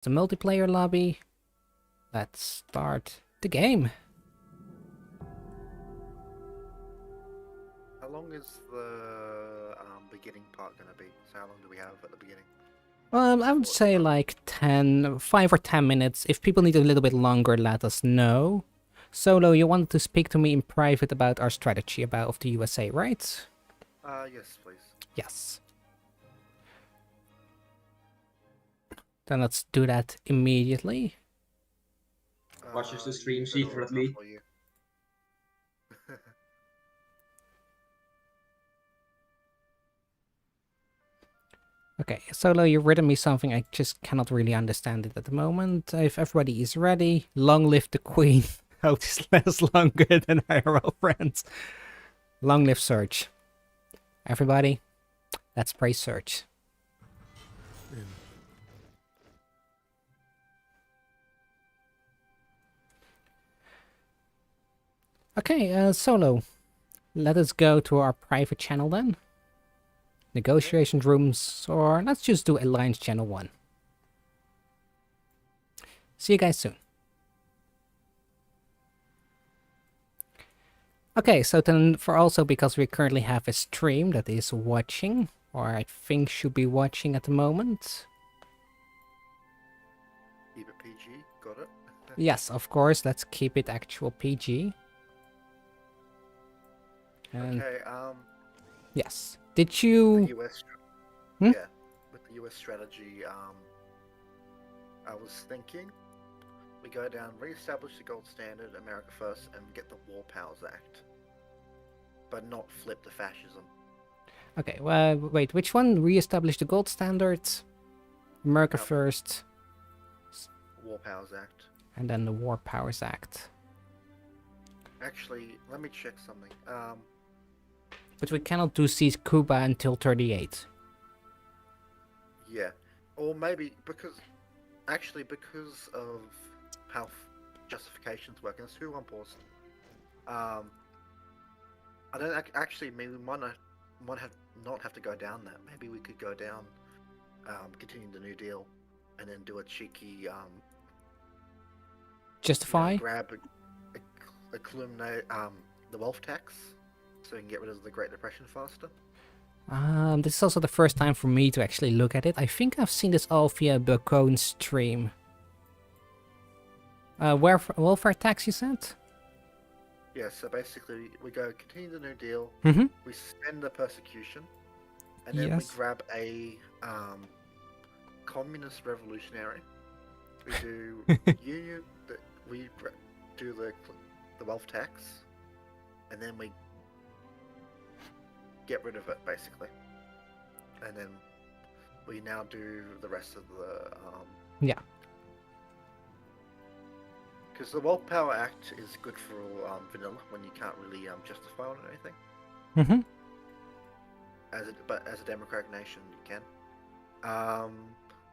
The multiplayer lobby. Let's start the game. How long is the beginning part going to be? So how long do we have at the beginning? I would say like 5 or 10 minutes. If people need a little bit longer, let us know. Solo, you wanted to speak to me in private about our strategy of the USA, right? Yes, please. Yes. Then let's do that immediately. Watches the stream you better secretly. for you. Okay, Solo, you've written me something. I just cannot really understand it at the moment. If everybody is ready, long live the Queen. Hope this lasts longer than IRL friends. Long live Surge. Everybody, let's pray Surge. Okay, Solo, let us go to our private channel then. Negotiation rooms, or let's just do Alliance Channel 1. See you guys soon. Okay, so then because we currently have a stream that is watching, or I think should be watching at the moment. Keep it PG, got it? Yes, of course, let's keep it actual PG. And Okay, yes. Did you... the US, Hmm? yeah, with the US strategy, I was thinking we go down, re-establish the gold standard, America first, and get the War Powers Act. But not flip the fascism. Okay, well, wait, which one? Re-establish the gold standards? America Yep. first. War Powers Act. And then the War Powers Act. Actually, let me check something. But we cannot do seize Cuba until 38. Yeah. Or maybe because of how justifications work, and it's who on pause. I don't actually. Maybe we might not have to go down that. Maybe we could go down, continue the New Deal, and then do a cheeky Justify? grab eliminate the wealth tax, so we can get rid of the Great Depression faster. This is also the first time for me to actually look at it. I think I've seen this all via Bacone's stream. Welfare tax, you said? Yeah, so basically we go continue the New Deal, Mm-hmm. we suspend the persecution, and then Yes. we grab a communist revolutionary. We do union. We do the wealth tax, and then we get rid of it basically, and then we now do the rest of the Yeah. Because the Wealth Power Act is good for vanilla when you can't really justify on anything. Mm-hmm. But as a democratic nation, you can.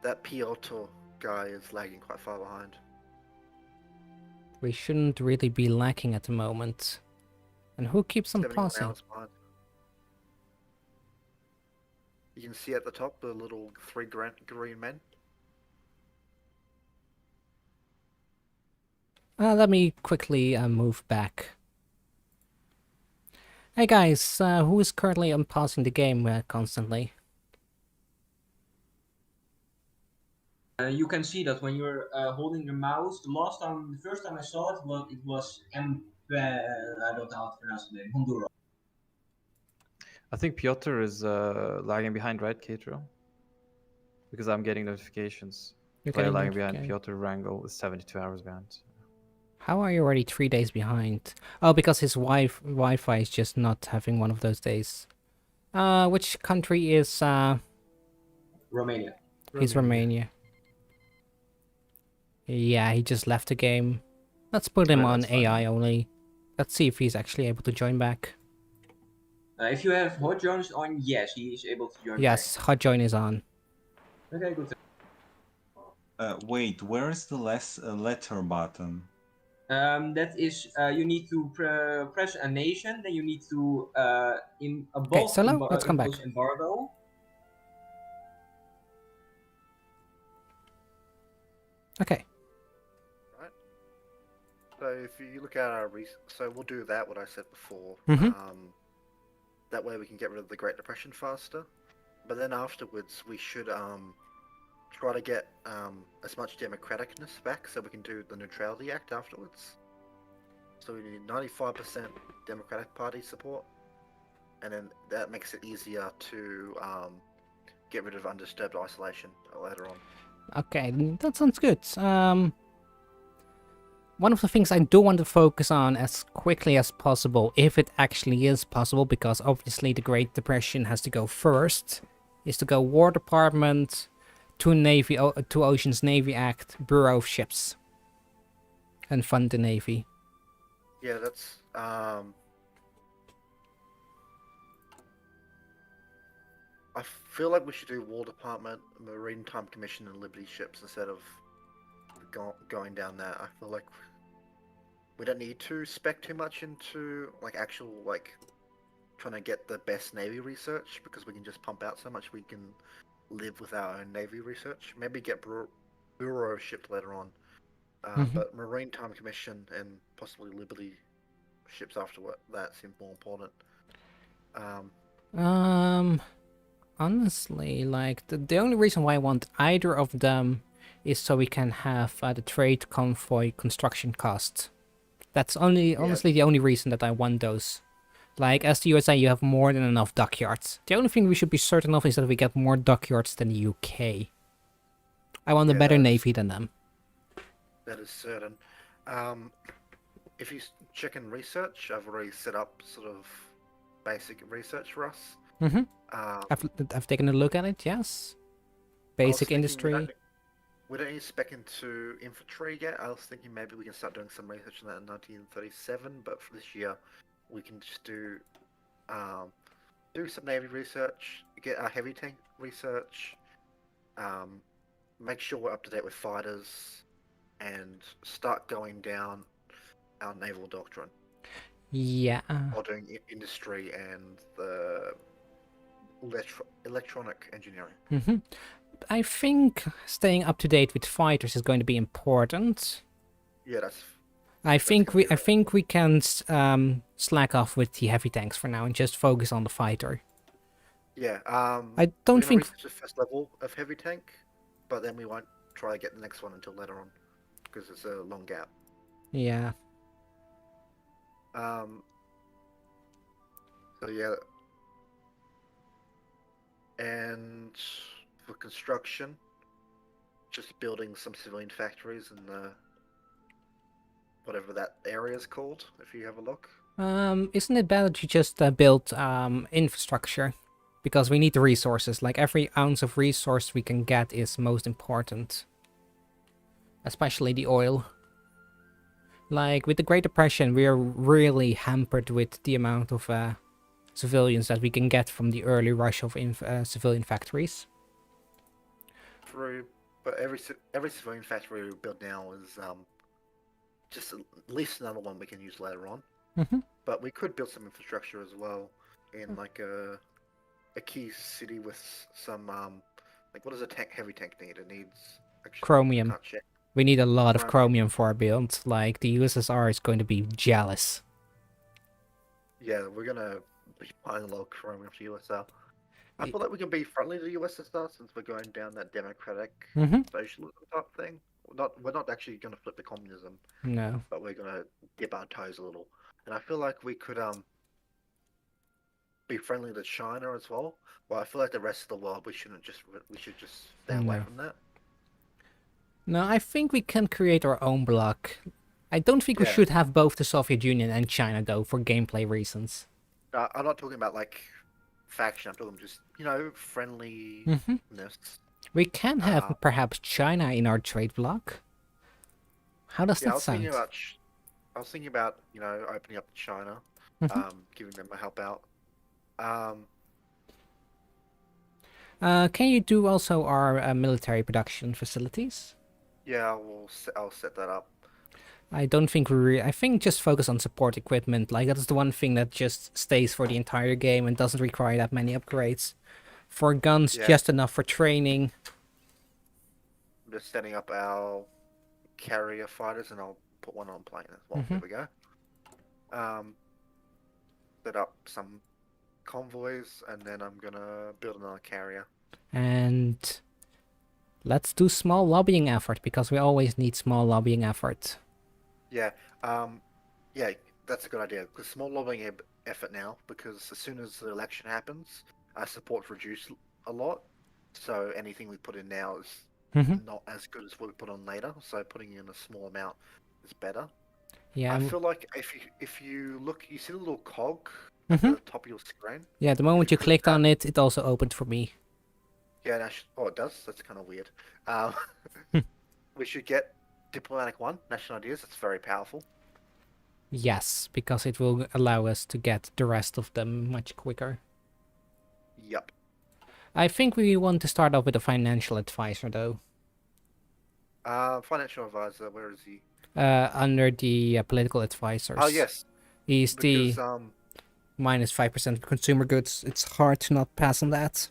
That Piotr guy is lagging quite far behind. We shouldn't really be lacking at the moment. And who keeps on 71 pausing? hours behind. You can see at the top the little 3 green men. Let me quickly move back. Hey guys, who is currently unpausing the game constantly? You can see that when you're holding the mouse. The first time I saw it was I don't know how to pronounce the name. Honduras. I think Piotr is lagging behind, right, Katro? Because I'm getting notifications. You're Player getting lagging behind. notification. Piotr Wrangle is 72 hours behind. How are you already 3 days behind? Oh, because his Wi-Fi is just not having one of those days. Which country is Romania. He's Romania. Yeah, he just left the game. Let's put him on that's fine. AI only. Let's see if he's actually able to join back. If you have hot joins on, yes, he is able to join. Yes, hot join is on. Back. Okay, good. Wait, where is the letter button? That is, you need to press a nation, then you need to Solo, let's come back. impose embargo. Okay. So if you look at our so we'll do that. What I said before. Mhm. That way we can get rid of the Great Depression faster. But then afterwards we should try to get as much democraticness back, so we can do the Neutrality Act afterwards. So we need 95% Democratic Party support, and then that makes it easier to get rid of undisturbed isolation later on. Okay, that sounds good. One of the things I do want to focus on as quickly as possible, if it actually is possible, because obviously the Great Depression has to go first, is to go War Department, to Oceans Navy Act, Bureau of Ships, and fund the Navy. Yeah, that's I feel like we should do War Department, Maritime Commission, and Liberty ships instead of going down that. I feel like we don't need to spec too much into like actual like trying to get the best Navy research, because we can just pump out so much we can live with our own Navy research. Maybe get Bureau shipped later on, but Maritime Commission and possibly Liberty ships after that seem more important. Honestly, like the only reason why I want either of them is so we can have the trade convoy construction costs. That's honestly the only reason that I want those. Like, as the USA, you have more than enough dockyards. The only thing we should be certain of is that we get more dockyards than the UK. I want a better navy than them. That is certain. If you check in research, I've already set up sort of basic research for us. Mm-hmm. I've taken a look at it, yes. Basic industry. We don't need to spec into infantry yet. I was thinking maybe we can start doing some research on that in 1937, but for this year, we can just do some Navy research, get our heavy tank research, make sure we're up to date with fighters, and start going down our naval doctrine. Yeah. While doing industry and the electronic engineering. Mm-hmm. I think staying up to date with fighters is going to be important. Yeah, that's. I think we can slack off with the heavy tanks for now and just focus on the fighter. Yeah. I don't think the first level of heavy tank, but then we won't try to get the next one until later on, because it's a long gap. Yeah. So yeah. And for construction, just building some civilian factories in the whatever that area is called, if you have a look. Isn't it better to just build infrastructure? Because we need the resources. Like, every ounce of resource we can get is most important. Especially the oil. Like, with the Great Depression, we are really hampered with the amount of civilians that we can get from the early rush of civilian factories. True, but every civilian factory we build now is just at least another one we can use later on. Mm-hmm. But we could build some infrastructure as well in like a key city with some like, what does a heavy tank need? It needs chromium. We need a lot of chromium for our build. Like, the USSR is going to be jealous. Yeah, we're gonna be buying a lot of chromium for USSR. I feel like we can be friendly to the USSR since we're going down that democratic socialism type thing. We're not actually going to flip to communism. No. But we're going to dip our toes a little. And I feel like we could be friendly to China as well. Well, I feel like the rest of the world, we should just stay away from that. No, I think we can create our own bloc. I don't think we should have both the Soviet Union and China, though, for gameplay reasons. I'm not talking about, like, faction. I'm talking just, friendliness. We can have perhaps China in our trade bloc. How does that sound? I was thinking about, opening up to China, giving them a help out. Can you do also our military production facilities? Yeah, I'll set that up. I don't think I think just focus on support equipment. Like, that's the one thing that just stays for the entire game and doesn't require that many upgrades. For guns, just enough for training. Just setting up our carrier fighters, and I'll put one on plane as well. There we go. Set up some convoys, and then I'm gonna build another carrier. And let's do small lobbying effort, because we always need small lobbying effort. Yeah, yeah, that's a good idea. Because small lobbying effort now, because as soon as the election happens, our support's reduced a lot. So anything we put in now is not as good as what we put on later. So putting in a small amount is better. Yeah. I feel like if you look, you see the little cog at the top of your screen. Yeah, the moment you clicked on it, it also opened for me. Yeah, oh, it does. That's kind of weird. We should get Diplomatic 1, National Ideas. It's very powerful. Yes, because it will allow us to get the rest of them much quicker. Yep. I think we want to start off with a financial advisor, though. Financial advisor, where is he? Under the political advisors. Oh, yes. He's Because, the minus 5% of consumer goods. It's hard to not pass on that.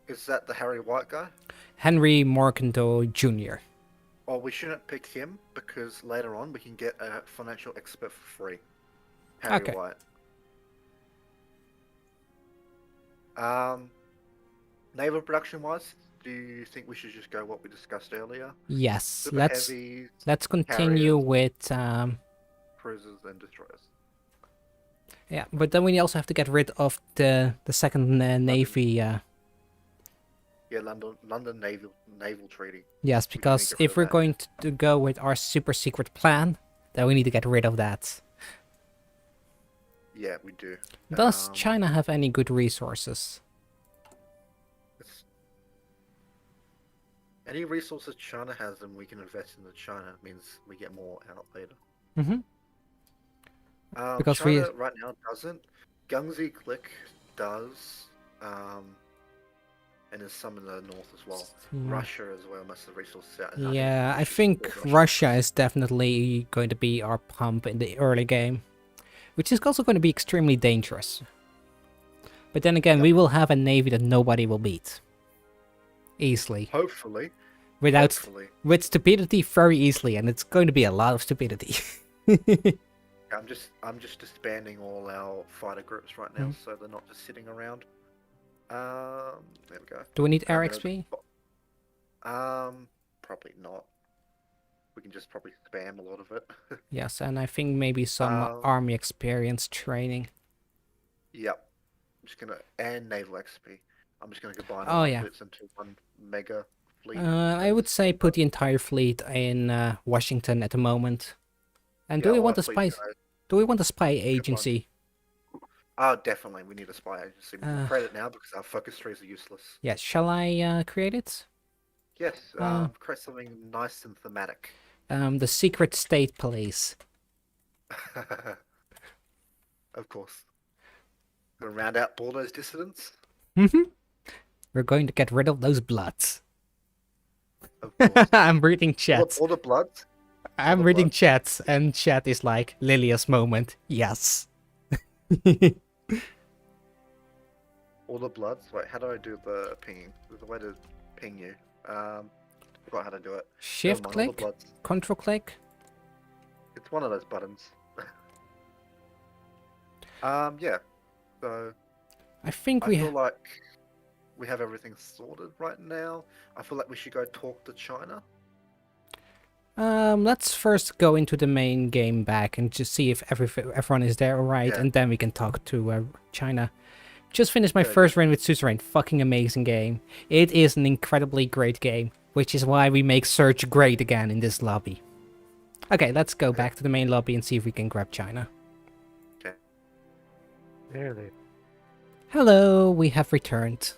Is that the Harry White guy? Henry Morgenthau Jr. Well, we shouldn't pick him because later on we can get a financial expert for free. Harry Okay. White. Naval production wise, do you think we should just go what we discussed earlier? Yes, Super let's heavies, continue carriers. with cruisers, and destroyers. yeah, but then we also have to get rid of the second navy. Yeah, London naval treaty. Yes, We can because get rid if of we're that. going to go with our super secret plan, then we need to get rid of that. Yeah, we do. Does China have any good resources? Any resources China has and we can invest into China means we get more out later. Because China right now doesn't. Gungzi Click does. And there's some in the north as well. Russia as well, most of the resources out. And Yeah, I should think support Russia is definitely going to be our pump in the early game, which is also going to be extremely dangerous. But then again, we will have a navy that nobody will beat. Easily. Hopefully. With stupidity very easily, and it's going to be a lot of stupidity. I'm just disbanding all our fighter groups right now, so they're not just sitting around. There we go. Do we need air XP? Probably not. We can just probably spam a lot of it. Yes, and I think maybe some army experience training. Yep. I'm just gonna and naval XP. I'm just gonna combine Oh, all yeah. bits into one mega fleet. I would say put the entire fleet in Washington at the moment. And do Yeah, we all want our a spy? fleets go- Do we want a spy agency? Oh, definitely. We need a spy agency. We can create it now because our focus trees are useless. Yes. Shall I create it? Yes. Create something nice and thematic. The Secret State Police. Of course. Gonna round out all those dissidents. We're going to get rid of those bloods. Of course. I'm reading chats. all the bloods. I'm reading chats, and chat is like Lilia's moment. Yes. All the bloods. Wait, how do I do the pinging? There's a way to ping you. Forgot how to do it. Shift Never mind, all the click, bloods. control click. It's one of those buttons. Yeah. So I think I we feel like we have everything sorted right now. I feel like we should go talk to China. let's first go into the main game back and just see if everyone is there alright, Yeah. and then we can talk to China. Just finished my Yeah, first reign with Suzerain. Fucking amazing game. It is an incredibly great game, which is why we make Search great again in this lobby. Okay, let's go back to the main lobby and see if we can grab China. Okay. There they. Hello, we have returned.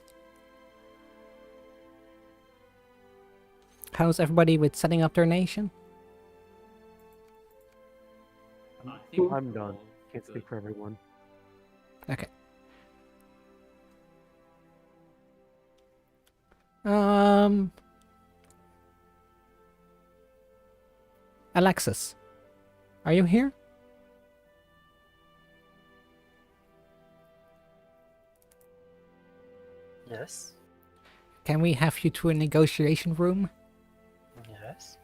How's everybody with setting up their nation? I'm done. Can't speak for everyone. Okay. Alexis, are you here? Yes. Can we have you to a negotiation room? Yes.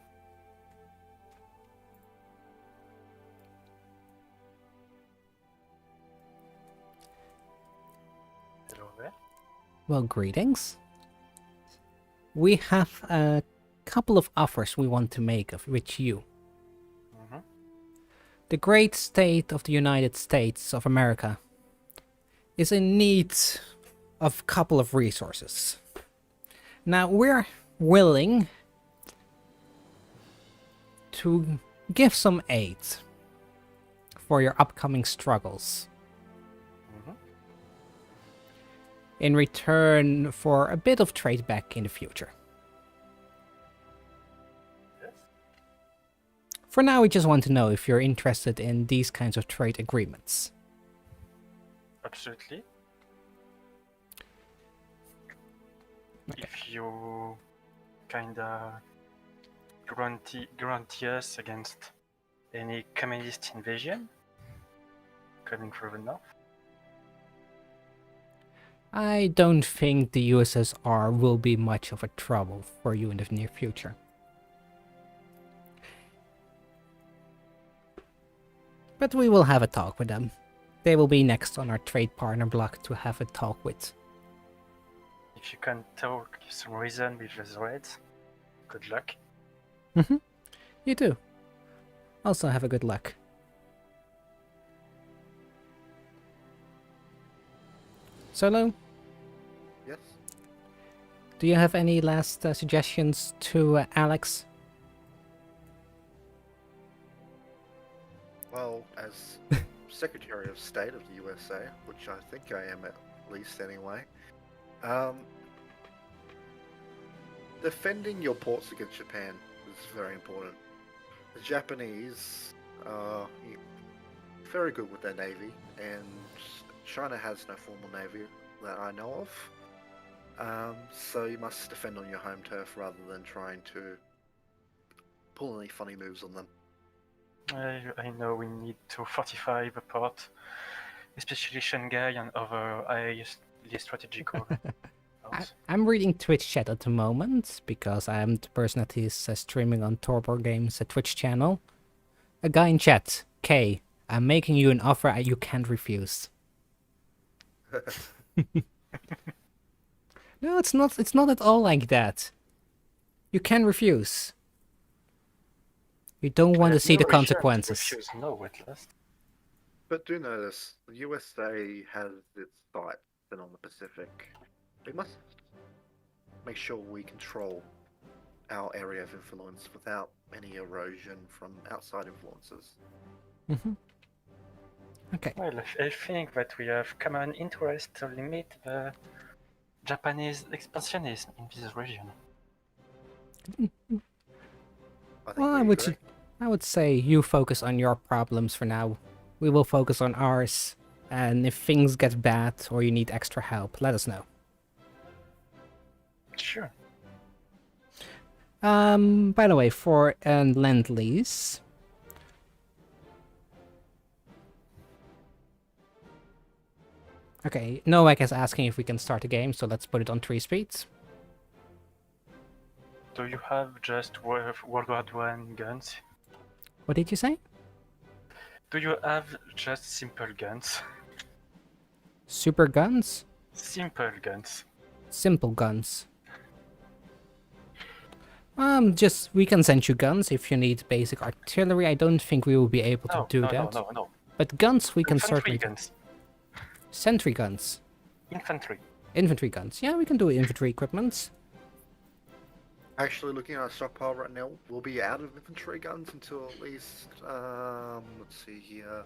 Okay. Well, greetings. We have a couple of offers we want to make of with you. Mm-hmm. The great state of the United States of America is in need of a couple of resources. Now, we're willing to give some aid for your upcoming struggles. Mm-hmm. In return for a bit of trade back in the future. Yes. For now, we just want to know if you're interested in these kinds of trade agreements. Absolutely. If you kinda guarantee us against any communist invasion coming from the north. I don't think the USSR will be much of a trouble for you in the near future. But we will have a talk with them. They will be next on our trade partner block to have a talk with. If you can talk some reason with the Reds, good luck. You too. Also have a good luck. Solo, Yes. do you have any last suggestions to Alex? Well, as Secretary of State of the USA, which I think I am at least anyway, defending your ports against Japan is very important. The Japanese are very good with their navy, and China has no formal navy that I know of. So you must defend on your home turf rather than trying to pull any funny moves on them. I know we need to fortify the port, especially Shanghai and other highly strategical ports. I'm reading Twitch chat at the moment because I am the person that is streaming on Torpor Games Twitch channel. A guy in chat, K, I'm making you an offer you can't refuse. No, it's not. It's not at all like that. You can refuse. You don't want to see the No reason to consequences. refuse no, at least. But do notice, the USA has its sights set on the Pacific. We must make sure we control our area of influence without any erosion from outside influences. Okay. Well, I think that we have common interest to limit the Japanese expansionism in this region. I think Well, we agree. I would say you focus on your problems for now. We will focus on ours. And if things get bad or you need extra help, let us know. Sure. By the way, for Lend-Lease. Okay, Novak is asking if we can start a game, so let's put it on 3 speeds. Do you have just World War I guns? What did you say? Do you have just simple guns? Super guns? Simple guns. Simple guns. Just, we can send you guns if you need basic artillery. I don't think we will be able to do that. No. But guns we can Infantry certainly do. guns. Sentry guns. Infantry. Infantry guns. Yeah, we can do infantry equipments. Actually, looking at our stockpile right now, we'll be out of infantry guns until at least, let's see here,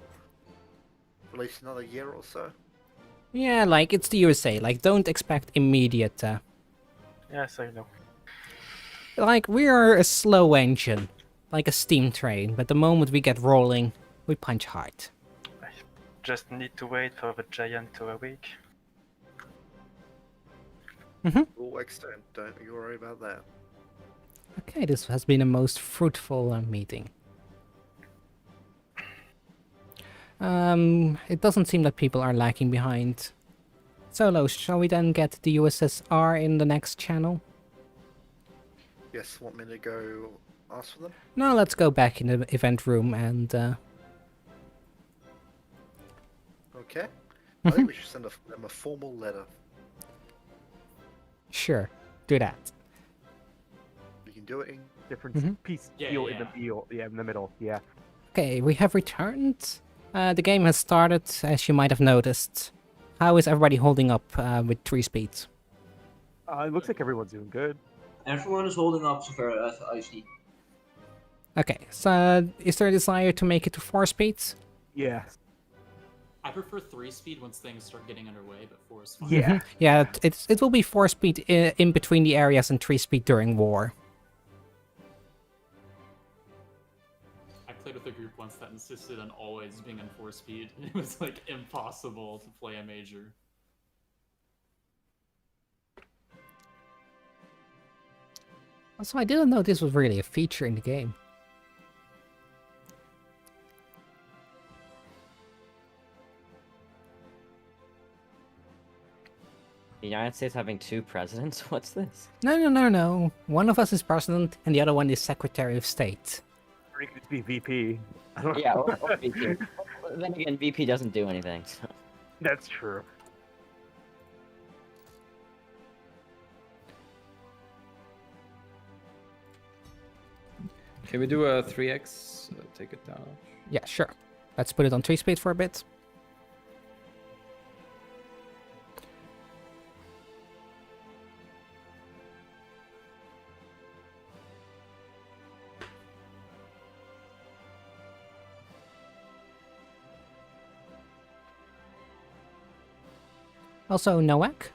at least another year or so. Yeah, like, it's the USA. Like, don't expect immediate... Yes, I know. Like, we are a slow engine. Like a steam train. But the moment we get rolling, we punch hard. I just need to wait for the giant to awake. We'll extend, don't you worry about that. Okay, this has been a most fruitful meeting. It doesn't seem that people are lagging behind. Solo, shall we then get the USSR in the next channel? Yes, want me to go ask for them? No, let's go back in the event room and... Okay. I think we should send them a formal letter. Sure, do that. You can do it in. Different Mhm. piece Yeah, deal yeah, in the middle. Yeah, in the middle. Yeah. Okay, we have returned. The game has started, as you might have noticed. How is everybody holding up with 3 speeds? It looks like everyone's doing good. Everyone is holding up so far as I see. Okay, so is there a desire to make it to 4 speeds? Yeah. I prefer 3-speed once things start getting underway, but 4 is fine. Yeah. Yeah, it will be 4 speed in between the areas and 3 speed during war. I played with a group once that insisted on always being on 4-speed. It was like impossible to play a major. Also, I didn't know this was really a feature in the game. The United States having 2 presidents? What's this? No. One of us is president and the other one is Secretary of State. Or it could be VP. I don't Yeah, know. or VP. But then again, VP doesn't do anything. So. That's true. Can we do a 3x? Take it down. Yeah, sure. Let's put it on 3 speed for a bit. Also, Noak,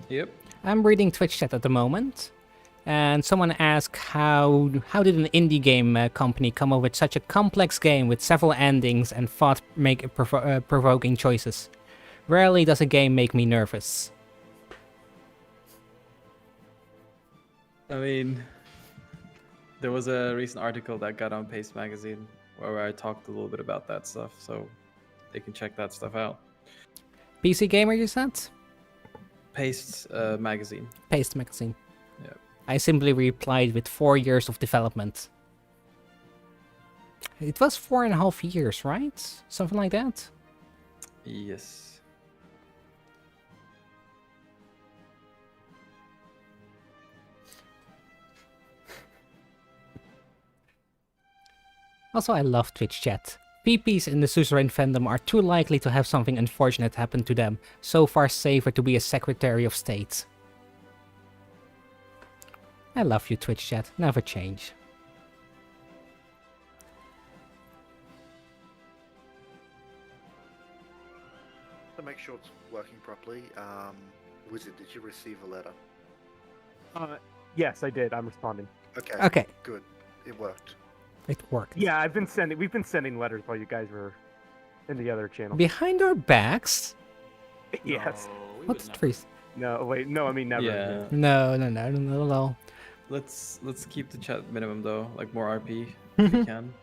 Yep. I'm reading Twitch chat at the moment, and someone asked how did an indie game company come up with such a complex game with several endings and provoking choices? Rarely does a game make me nervous. I mean, there was a recent article that got on Paste Magazine where I talked a little bit about that stuff, so they can check that stuff out. PC Gamer, you said? Paste Magazine. Paste Magazine. Yeah. I simply replied with 4 years of development. It was 4.5 years, right? Something like that? Yes. Also, I love Twitch chat. PPs in the suzerain fandom are too likely to have something unfortunate happen to them. So far safer to be a Secretary of State. I love you, Twitch chat. Never change. To make sure it's working properly, Wizard, did you receive a letter? Yes, I did. I'm responding. Okay. Okay, Good. It worked. it worked. Yeah, we've been sending letters while you guys were in the other channel. Behind our backs? Yes. No, we What's would never. trees? No, wait. No, I mean never. Yeah. No, no. Let's keep the chat minimum though, like more RP if we can.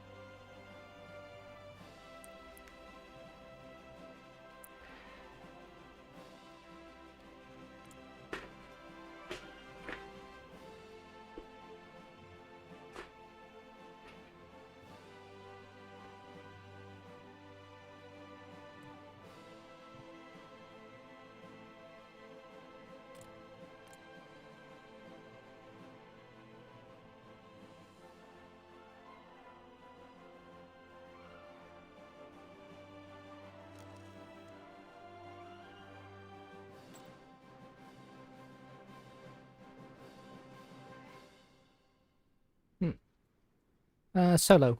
Solo.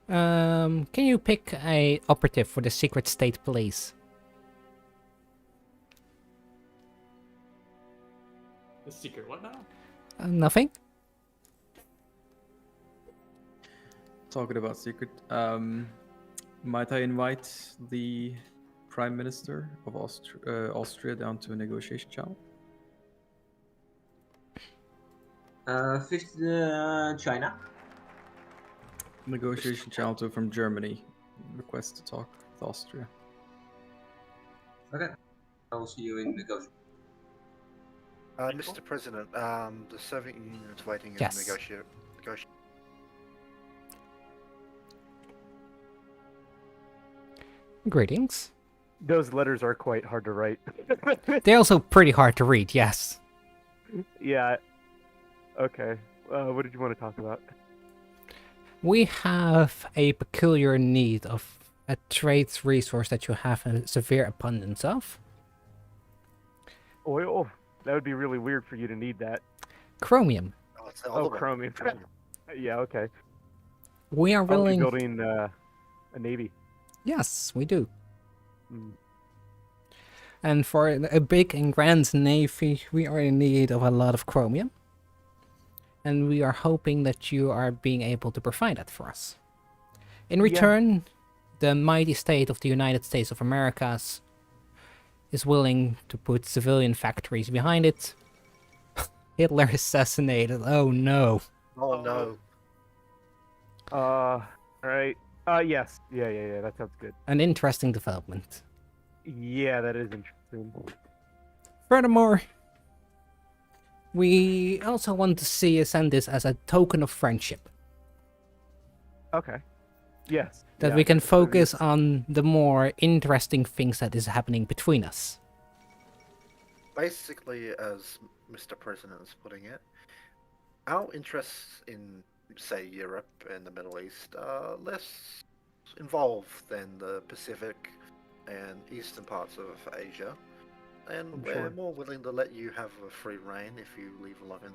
Can you pick a operative for the secret state police? The secret, what now? Nothing? Talking about secret, might I invite the Prime Minister of Austria down to a negotiation channel? 50 China. Negotiation channel to from Germany. Request to talk with Austria. Okay. I will see you in negotiation. Mr. President, the Soviet Union is waiting in Yes. negotiation. Greetings. Those letters are quite hard to write. They're also pretty hard to read, yes. Yeah. Okay. What did you want to talk about? We have a peculiar need of a trade resource that you have a severe abundance of. Oil? That would be really weird for you to need that. Chromium. Oh, it's the Oh, other one. chromium. Yeah, okay. We are I'll be willing... building a navy. Yes, we do. Mm. And for a big and grand navy, we are in need of a lot of chromium. And we are hoping that you are being able to provide that for us. In return, the mighty state of the United States of Americas is willing to put civilian factories behind it. Hitler assassinated. Oh no. Oh no. Right. Yes. Yeah. That sounds good. An interesting development. Yeah, that is interesting. Furthermore, we also want to send this as a token of friendship. Okay. Yes. That yeah, we can so focus on the more interesting things that is happening between us. Basically, as Mr. President is putting it, our interests in, say, Europe and the Middle East are less involved than the Pacific and eastern parts of Asia. And I'm we're sure. more willing to let you have a free reign if you leave alone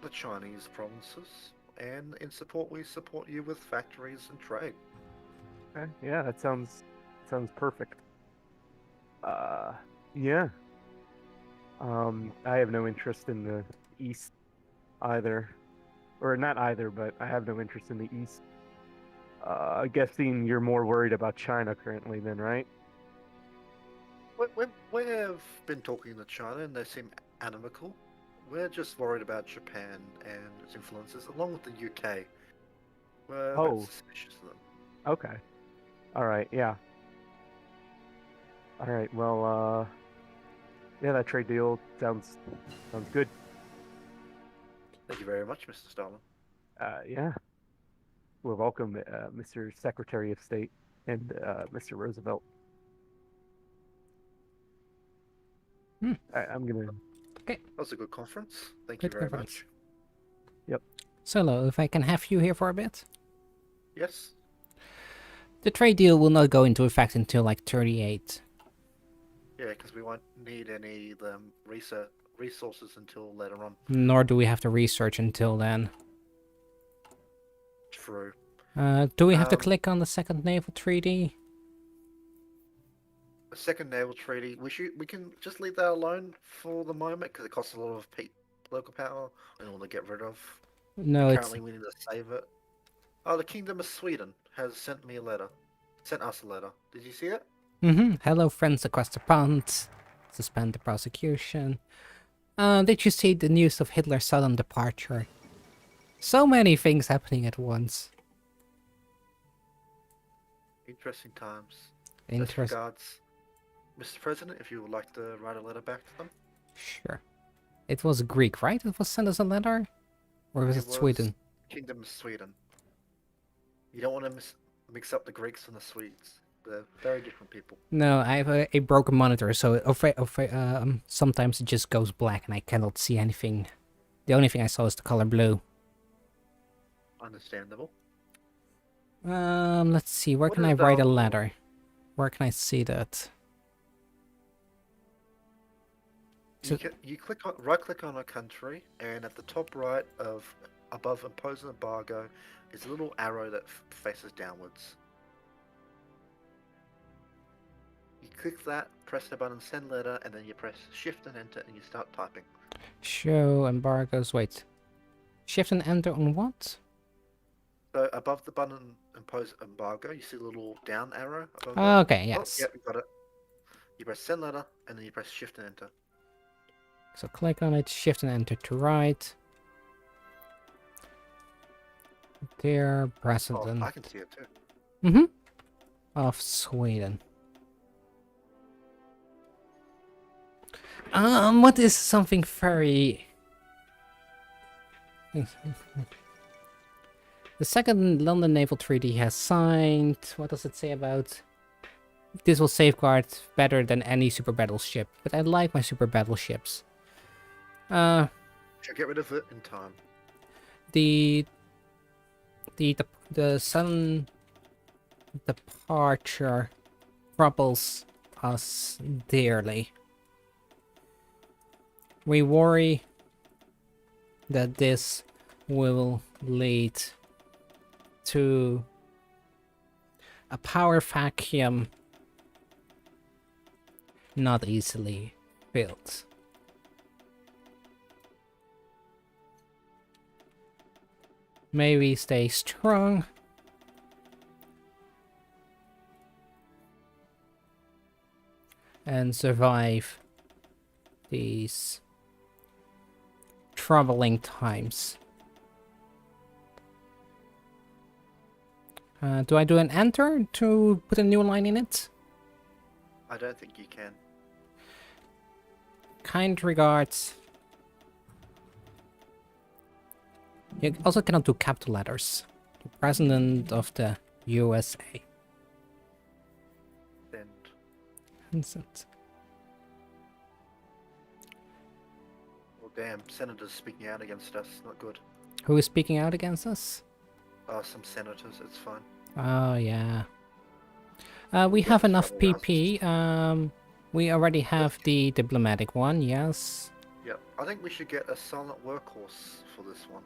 the Chinese provinces. And in support, we support you with factories and trade. Okay. Yeah, that sounds perfect. Yeah. I have no interest in the East either, or not either, but I have no interest in the East. Guessing you're more worried about China currently, then, right? We've been talking to China and they seem animical. We're just worried about Japan and its influences, along with the UK. We're a bit Oh. suspicious of them. Okay. All right. Yeah. All right. Well. Yeah, that trade deal sounds good. Thank you very much, Mr. Stalin. Yeah. Well, welcome, Mr. Secretary of State and Mr. Roosevelt. I'm gonna. That was a good conference. Thank Good you very conference. much. Solo, if I can have you here for a bit. Yes. The trade deal will not go into effect until like 38. Yeah, because we won't need any of the resources until later on. Nor do we have to research until then. True. Do we have to Um, click on the second naval treaty? The second naval treaty, we can just leave that alone for the moment because it costs a lot of local power and want to get rid of. No, it's... Currently, we need to save it. Oh, the Kingdom of Sweden has sent me a letter. Sent us a letter. Did you see it? Hello, friends across the pond. Suspend the prosecution. Did you see the news of Hitler's sudden departure? So many things happening at once. Interesting times. Best Interesting. regards, Mr. President, if you would like to write a letter back to them. Sure. It was Greek, right? It was sent as a letter? Or was it Sweden? Kingdom of Sweden. You don't want to mix up the Greeks and the Swedes. They're very different people. No, I have a broken monitor, so sometimes it just goes black and I cannot see anything. The only thing I saw is the color blue. Understandable. Let's see, where What can I is write a our- letter? Where can I see that? So- You click on right-click on a country, and at the top right of above impose an embargo is a little arrow that faces downwards. You click that, press the button send letter, and then you press shift and enter, and you start typing. Show embargoes, wait. Shift and enter on what? So above the button impose embargo, you see a little down arrow above Oh, okay, there? yes. Oh, yeah, you got it. You press send letter, and then you press shift and enter. So click on it, shift and enter to write. Dear Oh, President I can see it too. of Sweden. What is something very... The second London Naval Treaty has signed. What does it say about this will safeguard better than any super battleship. But I like my super battleships. Should get rid of it in time. The the sudden departure troubles us dearly. We worry that this will lead to a power vacuum not easily filled. May we stay strong and survive these troubling times. Do I do an enter to put a new line in it? I don't think you can. Kind regards. You also cannot do capital letters. The President of the USA. Send. Vincent. Well, damn, senators speaking out against us. Not good. Who is speaking out against us? Some senators. It's fine. Oh, yeah. We have enough PP. We already have the diplomatic one, yes. Yep. I think we should get a silent workhorse for this one.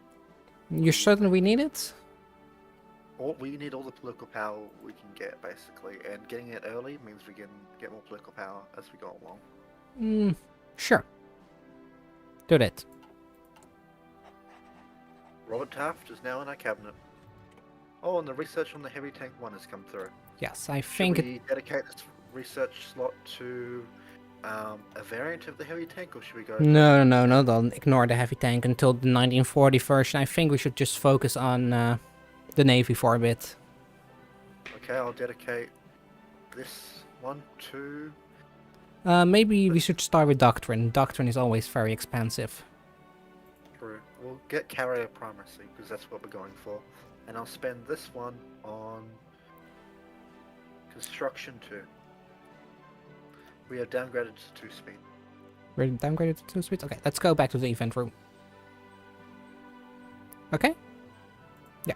You're certain we need it? We need all the political power we can get, basically, and getting it early means we can get more political power as we go along. Sure. Do that. Robert Taft is now in our cabinet. Oh, and the research on the heavy tank one has come through. Yes, I think Should we dedicate this research slot to a variant of the heavy tank, or should we go? No, don't ignore the heavy tank until the 1940 version. I think we should just focus on the Navy for a bit. Okay, I'll dedicate this one to... Maybe we should start with Doctrine. Doctrine is always very expensive. True. We'll get carrier primacy, because that's what we're going for. And I'll spend this one on construction 2. We have downgraded to 2-speed. We're downgraded to 2 speeds? Okay, let's go back to the event room. Okay? Yeah.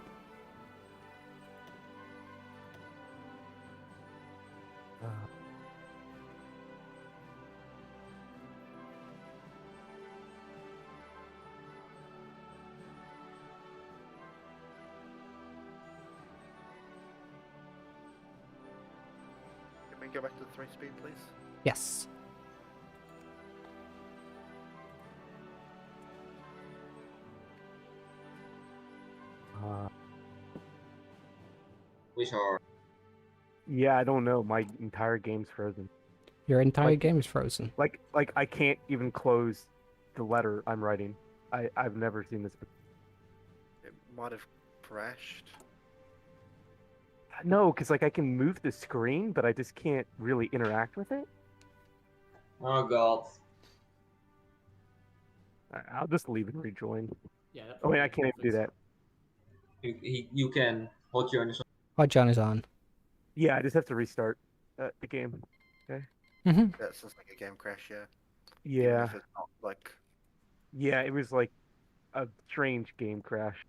Can we go back to the 3-speed, please? Yes. Which are Yeah, I don't know. My entire game's frozen. Your entire Like- game is frozen. Like I can't even close the letter I'm writing. I've never seen this before. It might have crashed. No, because like I can move the screen, but I just can't really interact with it. oh god. I'll just leave and rejoin. Yeah. that Oh wait, probably I can't even do fix that. it. You can hold your Hot John is on. Yeah, I just have to restart the game. Mm-hmm. That sounds like a game crash, yeah. Even Yeah, if it's not like... yeah, it was like a strange game crash.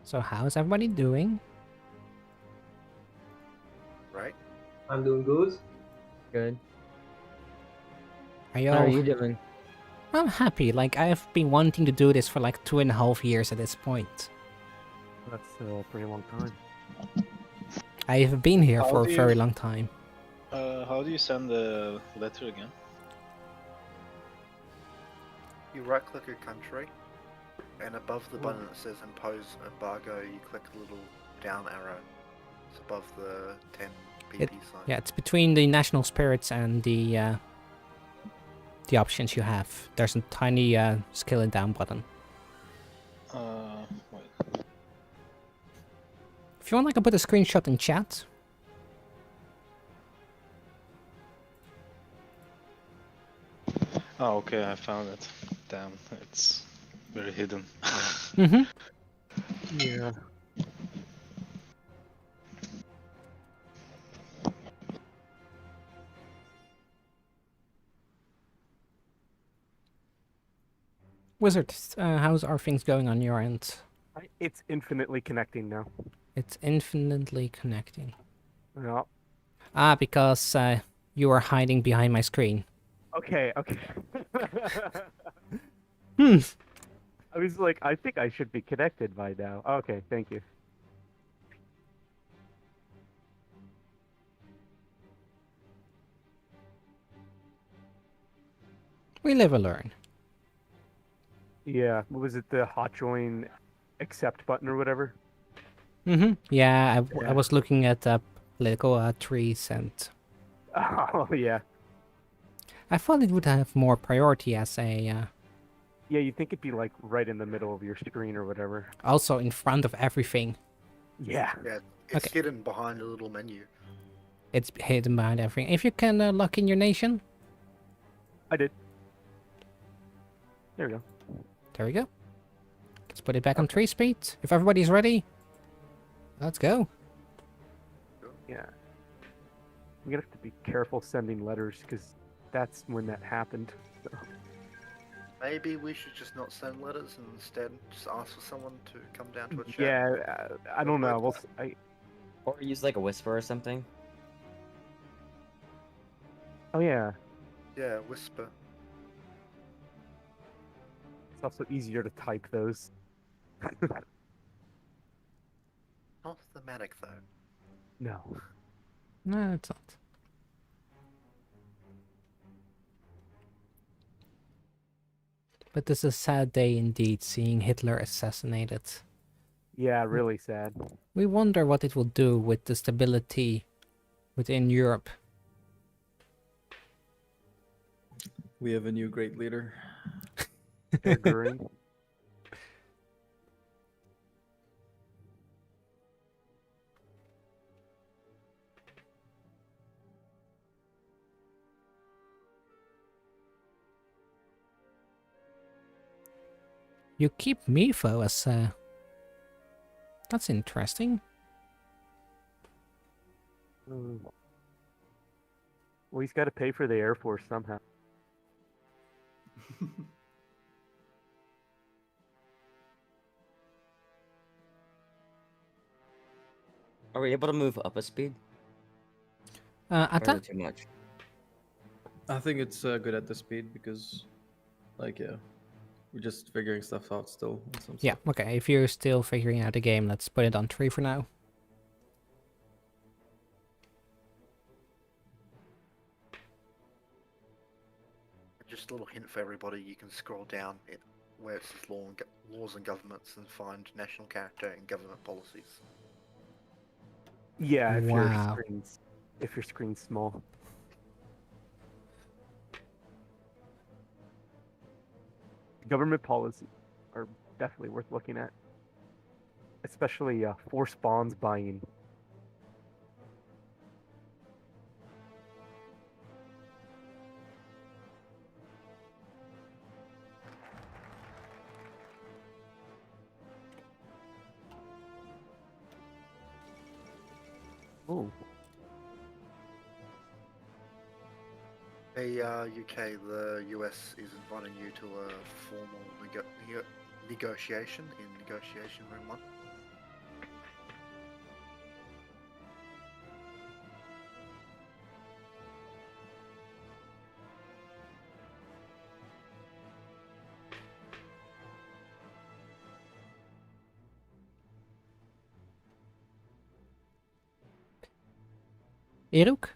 So how's everybody doing? Right? I'm doing good. Good. Are you How all... are you doing? I'm happy. Like, I've been wanting to do this for like 2.5 years at this point. That's a pretty long time. I've been here How for a do very you- long time. How do you send the letter again? You right click a country, and above the button that says impose embargo, you click the little down arrow. It's above the 10 PP sign. Yeah, it's between the national spirits and the options you have. There's a tiny scale it down button. Wait. If you want, I can put a screenshot in chat. Oh, okay, I found it. Damn, it's very hidden. Mm-hmm. Yeah. Wizard, how's our things going on your end? It's infinitely connecting now. It's infinitely connecting. Yeah. Ah, because you are hiding behind my screen. Okay, okay. Hmm. I was like, I think I should be connected by now. Okay, thank you. We live and learn. Yeah, what was it, the hot join accept button or whatever? Mm-hmm. Yeah, I Yeah. was looking at political trees, and Oh, yeah. I thought it would have more priority as a Yeah, you'd think it'd be like right in the middle of your screen or whatever. also in front of everything. Yeah. Yeah, it's Okay. hidden behind a little menu. It's hidden behind everything. If you can lock in your nation, I did. There we go. there we go. Let's put it back on 3 speed. If everybody's ready, let's go. Yeah. I'm gonna have to be careful sending letters because that's when that happened. So. Maybe we should just not send letters and instead just ask for someone to come down to a chat. Yeah, I don't know. We'll, Or use like a whisper or something. oh yeah, Yeah, whisper. it's also easier to type those. Not thematic though. No. No, it's not. But this is a sad day indeed, seeing Hitler assassinated. Yeah, really sad. We wonder what it will do with the stability within Europe. We have a new great leader. Agreeing. You keep Mifo as that's interesting. Well, he's got to pay for the Air Force somehow. Are we able to move up a speed? Or is Atta? it too much? I think it's good at this speed because, like, yeah, we're just figuring stuff out still. And some Yeah, stuff. okay. If you're still figuring out the game, let's put it on 3 for now. Just a little hint for everybody, you can scroll down it where it says laws and governments and find national character and government policies. Yeah, Wow. if your screen's small. Government policies are definitely worth looking at, especially forced bonds buying. Oh, Hey, UK, the US is inviting you to a formal negotiation in negotiation room 1. Iruk?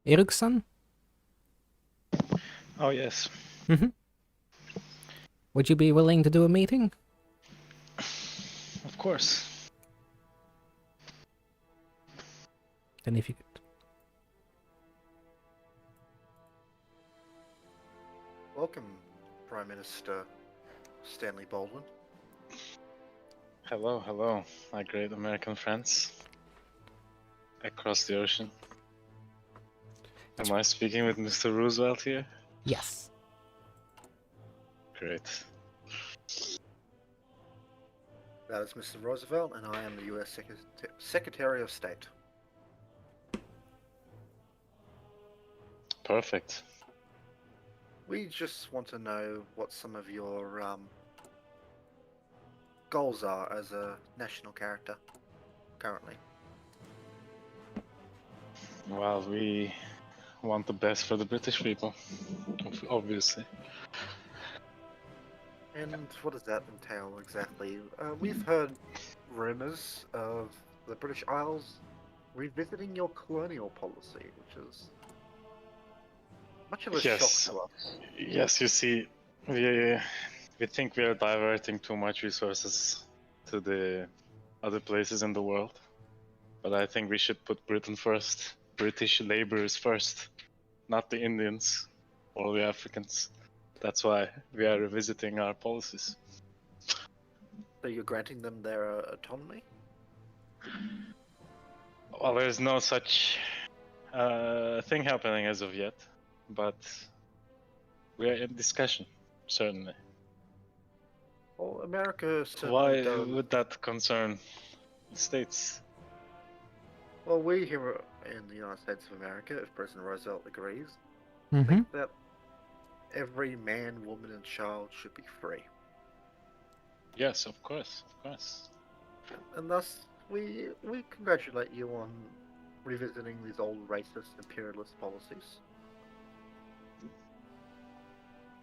Iruk-san? Oh yes, Would you be willing to do a meeting? of course. Then if you could. Welcome, Prime Minister Stanley Baldwin. Hello, hello, my great American friends across the ocean. Am I speaking with Mr. Roosevelt here? Yes. Great. That is Mr. Roosevelt, and I am the U.S. Secretary of State. Perfect. We just want to know what some of your goals are as a national character currently. Well, we want the best for the British people, obviously. And what does that entail exactly? We've heard rumors of the British Isles revisiting your colonial policy, which is much of a Yes. shock to us. Yes, you see, we think we are diverting too much resources to the other places in the world. But I think we should put Britain first. British laborers first, not the Indians or the Africans. That's why we are revisiting our policies. So you're granting them their autonomy? Well, there's no such thing happening as of yet, but we are in discussion, certainly. Well, America certainly Why does. would that concern the States? Well, we here in the United States of America, if President Roosevelt agrees, Mm-hmm. think that every man, woman, and child should be free. Yes, of course, of course. And thus, we congratulate you on revisiting these old racist imperialist policies.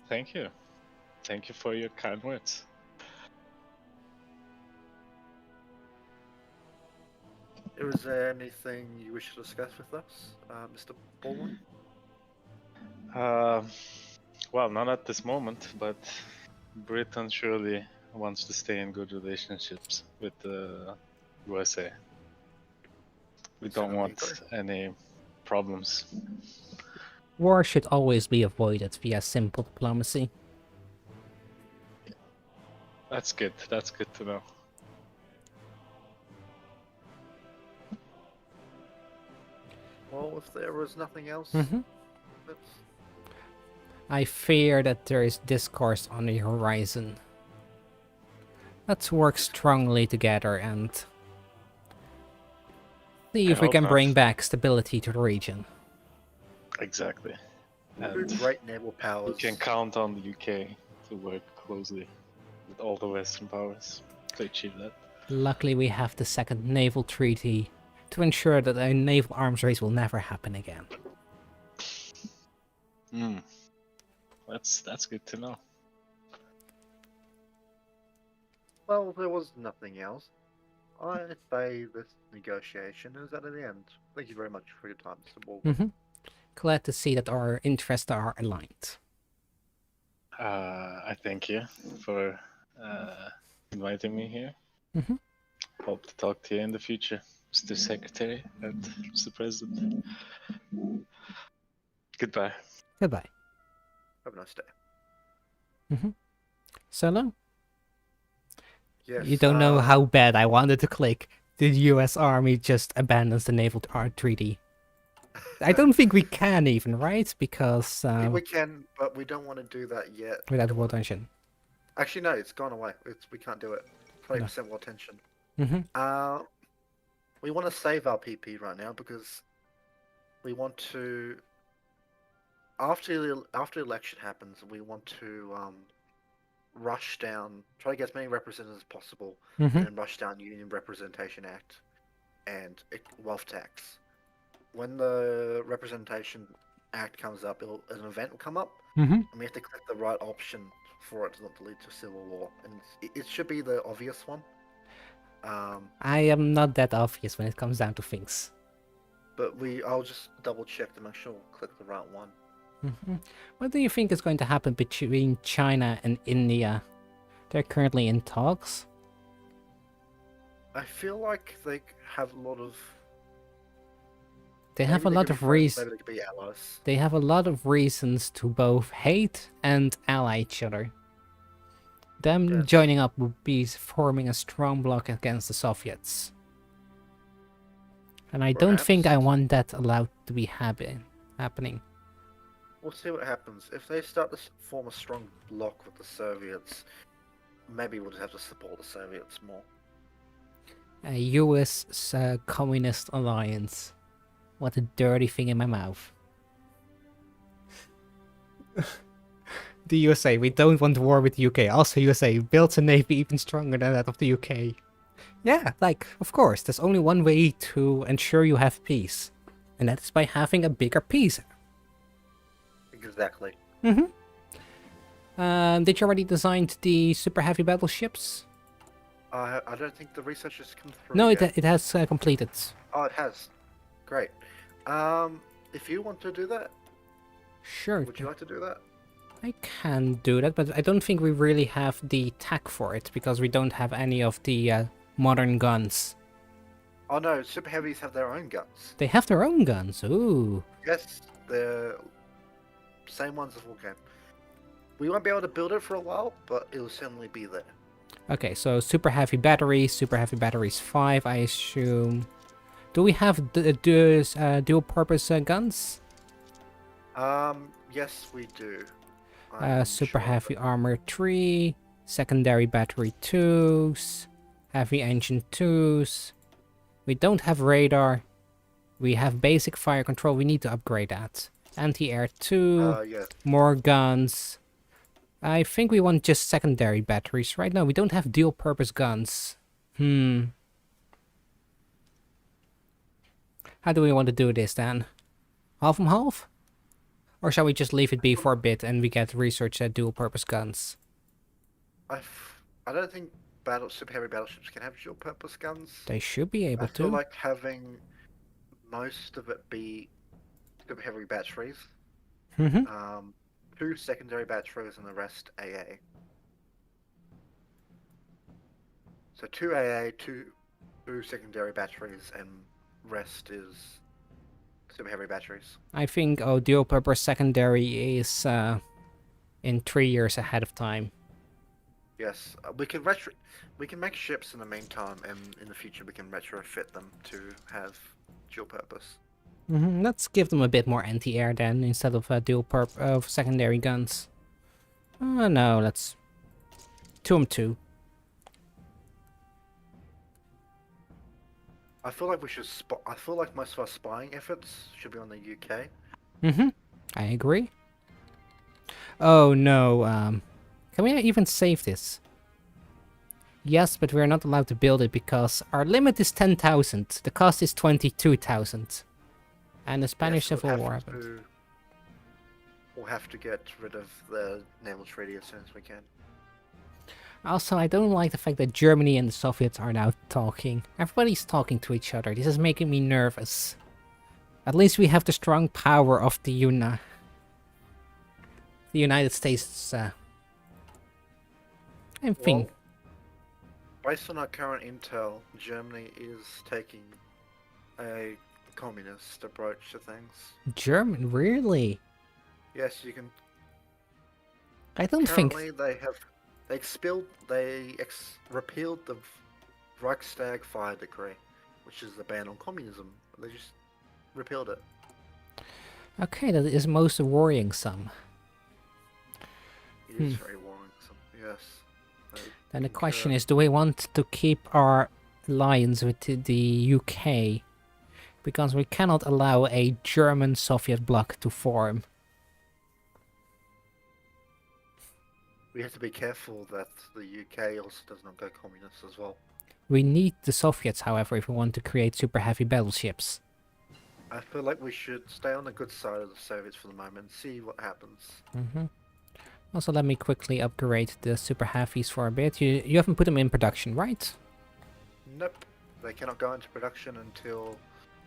Thank you. Thank you for your kind words. Is there anything you wish to discuss with us, Mr. Baldwin? Well, not at this moment, but Britain surely wants to stay in good relationships with the USA. We don't Certainly want any problems. War should always be avoided via simple diplomacy. That's good. That's good to know. Well, if there was nothing else, Mm-hmm. let's... I fear that there is discourse on the horizon. Let's work strongly together and see if we hope can not. bring back stability to the region. Exactly. Two And great naval we powers. can count on the UK to work closely with all the Western powers to achieve that. Luckily, we have the second naval treaty to ensure that a naval arms race will never happen again. Hmm. That's good to know. Well, there was nothing else. I say this negotiation is at an end. Thank you very much for your time, Mr. Baldwin. Mm-hmm. Glad to see that our interests are aligned. I thank you for inviting me here. Mm-hmm. Hope to talk to you in the future, Mr. Secretary and Mr. President. Goodbye. Goodbye. Have a nice day. Mm-hmm. Solo? Yes. You don't know how bad I wanted to click. The US Army just abandons the naval treaty. I don't think we can even, right? Because we can, but we don't want to do that yet. without world tension. Actually, no, it's gone away. We can't do it. 20% world tension. Mm-hmm. We want to save our PP right now because we want to. After the election happens, we want to rush down, try to get as many representatives as possible, Mhm. and then rush down Union Representation Act and Wealth Tax. When the Representation Act comes up, an event will come up, Mhm. and we have to click the right option for it not to lead to civil war. And it should be the obvious one. I am not that obvious when it comes down to things. But I'll just double check to make sure we'll click the right one. What do you think is going to happen between China and India? They're currently in talks. I feel like they have a lot of. They have a maybe lot could of be friends, reasons. maybe they could be allies. They have a lot of reasons to both hate and ally each other. Them Yes. joining up would be forming a strong bloc against the Soviets. And I don't think I Perhaps. want that allowed to be happening. We'll see what happens. If they start to form a strong bloc with the Soviets, maybe we'll just have to support the Soviets more. A US communist alliance. What a dirty thing in my mouth. The USA, we don't want war with the UK. Also, USA built a navy even stronger than that of the UK. Yeah, like, of course, there's only one way to ensure you have peace. And that is by having a bigger peace. Exactly. Did you already design the super heavy battleships? I don't think the research has come through. No, yet. it has completed. Oh, it has. Great. If you want to do that, Sure. would you like to do that? I can do that, but I don't think we really have the tech for it because we don't have any of the modern guns. Oh no, super heavies have their own guns. They have their own guns. Ooh. Yes, they're same ones as Wargame. We won't be able to build it for a while, but it'll certainly be there. Okay, so super heavy batteries 5, I assume. Do we have dual purpose guns? Yes, we do. I'm Super sure of heavy it. armor 3, secondary battery 2s, heavy engine 2s. We don't have radar. We have basic fire control. We need to upgrade that. Anti-air 2, Yeah. more guns. I think we want just secondary batteries. Right now, we don't have dual purpose guns. How do we want to do this then? Half and half? Or shall we just leave it be for a bit and we get research at dual purpose guns? I don't think super heavy battleships can have dual purpose guns. They should be able I feel to. like having most of it be super heavy batteries. Mm-hmm. 2 secondary batteries and the rest AA. So 2 AA, 2 secondary batteries, and rest is super heavy batteries. I think dual purpose secondary is in 3 years ahead of time. Yes, we can make ships in the meantime, and in the future we can retrofit them to have dual purpose. Let's give them a bit more anti-air then, instead of secondary guns. No, let's 2 I feel like we should. I feel like most of our spying efforts should be on the UK. I agree. Oh no, can we even save this? Yes, but we're not allowed to build it because our limit is 10,000. The cost is 22,000. And the Spanish Yes, Civil War happened. We'll have to get rid of the naval treaty as soon as we can. Also, I don't like the fact that Germany and the Soviets are now talking. Everybody's talking to each other. This is making me nervous. At least we have the strong power of the United States. I think. Well, based on our current intel, Germany is taking a communist approach to things. German, really? Yes, you can. I don't think. Currently, they repealed the Reichstag fire decree, which is the ban on communism. They just repealed it. Okay, that is most worrisome. It is very worrisome. Yes. Then the question is, do we want to keep our alliance with the UK? Because we cannot allow a German-Soviet bloc to form. we have to be careful that the UK also does not go communist as well. We need the Soviets, however, if we want to create super heavy battleships. I feel like we should stay on the good side of the Soviets for the moment and see what happens. Also, let me quickly upgrade the super heavies for a bit. You haven't put them in production, right? Nope. They cannot go into production until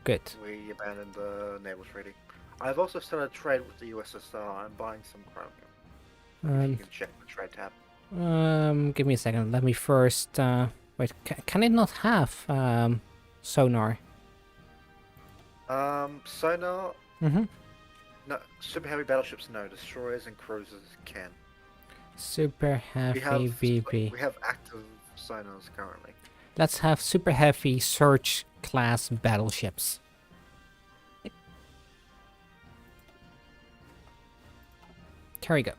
Good. we abandon the naval treaty. I've also started trade with the USSR. I'm buying some chromium. If you can check the trade tab. Give me a second. Let me first. Wait. Can it not have sonar? Sonar. Mm-hmm. No, super heavy battleships. No, destroyers and cruisers can. Super heavy BB. We have active sonars currently. Let's have super heavy search class battleships. Here we go.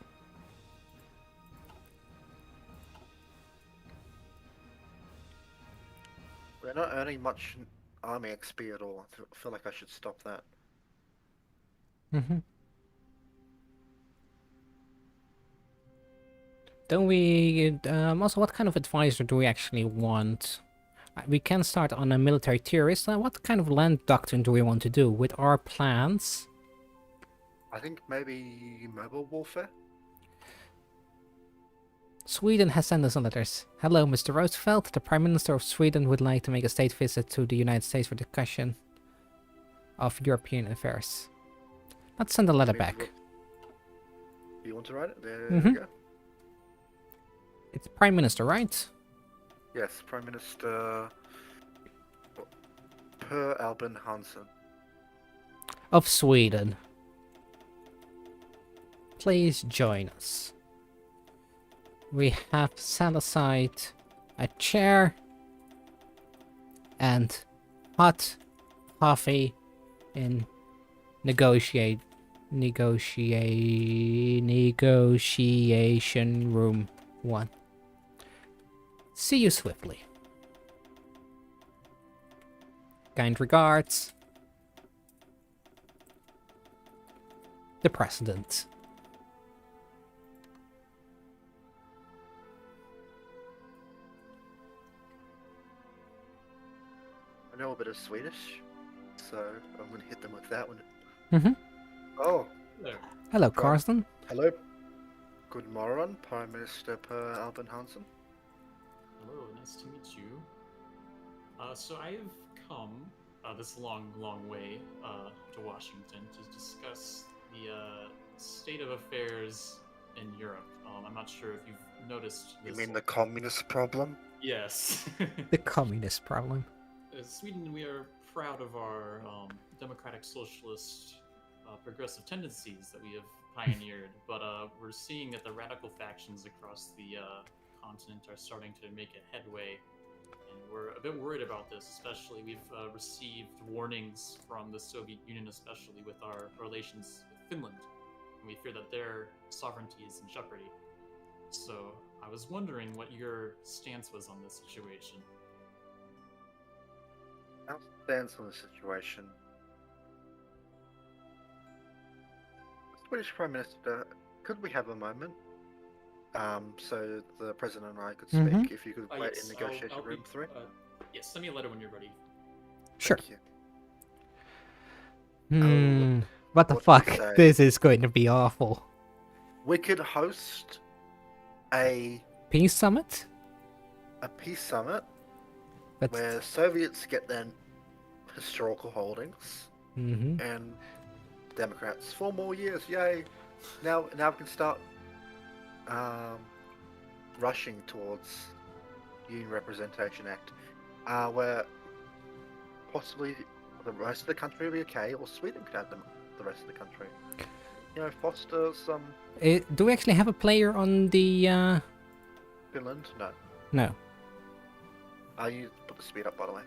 We're not earning much army XP at all. I feel like I should stop that. Don't we... also, what kind of advisor do we actually want? We can start on a military terrorist. What kind of land doctrine do we want to do with our plans? I think maybe mobile warfare? Sweden has sent us letters. Hello, Mr. Roosevelt. The Prime Minister of Sweden would like to make a state visit to the United States for discussion of European affairs. Let's send a letter back. You want to write it? There Mm-hmm. we go. It's Prime Minister, right? Yes, Prime Minister Per Albin Hansson. Of Sweden. Please join us. We have set aside a chair and hot coffee in negotiation room 1. See you swiftly. Kind regards, the President. I know a bit of Swedish, so I'm going to hit them with that one. Mm-hmm. Oh, There. Hello, Right. Carsten. hello. Good morning, Prime Minister Per Albin Hansson. Hello, nice to meet you. So I have come this long way to Washington to discuss the state of affairs in Europe. I'm not sure if you've noticed You this. mean the communist problem? Yes. The communist problem. Sweden, we are proud of our democratic, socialist, progressive tendencies that we have pioneered, but we're seeing that the radical factions across the continent are starting to make a headway, and we're a bit worried about this. Especially, we've received warnings from the Soviet Union, especially with our relations with Finland, and we fear that their sovereignty is in jeopardy. So, I was wondering what your stance was on this situation. Our stance on the situation. Swedish Prime Minister, could we have a moment? So the President and I could speak. Mhm. If you could wait in negotiation I'll room be- 3. Yes, send me a letter when you're ready. Sure. Thank you. What the what fuck? we say. This is going to be awful. We could host a Peace summit? peace summit But where Soviets get their historical holdings mm-hmm. and Democrats 4 more years, yay! Now we can start rushing towards Union Representation Act, where possibly the rest of the country will be okay, or Sweden could have the rest of the country. You know, foster some Do we actually have a player on the? Finland. No, No. you put the speed up, by the way.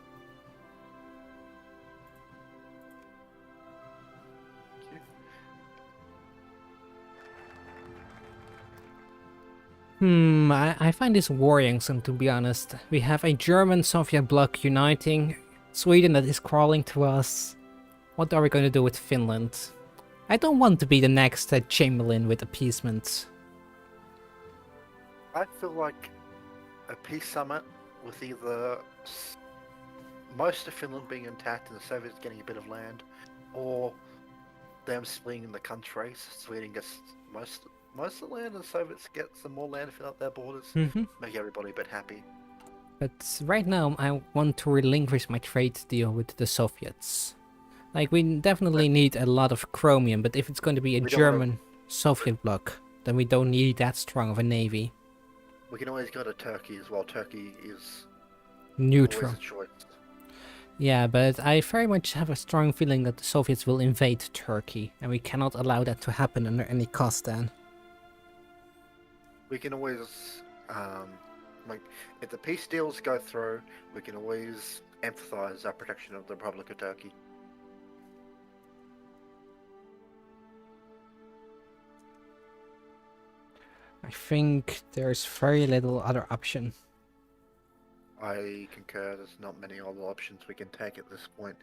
Thank you. I find this worrisome, to be honest. We have a German-Soviet bloc uniting, Sweden that is crawling to us. What are we going to do with Finland? I don't want to be the next Chamberlain with appeasement. I feel like a peace summit with either most of Finland being intact and the Soviets getting a bit of land, or them splitting the country. Sweden gets most of the land, and the Soviets get some more land to fill out their borders. Make everybody a bit happy. But right now, I want to relinquish my trade deal with the Soviets. Like, we definitely need a lot of chromium, but if it's going to be a We don't wanna- German-Soviet bloc, then we don't need that strong of a navy. We can always go to Turkey as well. Turkey is Neutral. always a choice. Yeah, but I very much have a strong feeling that the Soviets will invade Turkey, and we cannot allow that to happen under any cost then. We can always, like, if the peace deals go through, we can always emphasize our protection of the Republic of Turkey. I think there's very little other option. I concur, there's not many other options we can take at this point.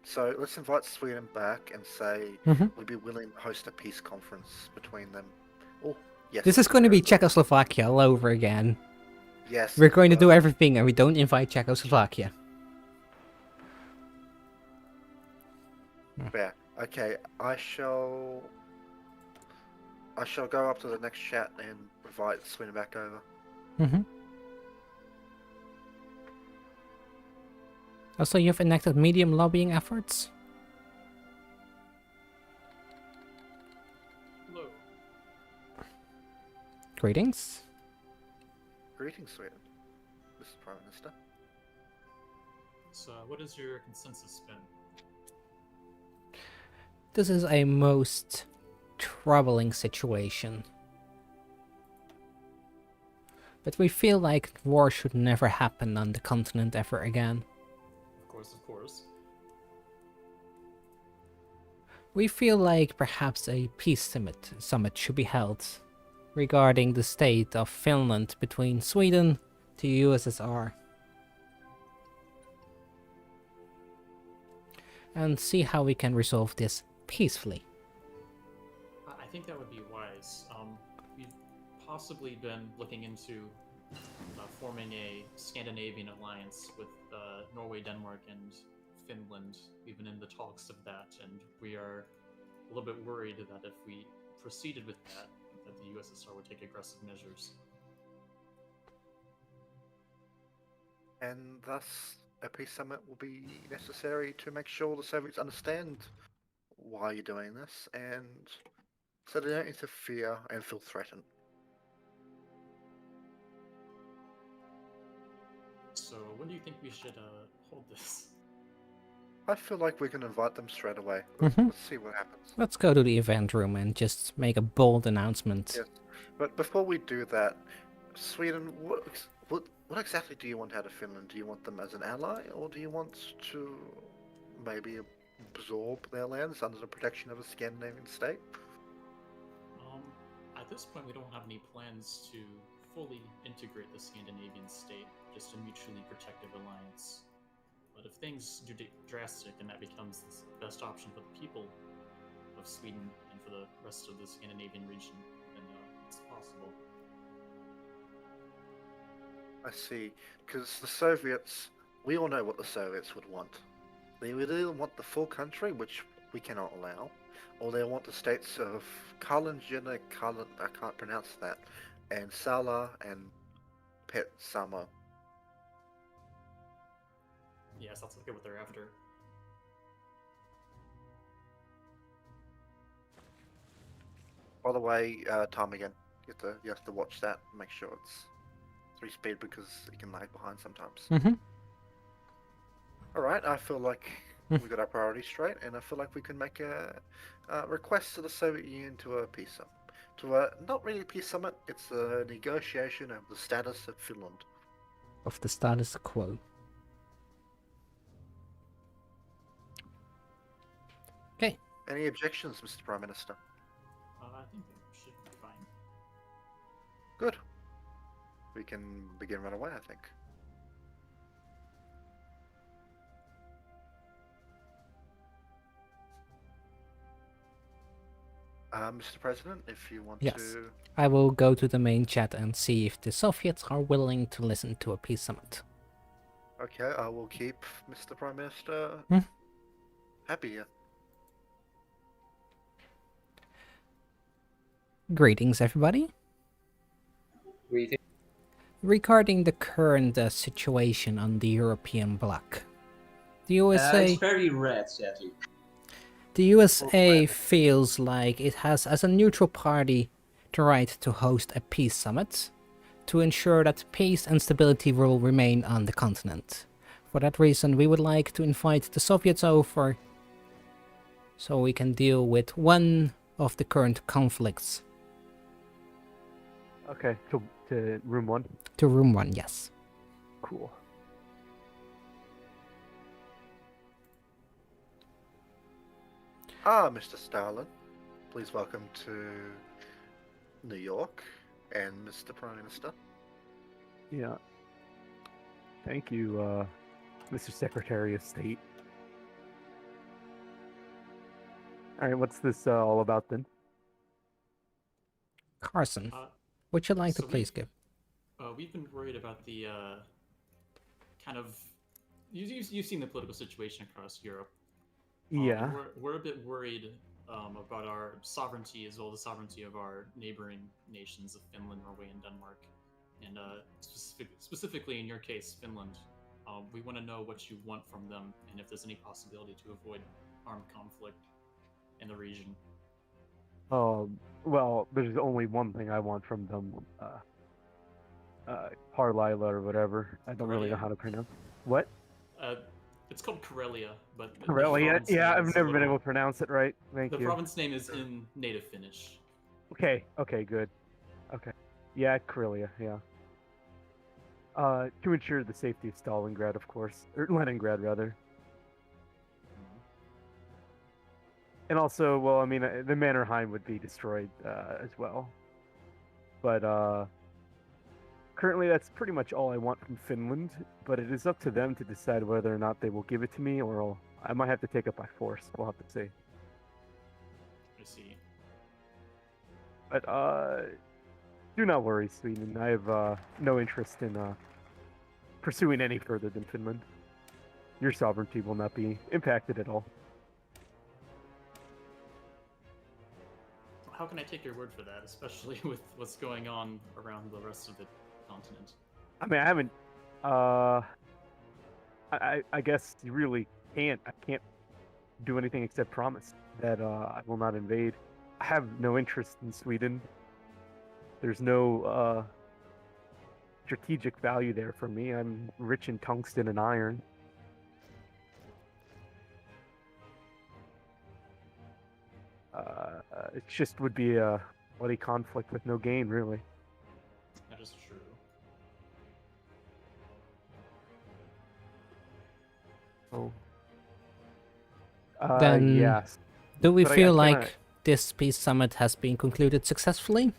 So let's invite Sweden back and say we'd be willing to host a peace conference between them. Oh, yes. This is going to be Czechoslovakia all over again. Yes. We're going to do everything and we don't invite Czechoslovakia. Fair. Okay, I shall go up to the next chat and invite Sweden back over. Also, you've enacted medium lobbying efforts? Hello. Greetings. Greetings, Sweden. Mr. Prime Minister. So, what is your consensus been? This is a most troubling situation. But we feel like war should never happen on the continent ever again. Of course. We feel like perhaps a peace summit should be held regarding the state of Finland between Sweden to USSR. And see how we can resolve this peacefully. I think that would be wise. We've possibly been looking into forming a Scandinavian alliance with Norway, Denmark, and Finland. We've been in the talks of that, and we are a little bit worried that if we proceeded with that the USSR would take aggressive measures. And thus, a peace summit will be necessary to make sure the Soviets understand why you're doing this, and so they don't interfere and feel threatened. So, when do you think we should hold this? I feel like we can invite them straight away. Let's see what happens. Let's go to the event room and just make a bold announcement. Yes. But before we do that, Sweden, what exactly do you want out of Finland? Do you want them as an ally, or do you want to maybe absorb their lands under the protection of a Scandinavian state? At this point, we don't have any plans to fully integrate the Scandinavian state, just a mutually protective alliance. But if things do get drastic and that becomes the best option for the people of Sweden and for the rest of the Scandinavian region, then it's possible. I see. Because the Soviets, we all know what the Soviets would want. They would either want the full country, which we cannot allow, or they want the states of Kalinjina, I can't pronounce that, and Sala and Petsamo. Yes, that's okay what they're after. By the way, time again. You have to watch that and make sure it's 3-speed because it can lag behind sometimes. Alright, I feel like we got our priorities straight, and I feel like we can make a request to the Soviet Union to a peace summit. To a, not really a peace summit, it's a negotiation of the status of Finland. Of the status quo. Okay. Any objections, Mr. Prime Minister? I think it should be fine. Good. We can begin right away, I think. Mr. President, if you want Yes. to... I will go to the main chat and see if the Soviets are willing to listen to a peace summit. Okay, I will keep Mr. Prime Minister Hmm? happy here. Greetings, everybody. Regarding the current situation on the European bloc, the USA... It's very red, sadly. The USA feels like it has, as a neutral party, the right to host a peace summit to ensure that peace and stability will remain on the continent. For that reason, we would like to invite the Soviets over so we can deal with one of the current conflicts. Okay, to room 1. To room 1, yes. Cool. Mr. Stalin, please welcome to New York, and Mr. Prime Minister. Yeah. Thank you, Mr. Secretary of State. Alright, what's this all about then? Carson, would you like to please give? We've been worried about the kind of... You've seen the political situation across Europe. Yeah. We're a bit worried about our sovereignty as well as the sovereignty of our neighboring nations of Finland, Norway, and Denmark. And specifically in your case, Finland, we want to know what you want from them and if there's any possibility to avoid armed conflict in the region. Well, there's only one thing I want from them. Carlisle or whatever. I don't really know how to pronounce. What? It's called Karelia, but... Karelia? Yeah, I've never been able to pronounce it right. Thank you. The province name is in native Finnish. Okay, good. Okay. Yeah, Karelia, yeah. To ensure the safety of Stalingrad, of course. Or Leningrad, rather. And also, well, I mean, the Mannerheim would be destroyed as well. But, currently, that's pretty much all I want from Finland, but it is up to them to decide whether or not they will give it to me, or I might have to take it by force. We'll have to see. I see. But, do not worry, Sweden. I have no interest in pursuing any further than Finland. Your sovereignty will not be impacted at all. How can I take your word for that, especially with what's going on around the rest of the continent? I mean, I haven't. I guess you really can't. I can't do anything except promise that I will not invade. I have no interest in Sweden. There's no strategic value there for me. I'm rich in tungsten and iron. It just would be a bloody conflict with no gain, really. That is true. Oh. Then, yes. do we But feel I like kinda... this peace summit has been concluded successfully?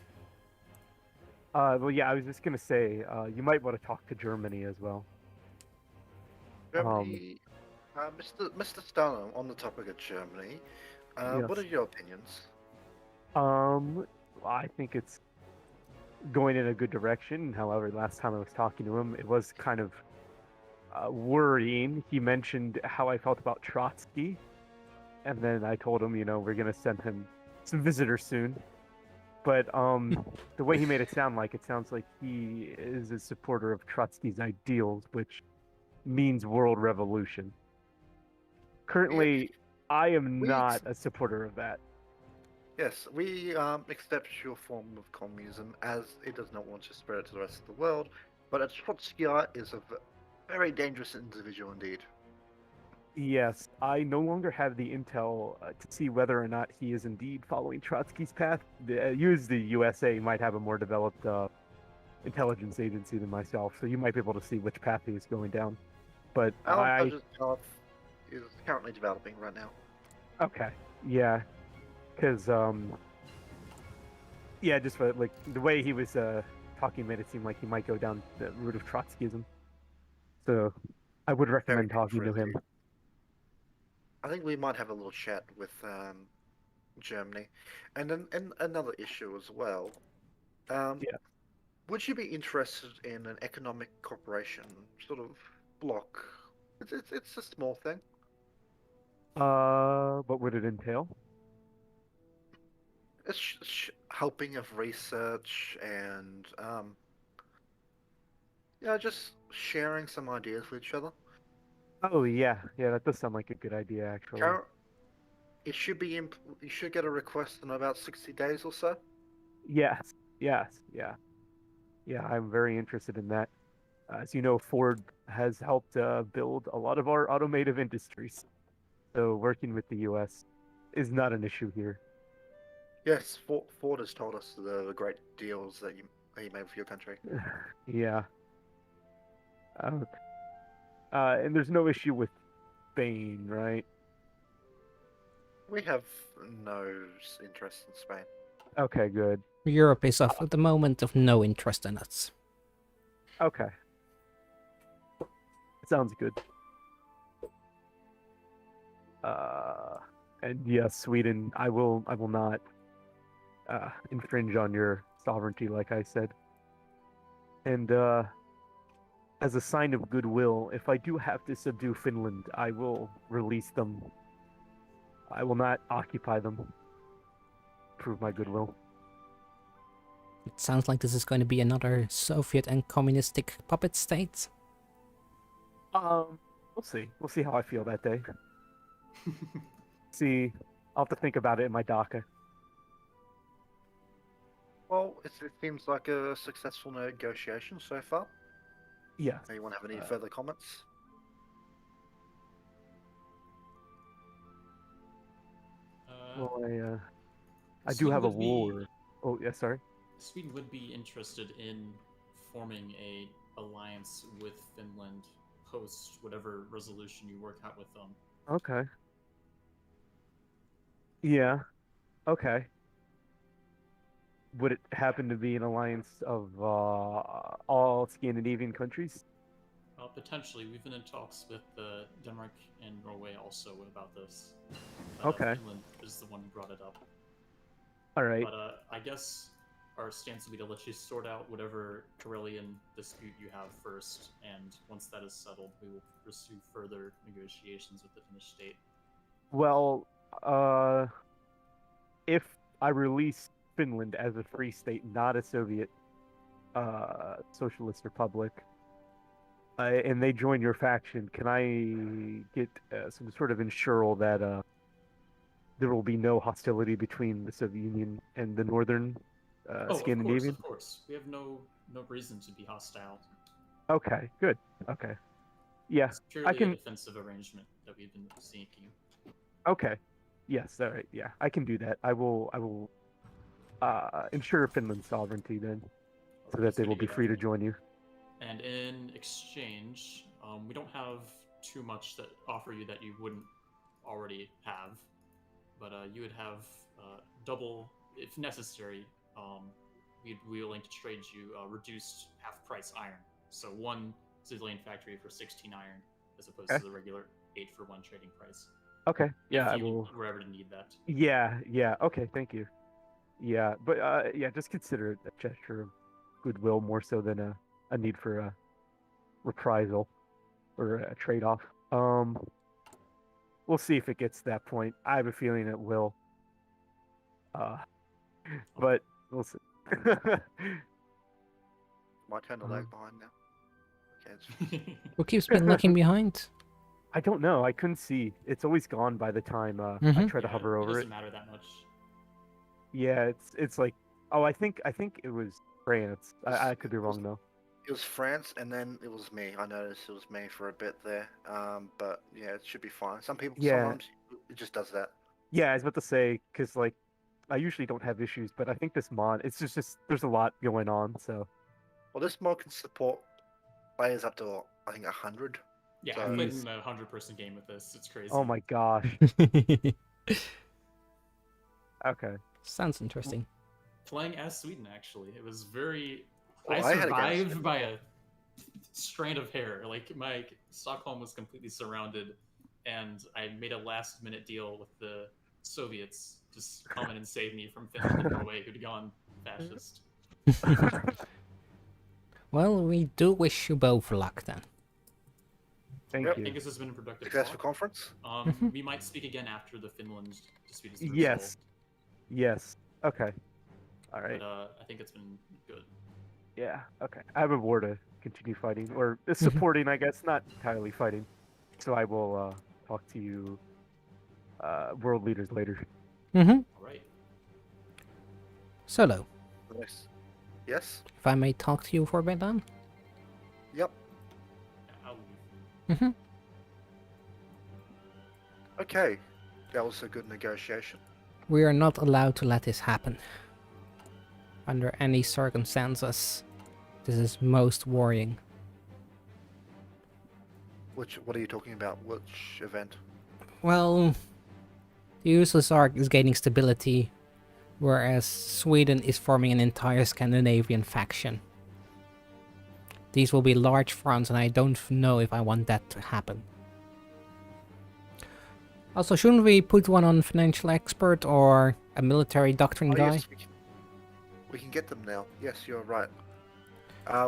Well, yeah, I was just gonna say, you might want to talk to Germany as well. Germany, Mr. Stalin, on the topic of Germany, Yes. what are your opinions? I think it's going in a good direction. However, last time I was talking to him, it was kind of worrying. He mentioned how I felt about Trotsky, and then I told him, we're gonna send him some visitors soon. But the way he made it sounds like he is a supporter of Trotsky's ideals, which means world revolution. Currently, I am not a supporter of that. Yes, we accept your form of communism as it does not want to spread it to the rest of the world, but a Trotskyite is a very dangerous individual indeed. Yes, I no longer have the intel to see whether or not he is indeed following Trotsky's path. The USA might have a more developed intelligence agency than myself, so you might be able to see which path he is going down. But Our intelligence path is currently developing right now. Okay, yeah, because yeah, just like the way he was talking made it seem like he might go down the route of Trotskyism. So I would recommend talking to him. I think we might have a little chat with Germany, and then and another issue as well. Yeah. Would you be interested in an economic cooperation sort of block? It's a small thing. What would it entail? It's helping of research and yeah, just sharing some ideas with each other. Oh yeah, yeah, that does sound like a good idea actually. Current, it should be you should get a request in about 60 days or so. Yes, yes, yeah, yeah. I'm very interested in that. As you know, Ford has helped build a lot of our automotive industries. So working with the U.S. is not an issue here. Yes, Ford has told us the great deals that you made for your country. Yeah. Uh, and there's no issue with Spain, right? We have no interest in Spain. Okay, good. Europe is of the moment of no interest in us. Okay. Sounds good. And yes, Sweden, I will not infringe on your sovereignty, like I said. And as a sign of goodwill, if I do have to subdue Finland, I will release them. I will not occupy them. Prove my goodwill. It sounds like this is going to be another Soviet and communistic puppet state. We'll see. We'll see how I feel that day. See, I'll have to think about it in my DACA. Well, it seems like a successful negotiation so far. Yeah. Anyone have any further comments? Well, I do Sweden have a would be- war. Oh, yeah, sorry. Sweden would be interested in forming a alliance with Finland post whatever resolution you work out with them. Okay. Yeah. Okay. Would it happen to be an alliance of all Scandinavian countries? Potentially, we've been in talks with Denmark and Norway also about this. Okay. Finland is the one who brought it up. All right. But I guess our stance would be to let you sort out whatever Karelian dispute you have first, and once that is settled, we will pursue further negotiations with the Finnish state. Well, if I release Finland as a free state, not a Soviet socialist republic, and they join your faction, can I get some sort of insural that there will be no hostility between the Soviet Union and the northern Scandinavian? Of course. We have no reason to be hostile. Okay, good. Okay. Yeah, It's purely I can. a defensive arrangement that we've been seeking. Okay. Yes, all right. Yeah, I can do that. I will ensure Finland's sovereignty then, so that they will be free to join you. And in exchange, we don't have too much that offer you that you wouldn't already have, but you would have double, if necessary. We'd be willing to trade you reduced half-price iron. So one civilian factory for 16 iron, as opposed to the regular 8 for 1 trading price. Okay. Yeah, if I you will. were ever to need that. Yeah. Yeah. Okay. Thank you. Yeah, but yeah, just consider it a gesture of goodwill more so than a need for a reprisal or a trade-off. We'll see if it gets to that point. I have a feeling it will. But we'll see. My turn to lag behind now. Okay, Who keeps been looking behind? I don't know. I couldn't see. It's always gone by the time I try to hover over It it. doesn't matter that much. Yeah, it's like, oh, I think it was France. I could be wrong though. It was France, and then it was me. I noticed it was me for a bit there. But yeah, it should be fine. Sometimes it just does that. Yeah, I was about to say, because like I usually don't have issues, but I think this mod, it's just there's a lot going on. So Well, this mod can support players up to I think 100. Yeah, So- I played in a 100-person game with this. It's crazy. oh my gosh. Okay. Sounds interesting. Playing as Sweden, actually, it was very. Oh, I I had a guess. survived by a strand of hair. Like my Stockholm was completely surrounded, and I made a last-minute deal with the Soviets just come in and save me from Finland and Norway who'd gone fascist. Well, we do wish you both luck then. Thank Yep. I think you. this has been a productive Successful talk. conference. We might speak again after the Finland dispute is resolved. Yes. Yes. Okay. All right. But I think it's been good. Yeah. Okay. I have a war to continue fighting, or supporting, I guess, not entirely fighting. So I will talk to you, world leaders later. Mm-hmm. All right. Solo, Nice. Yes. if I may talk to you for a bit then. Yep. I'll leave. Mm-hmm. Okay. That was a good negotiation. We are not allowed to let this happen. Under any circumstances. This is most worrying. What are you talking about? Which event? Well, the USSR is gaining stability, whereas Sweden is forming an entire Scandinavian faction. These will be large fronts, and I don't know if I want that to happen. Also, shouldn't we put one on financial expert or a military doctrine guy? Yes, we can get them now. Yes, you're right.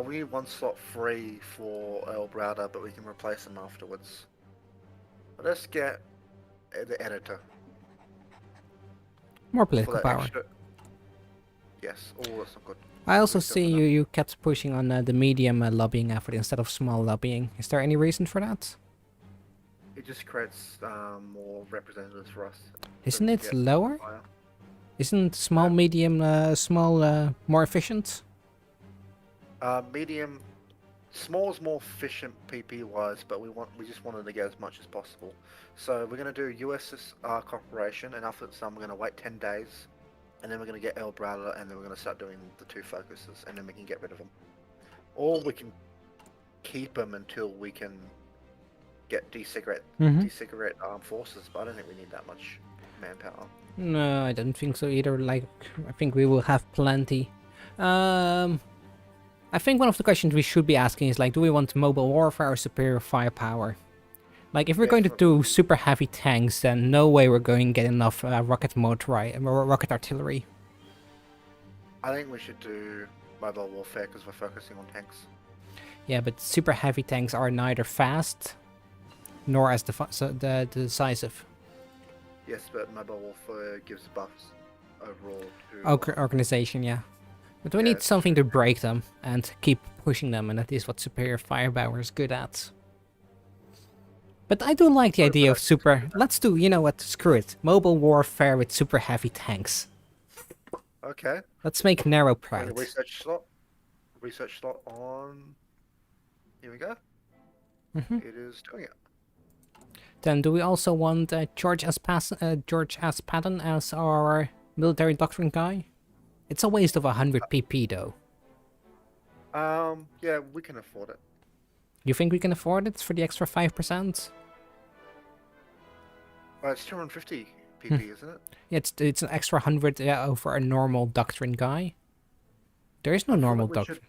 We need one slot free for El Browder, but we can replace them afterwards. But let's get the editor. More For political that power. extra... Yes. Oh, that's not good. I also We still see got you kept pushing on the medium lobbying effort instead of small lobbying. Is there any reason for that? It just creates more representatives for us. Isn't we it get lower? higher. Isn't small, medium, small more efficient? Medium, small is more efficient PP wise, but we just wanted to get as much as possible. So we're going to do USSR Corporation, and after some we're going to wait 10 days, and then we're going to get El Brother, and then we're going to start doing the two focuses, and then we can get rid of them. Or we can keep them until we can get de-cigarette armed forces, but I don't think we need that much manpower. No, I don't think so either. Like, I think we will have plenty. I think one of the questions we should be asking is, like, do we want mobile warfare or superior firepower? Like, if we're Yes, going to do probably. super heavy tanks, then no way we're going to get enough rocket artillery. I think we should do mobile warfare because we're focusing on tanks. Yeah, but super heavy tanks are neither fast nor as decisive. Yes, but mobile warfare gives buffs overall to... Organization, yeah. But we Yeah, need it's something to break them and keep pushing them, and that is what superior firepower is good at. But I do like the What idea of about super... super- Let's do, you know what, screw it. Mobile warfare with super heavy tanks. Okay. Let's make Narrow Wait, proud. research slot. Research slot on... Here we go. Mhm. It is doing it. Then do we also want George S. Patton as our military doctrine guy? It's a waste of 100 PP though. Yeah, we can afford it. You think we can afford it for the extra 5%? Well, it's 250 PP, isn't it? Yeah, it's an extra 100 over a normal doctrine guy. There is no I feel normal like we doctrine. should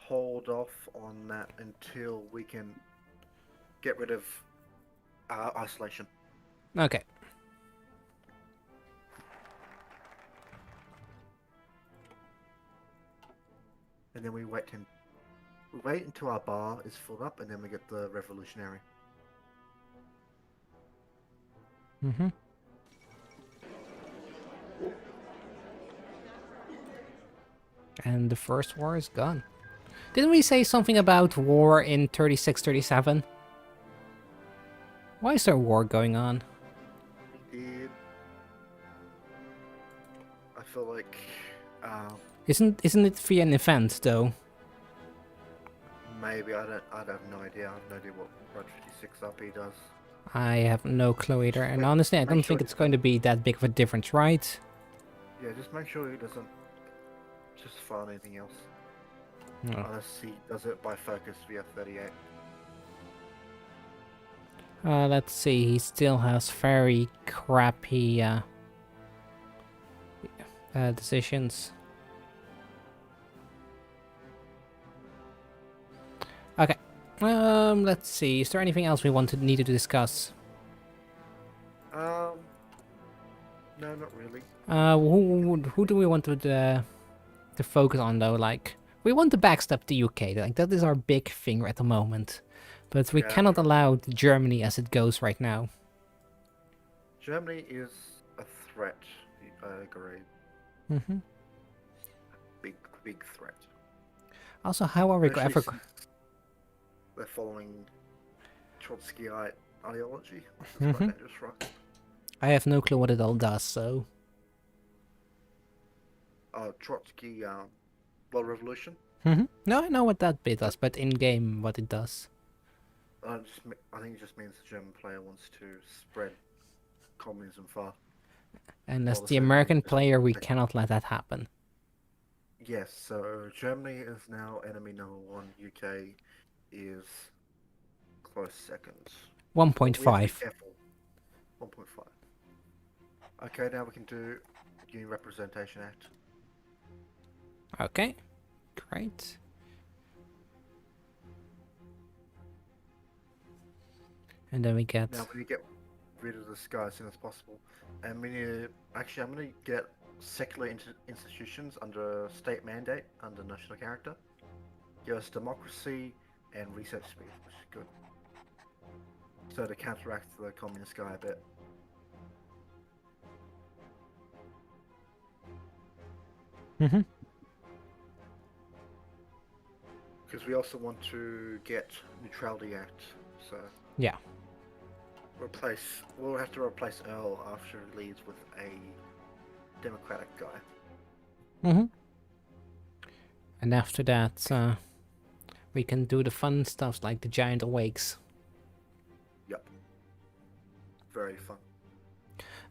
hold off on that until we can get rid of isolation. Okay. And then we wait until our bar is filled up, and then we get the revolutionary. Mm-hmm. And the first war is gone. Didn't we say something about war in 36-37? Why is there war going on? We did. I feel like Isn't it via an event though? maybe I have no idea. I have no idea what Road 56 RP does. I have no clue either, and Make- honestly, I make don't sure think you- it's going to be that big of a difference, right? Yeah, just make sure he doesn't just file anything else. No. Unless he does it by focus via 38. Let's see, he still has very crappy decisions. Okay. Let's see. Is there anything else we needed to discuss? No, not really. Who do we want to focus on though? Like, we want to backstab the UK. Like, that is our big thing at the moment. But we Yeah, cannot true. allow Germany as it goes right now. Germany is a threat. I agree. Hmm. Big threat. Also, how are we Especially ever? since they're following Trotskyite ideology, which is Mhm. quite dangerous for us. I have no clue what it all does. So Trotsky, World Revolution. no, I know what that bit does, but in game, what it does. I think it just means the German player wants to spread communism far. And Well, as the the Soviet American Union just player, we take- cannot let that happen. Yes, so Germany is now enemy number 1. UK is close second. But we have to be 1.5. careful. 1.5. Okay, now we can do Union Representation Act. Okay, great. And then we get. Now we need to get rid of this guy as soon as possible. And we need to, actually, I'm going to get secular institutions under state mandate, under national character. Give us democracy and research speed, which is good. So to counteract the communist guy a bit. Hmm. Because we also want to get Neutrality Act, so Yeah. we'll have to replace Earl after he leaves with a Democratic guy. Hmm. And after that, we can do the fun stuff like the giant awakes. Yep. Very fun.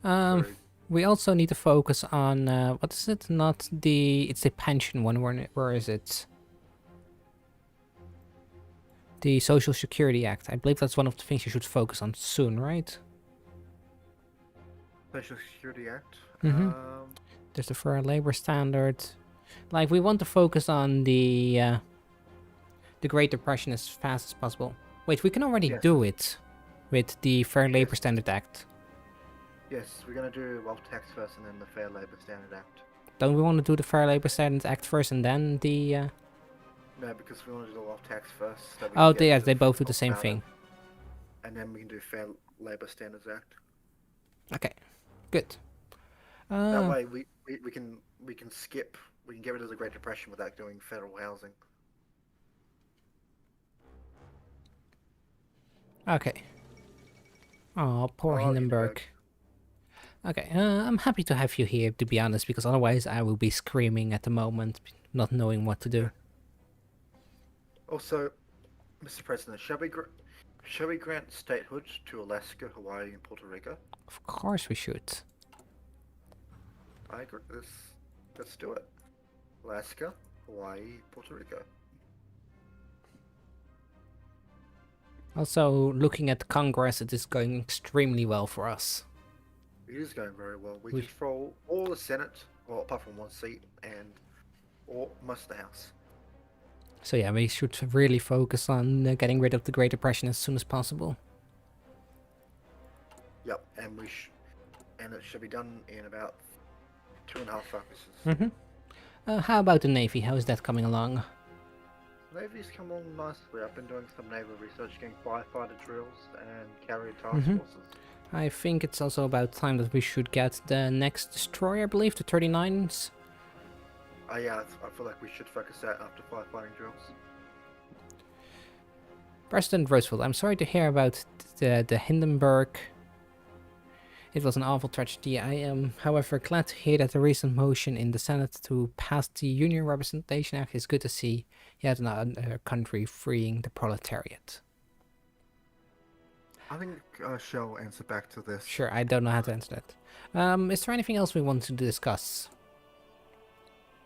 Um, we also need to focus on what is it? Not the. It's the pension one. Where is it? The Social Security Act. I believe that's one of the things you should focus on soon, right? Social Security Act. Mhm. There's the Fair Labor Standard. Like, we want to focus on the Great Depression as fast as possible. Wait, we can already Yes. do it with the Fair Labor Yes. Standard Act. Yes, we're gonna do wealth tax first and then the Fair Labor Standard Act. Don't we want to do the Fair Labor Standard Act first and then the... No, because we want to do the wealth tax first. So we Oh, can get yeah, to they both do the talk same about it, thing. And then we can do Fair Labor Standards Act. Okay, good. That way we can skip, we can get rid of the Great Depression without doing federal housing. Okay. Oh, poor Oh, Hindenburg. Okay, I'm happy to have you here, to be honest, because otherwise I will be screaming at the moment, not knowing what to do. Also, Mr. President, shall we grant statehood to Alaska, Hawaii, and Puerto Rico? Of course we should. I agree. Let's do it. Alaska, Hawaii, Puerto Rico. Also, looking at Congress, it is going extremely well for us. It is going very well. We We- control all the Senate, well, apart from one seat, and most of the House. So yeah, we should really focus on getting rid of the Great Depression as soon as possible. Yep, and and it should be done in about 2.5 focuses. How about the Navy? How is that coming along? Navy's come along nicely. I've been doing some naval research, getting firefighter drills and carrier task forces. I think it's also about time that we should get the next destroyer, I believe, the 39s. Yeah, I feel like we should focus that after firefighting drills. President Roosevelt, I'm sorry to hear about the Hindenburg. It was an awful tragedy. I am, however, glad to hear that the recent motion in the Senate to pass the Union Representation Act is good to see yet another country freeing the proletariat. I think I shall answer back to this. Sure, I don't know how to answer that. Is there anything else we want to discuss?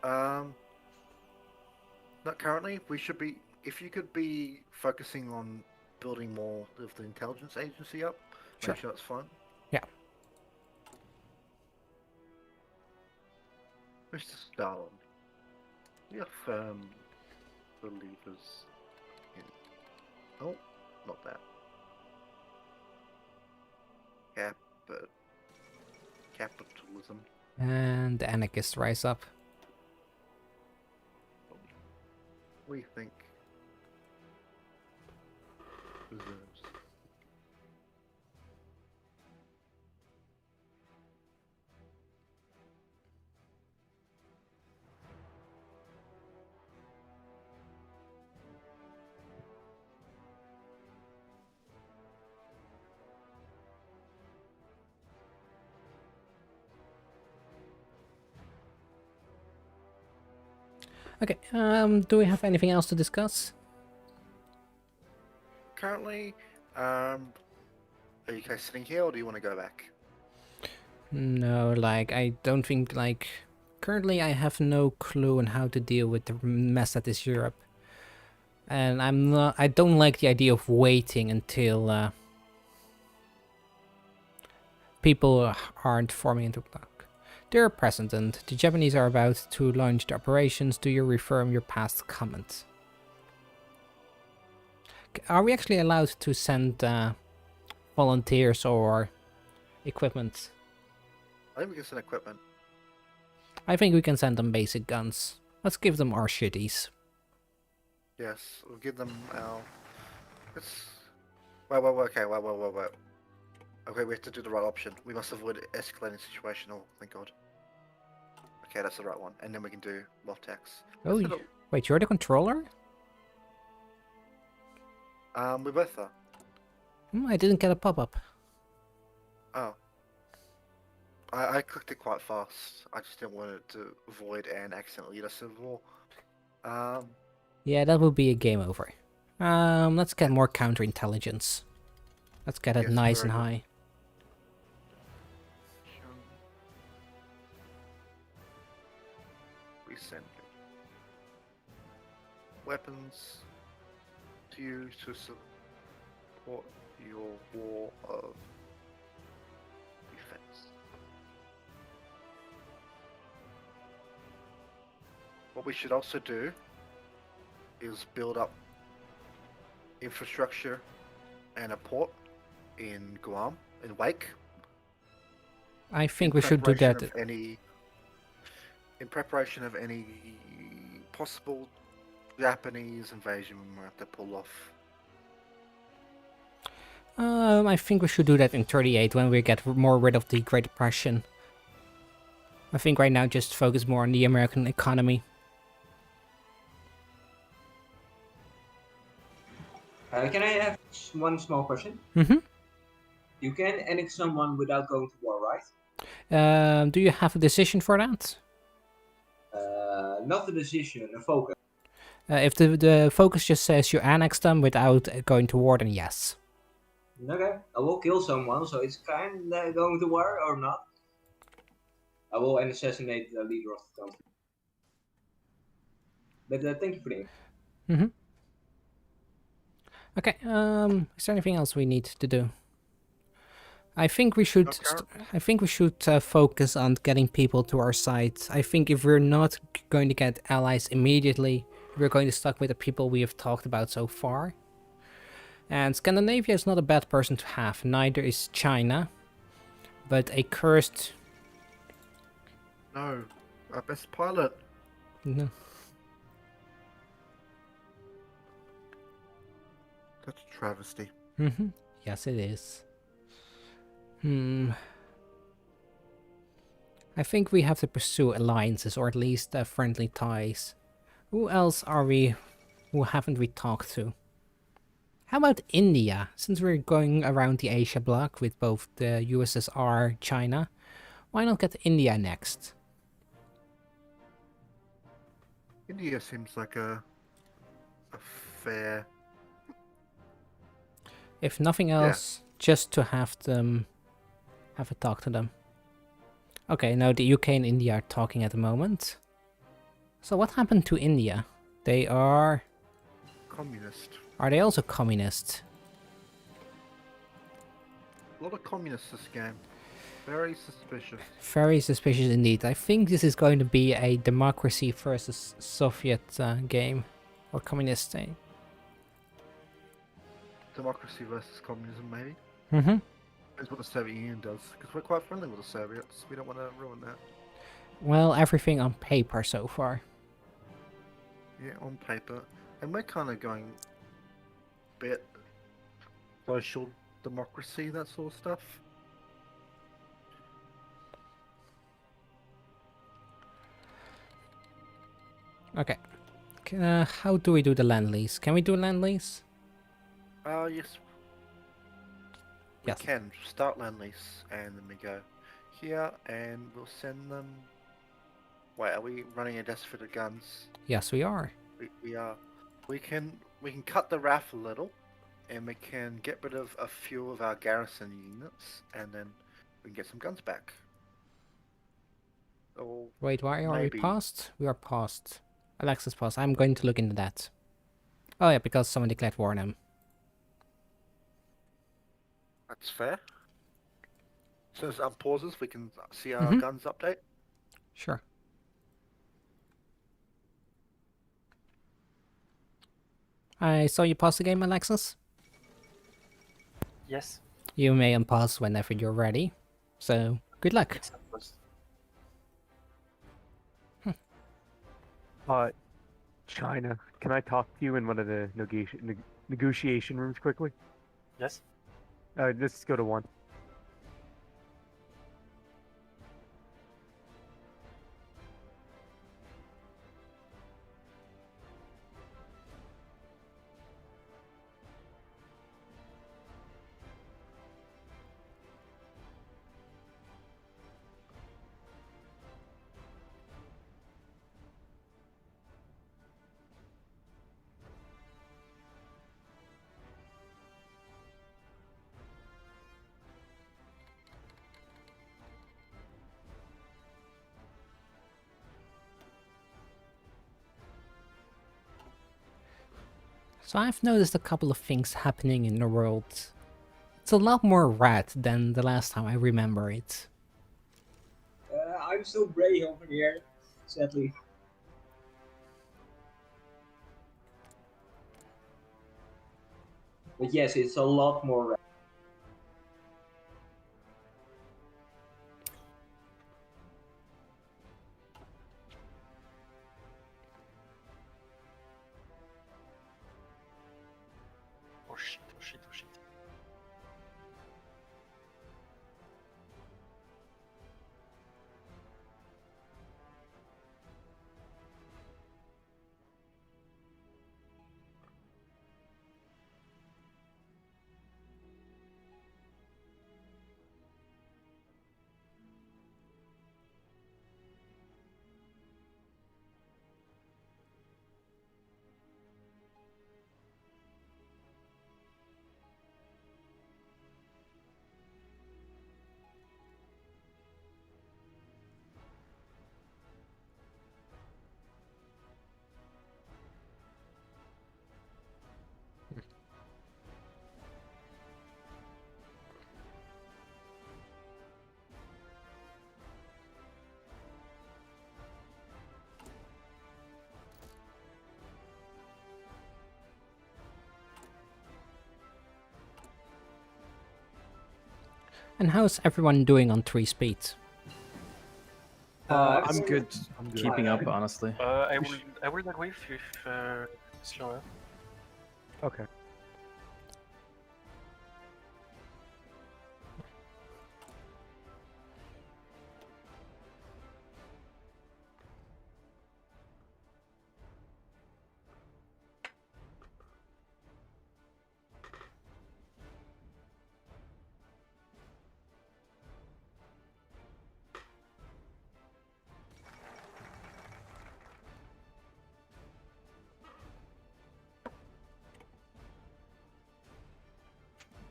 Not currently. We should be. If you could be focusing on building more of the intelligence agency up, Sure. make sure it's fun. Yeah. Mr. Stalin, we are firm believers in. Oh, not that. Capitalism. And the anarchists rise up. What do you think? Reserves. Okay, do we have anything else to discuss? Currently, are you guys sitting here or do you want to go back? No, like, I don't think, like... Currently, I have no clue on how to deal with the mess that is Europe. And I don't like the idea of waiting until people aren't forming into block. Dear President, the Japanese are about to launch the operations. Do you reaffirm your past comment? Are we actually allowed to send volunteers or equipment? I think we can send equipment. I think we can send them basic guns. Let's give them our shitties. Yes, we'll give them our... Let's... Wait. Okay, we have to do the right option. We must avoid escalating situation. Oh, thank God. Okay, that's the right one. And then we can do loft tax. Oh, wait, you're the controller? We both are. I didn't get a pop-up. Oh. I clicked it quite fast. I just didn't want it to avoid and accidentally lead us to war. Yeah, that would be a game over. Let's get more counterintelligence. Let's get it Yes, nice very and good. high. Resend. Weapons to use to support your war of defense. What we should also do is build up infrastructure and a port in Guam, in Wake. I think we should do that. In preparation of any possible Japanese invasion we might have to pull off. I think we should do that in 38 when we get more rid of the Great Depression. I think right now just focus more on the American economy. Can I have one small question? Mm-hmm. You can annex someone without going to war, right? Do you have a decision for that? Not the decision, a focus. If the focus just says you annex them without going to war, then yes. Okay, I will kill someone, so it's kind of going to war or not. I will assassinate the leader of the country. But thank you for the. Mm-hmm. Okay. Is there anything else we need to do? I think we should. Focus on getting people to our side. I think if we're not going to get allies immediately, we're going to stuck with the people we have talked about so far. And Scandinavia is not a bad person to have. Neither is China. But a cursed. No, our best pilot. No. That's a travesty. Mm-hmm. Yes, it is. I think we have to pursue alliances, or at least friendly ties. Who else are we? Who haven't we talked to? How about India? Since we're going around the Asia bloc with both the USSR, China, why not get India next? India seems like a fair. If nothing else, just to have them have a talk to them. Okay, now the UK and India are talking at the moment. So what happened to India? They are... Communist. Are they also communist? A lot of communists this game. Very suspicious. Very suspicious indeed. I think this is going to be a democracy versus Soviet game. Or communist game. Democracy versus communism, maybe? Mm-hmm. Depends what the Soviet Union does, because we're quite friendly with the Soviets. We don't want to ruin that. Well, everything on paper so far. Yeah, on paper. And we're kind of going a bit social democracy, that sort of stuff. Okay. How do we do the land lease? Can we do land lease? Yes. We Yes. can start land lease, and then we go here, and we'll send them. Wait, are we running a desk for the guns? Yes, we are. We are. We can cut the RAF a little, and we can get rid of a few of our garrison units, and then we can get some guns back. Or Wait, why are we maybe- paused? We are paused. Alexis paused. I'm going to look into that. Oh yeah, because someone declared war on him. That's fair. So as pauses, we can see our Mhm. guns update. Sure. I saw you pause the game, Alexis. Yes. You may unpause whenever you're ready. So, good luck. It's supposed. China, can I talk to you in one of the negotiation rooms quickly? Yes. Let's go to one. So I've noticed a couple of things happening in the world. It's a lot more red than the last time I remember it. I'm still gray over here, sadly. But yes, it's a lot more red. Oh shit, oh shit, oh shit. And how's everyone doing on 3 speed? I'm good. I'm good. Keeping up, honestly. I will agree with slower. Okay.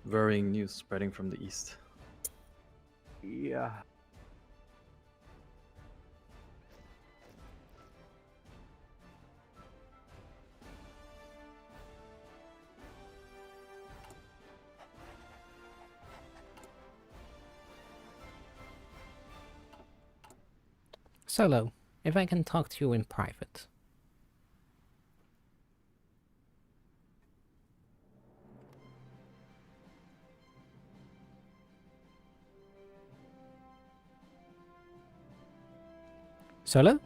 Worrying news spreading from the east. Yeah. Solo, if I can talk to you in private. Solo?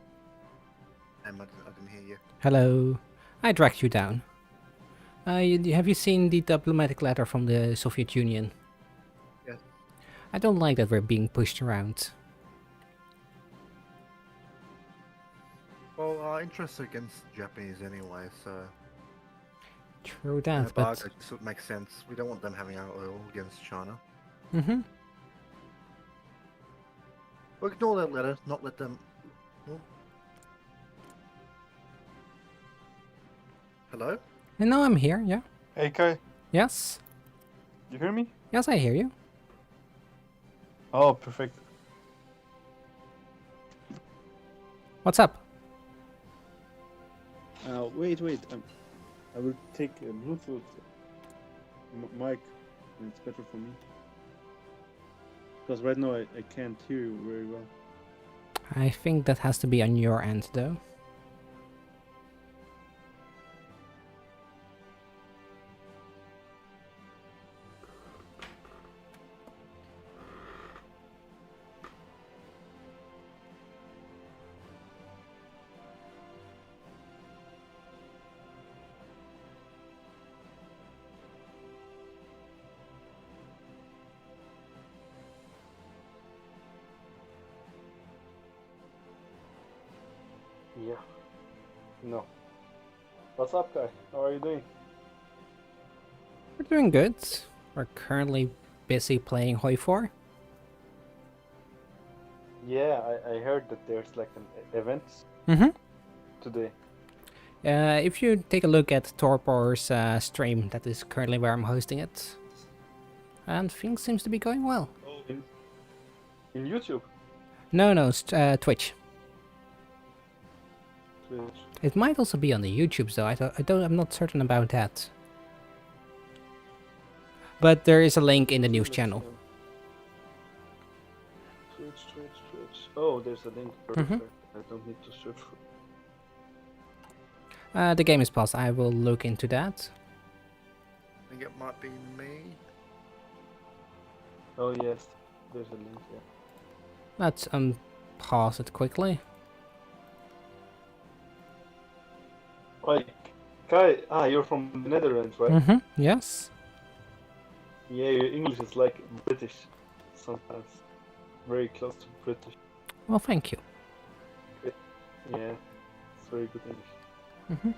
I didn't hear you. Hello. I dragged you down. Have you seen the diplomatic letter from the Soviet Union? Yes. I don't like that we're being pushed around. Well, our interests are against Japanese anyway, so True an that, but... embargo just would make sense. We don't want them having our oil against China. Mm-hmm. We'll ignore that letter, not let them... Oh. Hello? No, I'm here, yeah. Hey Kai, Yes? you hear me? Yes, I hear you. Oh, perfect. What's up? Wait. I will take a Bluetooth mic, and it's better for me. Because right now I can't hear you very well. I think that has to be on your end, though. Yeah. No. What's up, Kai? How are you doing? We're doing good. We're currently busy playing HOI 4. Yeah, I heard that there's like an event Mm-hmm. today. If you take a look at Torpor's stream, that is currently where I'm hosting it. And things seems to be going well. Oh, in YouTube? No, Twitch. Twitch. It might also be on the YouTube, though. I'm not certain about that. But there is a link in the news channel. Twitch. Oh, there's a link. Perfect. I don't need to search for it. The game is paused. I will look into that. I think it might be me. Oh yes, there's a link, yeah. Let's pause it quickly. Hi, Kai, you're from the Netherlands, right? Mm-hmm. Yes. Yeah, your English is like British sometimes. Very close to British. Well, thank you. Yeah, it's very good English. Mm-hmm.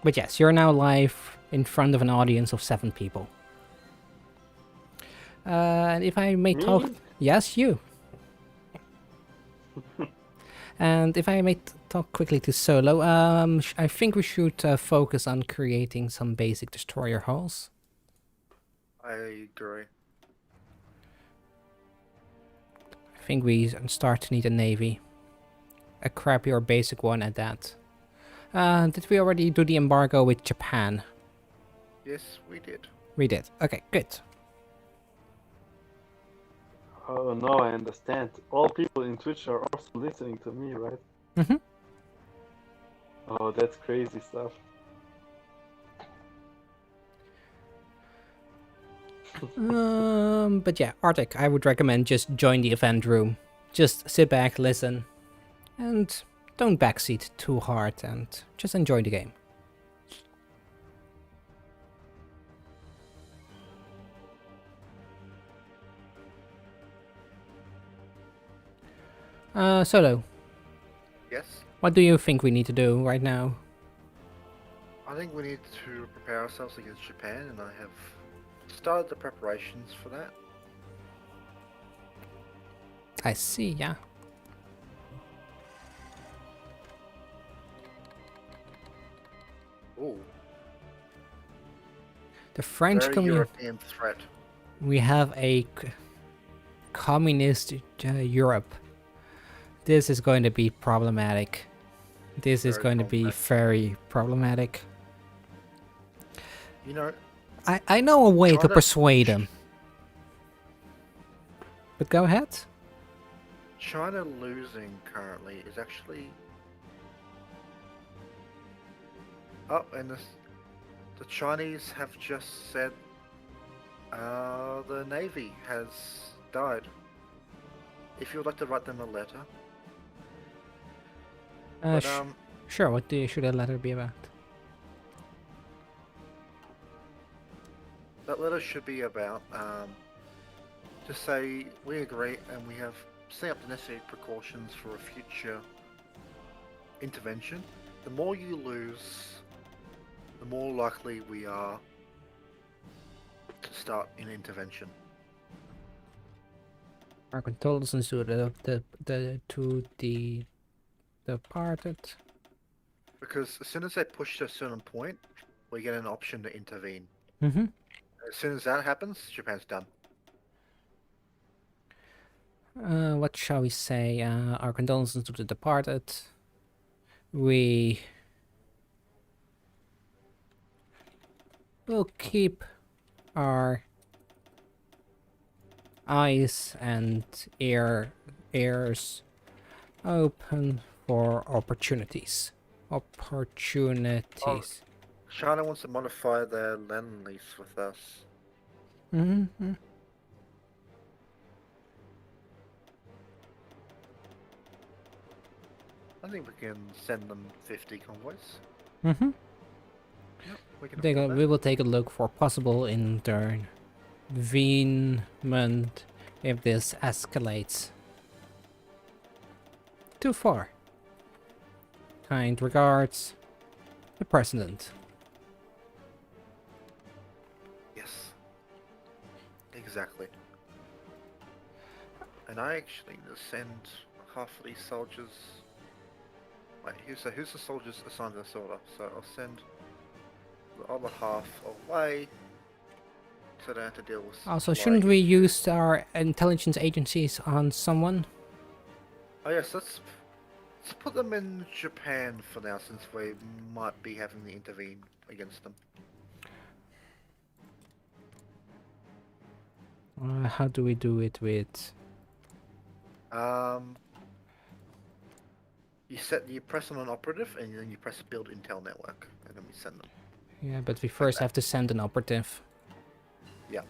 But yes, you're now live in front of an audience of 7 people. And if I may talk... Me? Yes, you. And if I may talk quickly to Solo, I think we should focus on creating some basic destroyer hulls. I agree. I think we start to need a navy. A crappy or basic one at that. Did we already do the embargo with Japan? Yes, we did. We did. Okay, good. Oh, no, I understand. All people in Twitch are also listening to me, right? Mm-hmm. Oh, that's crazy stuff. But yeah, Arctic, I would recommend just join the event room. Just sit back, listen, and don't backseat too hard, and just enjoy the game. Solo, Yes? what do you think we need to do right now? I think we need to prepare ourselves against Japan, and I have started the preparations for that. I see, yeah. Ooh, The French very community. European threat. We have a communist Europe. This is going to be problematic. This is Very going to be problematic. very problematic. You know, I know a way to China- persuade him. But go ahead. China losing currently is actually... Oh, and the Chinese have just said the Navy has died. If you would like to write them a letter, But Sure, what should a letter be about? that letter should be about just say we agree and we have set up the necessary precautions for a future intervention. The more you lose, the more likely we are to start an intervention. Our condolences to the departed. Because as soon as they push to a certain point, we get an option to intervene. Mm-hmm. As soon as that happens, Japan's done. What shall we say? Our condolences to the departed. We will keep our eyes and ears open for opportunities. China wants to modify their land lease with us. Mm-hmm. I think we can send them 50 convoys. Mm-hmm. Yep, we can afford that. We will take a look for possible intervention if this escalates too far. Kind regards, the President. Yes. Exactly. And I actually need to send half of these soldiers. Wait, who's the soldiers assigned to this order? So I'll send the other half away so they have to deal with. Also, shouldn't we use our intelligence agencies on someone? Oh yes, let's put them in Japan for now, since we might be having to intervene against them. How do we do it with? You press on an operative, and then you press build intel network, and then we send them. Yeah, but we first have to send an operative. Yeah.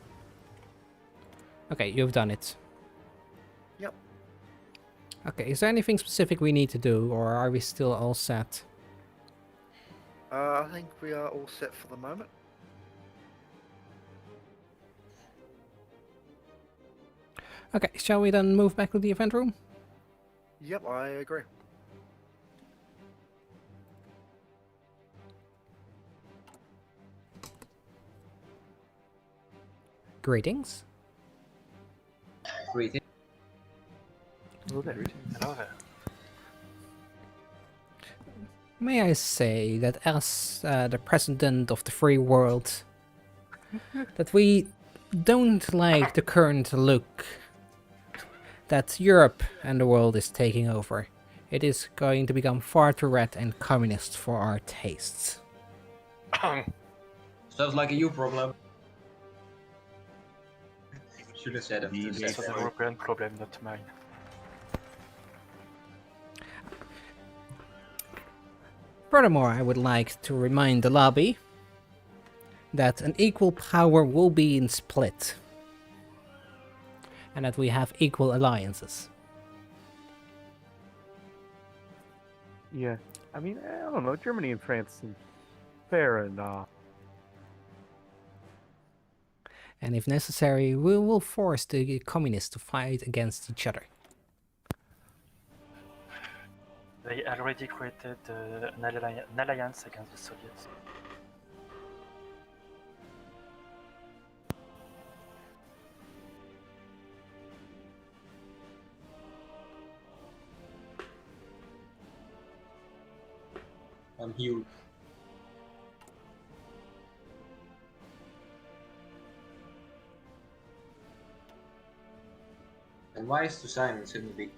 Okay, you've done it. Yep. Okay, is there anything specific we need to do, or are we still all set? I think we are all set for the moment. Okay, shall we then move back to the event room? Yep, I agree. Greetings. Greetings. Hello there. Hello there. May I say that as the president of the free world, that we don't like the current look that Europe and the world is taking over. It is going to become far too red and communist for our tastes. Sounds like a you problem. Should have said it. It's an European problem, not mine. Furthermore, I would like to remind the lobby that an equal power will be in split, and that we have equal alliances. Yeah, I mean, I don't know. Germany and France seem fair enough. And if necessary, we will force the communists to fight against each other. They already created an alliance against the Soviets. I'm huge. And why is to silence in the big?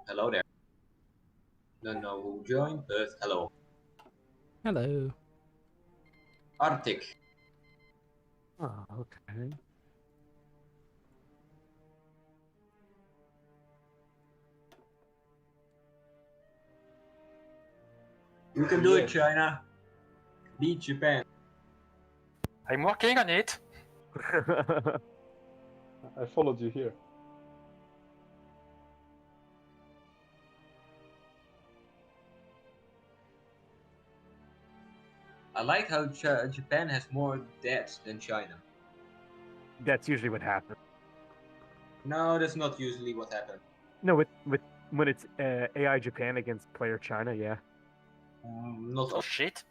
Hello there. Don't know who joined, but hello. Hello. Arctic. Oh, okay. You can do it, China. Beat Japan. I'm working on it. I followed you here. I like how Japan has more deaths than China. That's usually what happens. No, that's not usually what happens. No, with when it's AI Japan against player China, yeah. Not Oh shit.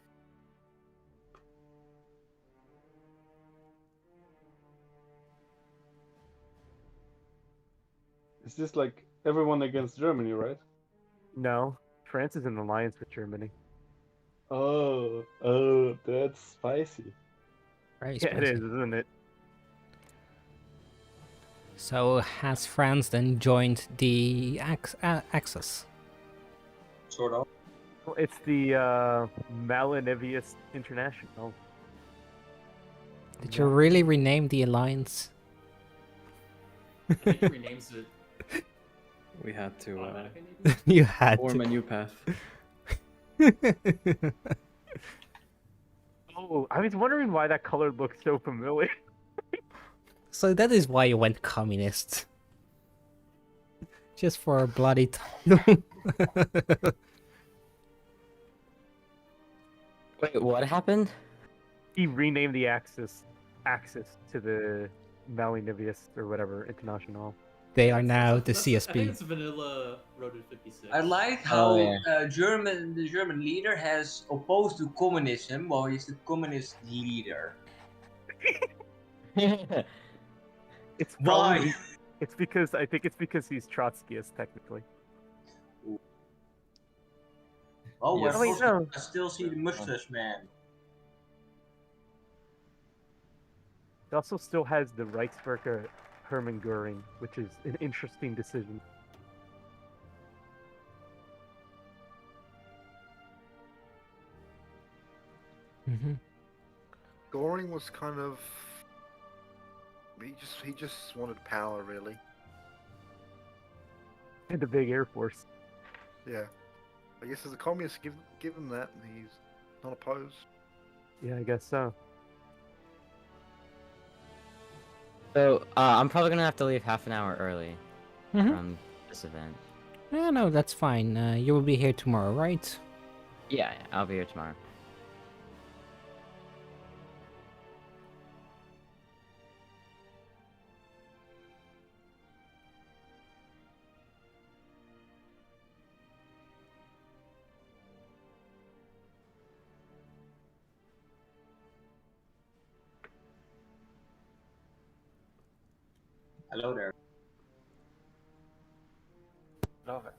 Is this like everyone against Germany, right? No, France is in alliance with Germany. Oh, that's spicy. Very Yeah, it is, spicy. isn't it? So has France then joined the Axis? sort of. Well, it's the Malinivius International. Did you really rename the alliance? I think it renames it We had to automatically, maybe? You had form to. a new path. Oh, I was wondering why that color looked so familiar. So that is why you went communist. Just for a bloody title. Wait, what happened? He renamed the Axis to the Malinivius or whatever International. They are now the I think CSP. it's Vanilla Road 56. I like Oh, how yeah. the German leader has opposed to communism while he's the communist leader. It's Why? probably it's because I think it's because he's Trotskyist technically. Oh, Yes. I Oh, wait, no. still see the mustache man. He also still has the Reichsbürger Hermann Goering, which is an interesting decision. Mm-hmm. Goring was kind of he just wanted power, really. And the big Air Force. Yeah. I guess as a communist, give him that, and he's not opposed. Yeah, I guess so. So, I'm probably gonna have to leave half an hour early Mhm. from this event. Yeah, no, that's fine. You will be here tomorrow, right? Yeah, I'll be here tomorrow. Hello there. Love it.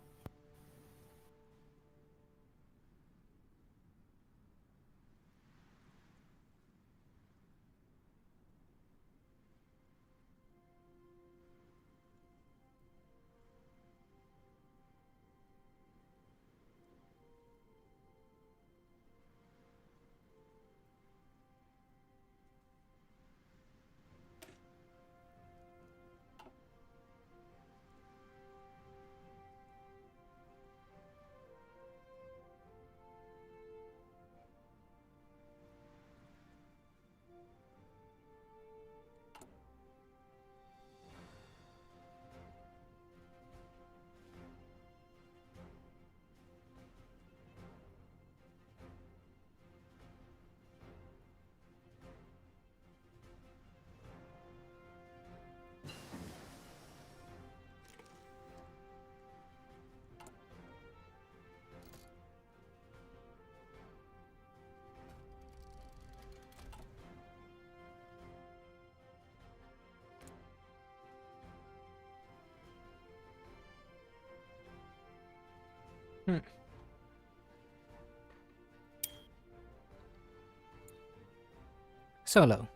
Solo.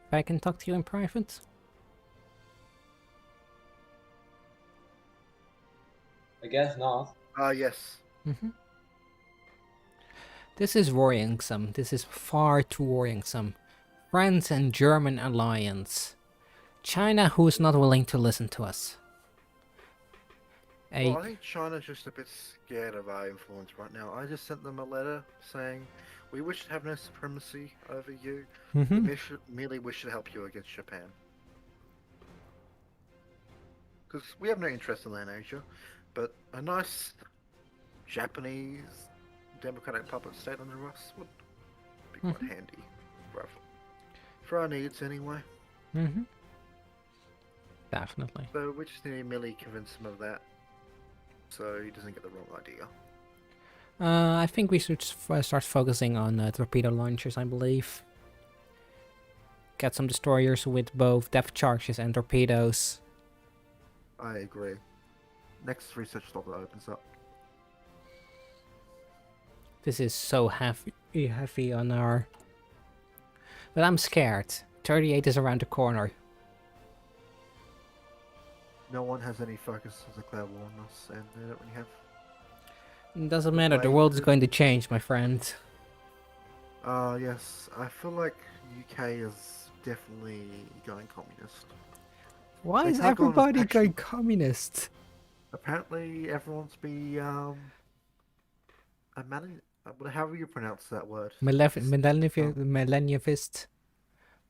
If I can talk to you in private? I guess not. Yes. Mm-hmm. This is worrisome. This is far too worrisome. France and German alliance. China, who is not willing to listen to us. Well, I think China's just a bit scared of our influence right now. I just sent them a letter saying, we wish to have no supremacy over you. Mhm. We merely wish to help you against Japan. Because we have no interest in land Asia, but a nice Japanese democratic puppet state under us would be quite handy for our needs anyway. Mhm. Definitely. So we just need to merely convince him of that, so he doesn't get the wrong idea. I think we should start focusing on torpedo launchers, I believe. Get some destroyers with both depth charges and torpedoes. I agree. Next research slot that opens up. This is so heavy on our... But I'm scared. 38 is around the corner. No one has any focus as a cloud war on us, and they don't really have... It doesn't matter, the world is going to change, my friend. Yes. I feel like UK is definitely going communist. Why They is can't go on everybody action. going communist? Apparently, everyone's however you pronounce that word. Millennialist.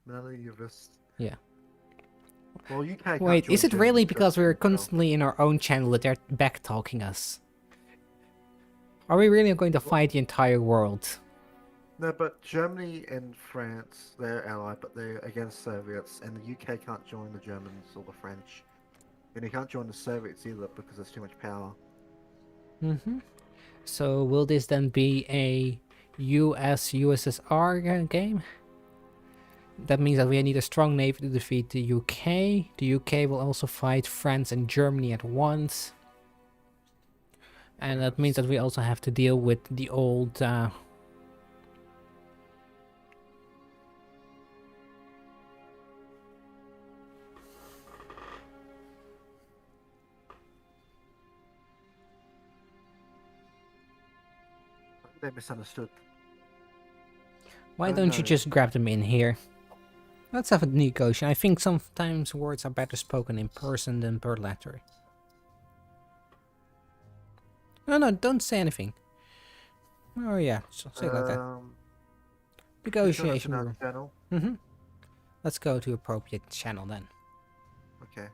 Millennialist. Yeah. Well, UK can't Wait, join is it Germany, really so because we're that's good. constantly in our own channel that they're back-talking us? Are we really going to fight the entire world? No, but Germany and France, they're allied, but they're against Soviets, and the UK can't join the Germans or the French. And they can't join the Soviets either because there's too much power. So will this then be a US-USSR game? That means that we need a strong navy to defeat the UK. The UK will also fight France and Germany at once. And that means that we also have to deal with the old... They misunderstood. Why Oh, don't you no. just grab them in here? Let's have a negotiation. I think sometimes words are better spoken in person than per letter. No, don't say anything. Oh yeah, say it like that. Negotiation room. Channel. Let's go to appropriate channel then. Okay.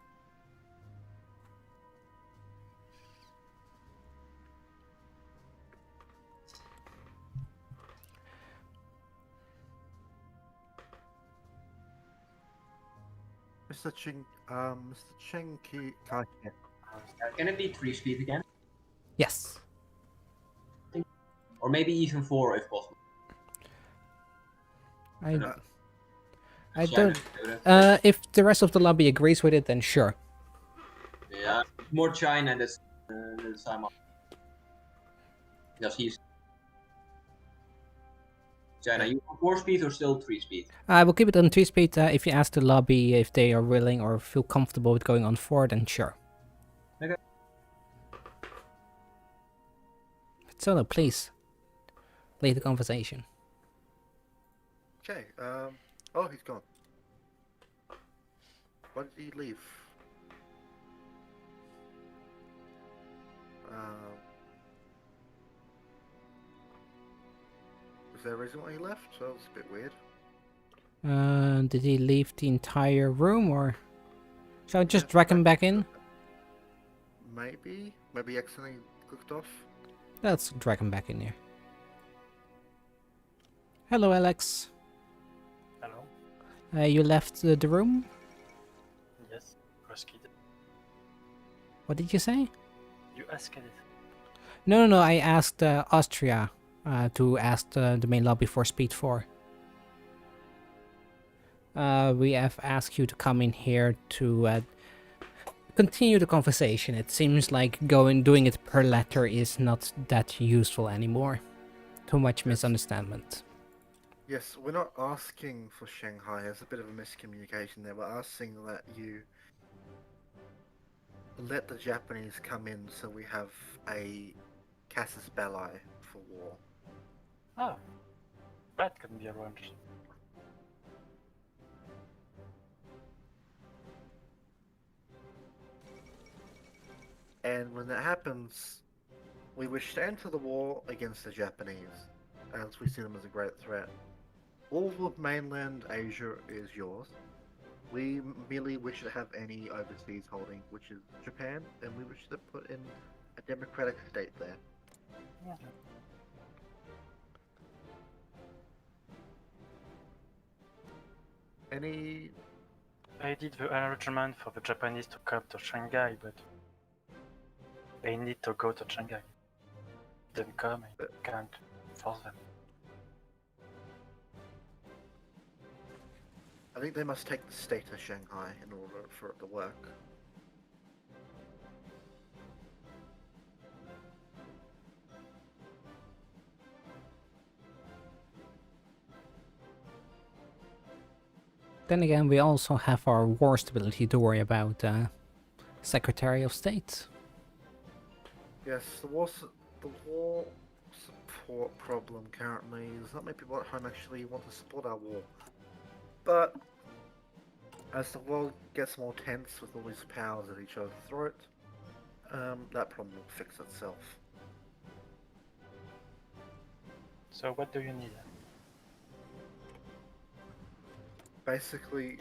Mr. Cheng Kai. Can it be 3 speed again? Yes. Or maybe even 4 if possible. I don't... if the rest of the lobby agrees with it, then sure. Yeah, more China this time. Because he's... China, you want 4 speed or still 3 speed? I will keep it on 3 speed. If you ask the lobby if they are willing or feel comfortable with going on 4, then sure. Okay. Solo, please. Lead the conversation. Okay, oh, he's gone. Why did he leave? Was there a reason why he left? That was a bit weird. Did he leave the entire room, or... Shall I just drag him back in? Maybe he accidentally clicked off. Let's drag him back in here. Hello, Alex. Hello. You left the room? Yes. You asked it. What did you say? You asked it. No, I asked Austria to ask the main lobby for speed 4. We have asked you to come in here to continue the conversation. It seems like doing it per letter is not that useful anymore. Too much misunderstanding. Yes, we're not asking for Shanghai. There's a bit of a miscommunication there. We're asking that you let the Japanese come in so we have a casus belli for war. Oh, that can be arranged. And when that happens, we wish to enter the war against the Japanese, as we see them as a great threat. All of mainland Asia is yours. We merely wish to have any overseas holding, which is Japan, and we wish to put in a democratic state there. Yeah. Any... I did the arrangement for the Japanese to come to Shanghai, but they need to go to Shanghai. Then come, I can't force them. I think they must take the state of Shanghai in order for it to work. Then again, we also have our war stability to worry about, Secretary of State. Yes, the war support problem currently is not many people at home actually want to support our war. But as the world gets more tense with all these powers at each other's throat, that problem will fix itself. So what do you need? Basically,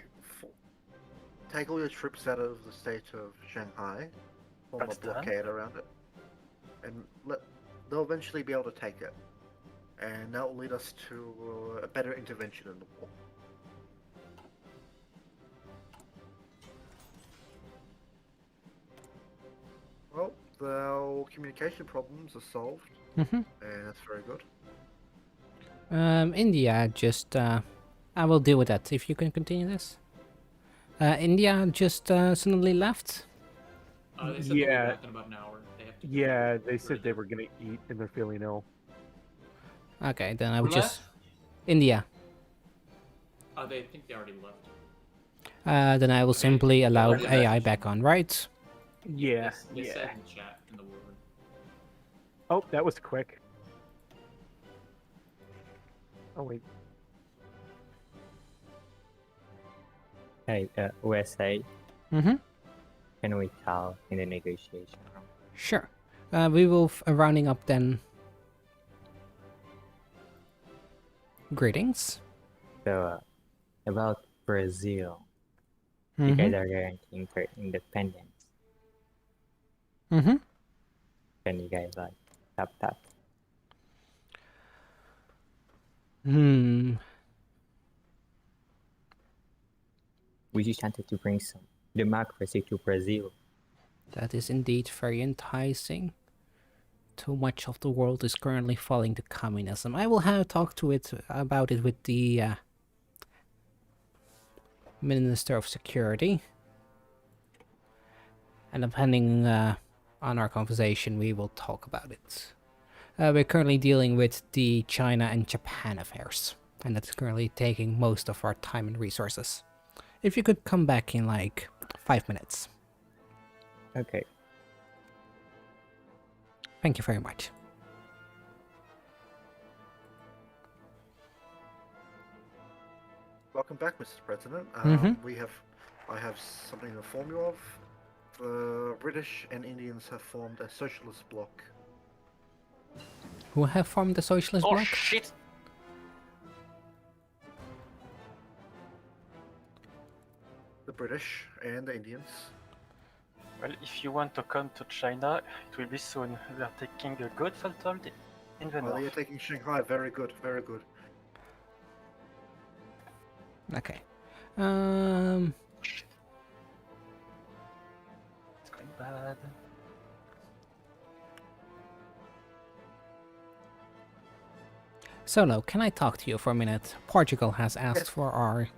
take all your troops out of the state of Shanghai, form That's a blockade around it, and they'll eventually be able to take it. And that will lead us to a better intervention in the war. Well, the communication problems are solved, and that's very good. India just, I will deal with that if you can continue this. India just suddenly left. They said they'll be back in about an hour. They have to Yeah, they said they were gonna eat and they're feeling ill. Okay, then I would Who just... India. They think they already left. Then I will simply allow already AI left. back on, right? Yeah, They said yeah. in the chat in the word. Oh, that was quick. Oh wait. Hey, USA, Mm-hmm. can we talk in the negotiation room? Sure. We will rounding up then. Greetings. So, about Brazil, you guys are guaranteeing for independence. Mm-hmm. Can you guys like tap that? We just wanted to bring some democracy to Brazil. That is indeed very enticing. Too much of the world is currently falling to communism. I will have a talk to it about it with the Minister of Security. And depending on our conversation, we will talk about it. We're currently dealing with the China and Japan affairs. And that's currently taking most of our time and resources. If you could come back in like 5 minutes. Okay. Thank you very much. Welcome back, Mr. President. I have something to inform you of. The British and Indians have formed a socialist bloc. Who have formed the socialist bloc? Shit! The British and the Indians. Well, if you want to come to China, it will be soon. We are taking a good foothold in the Oh, north. you're taking Shanghai. Very good, very good. Okay. It's going bad. Solo, can I talk to you for a minute? Portugal has asked Yes. for our...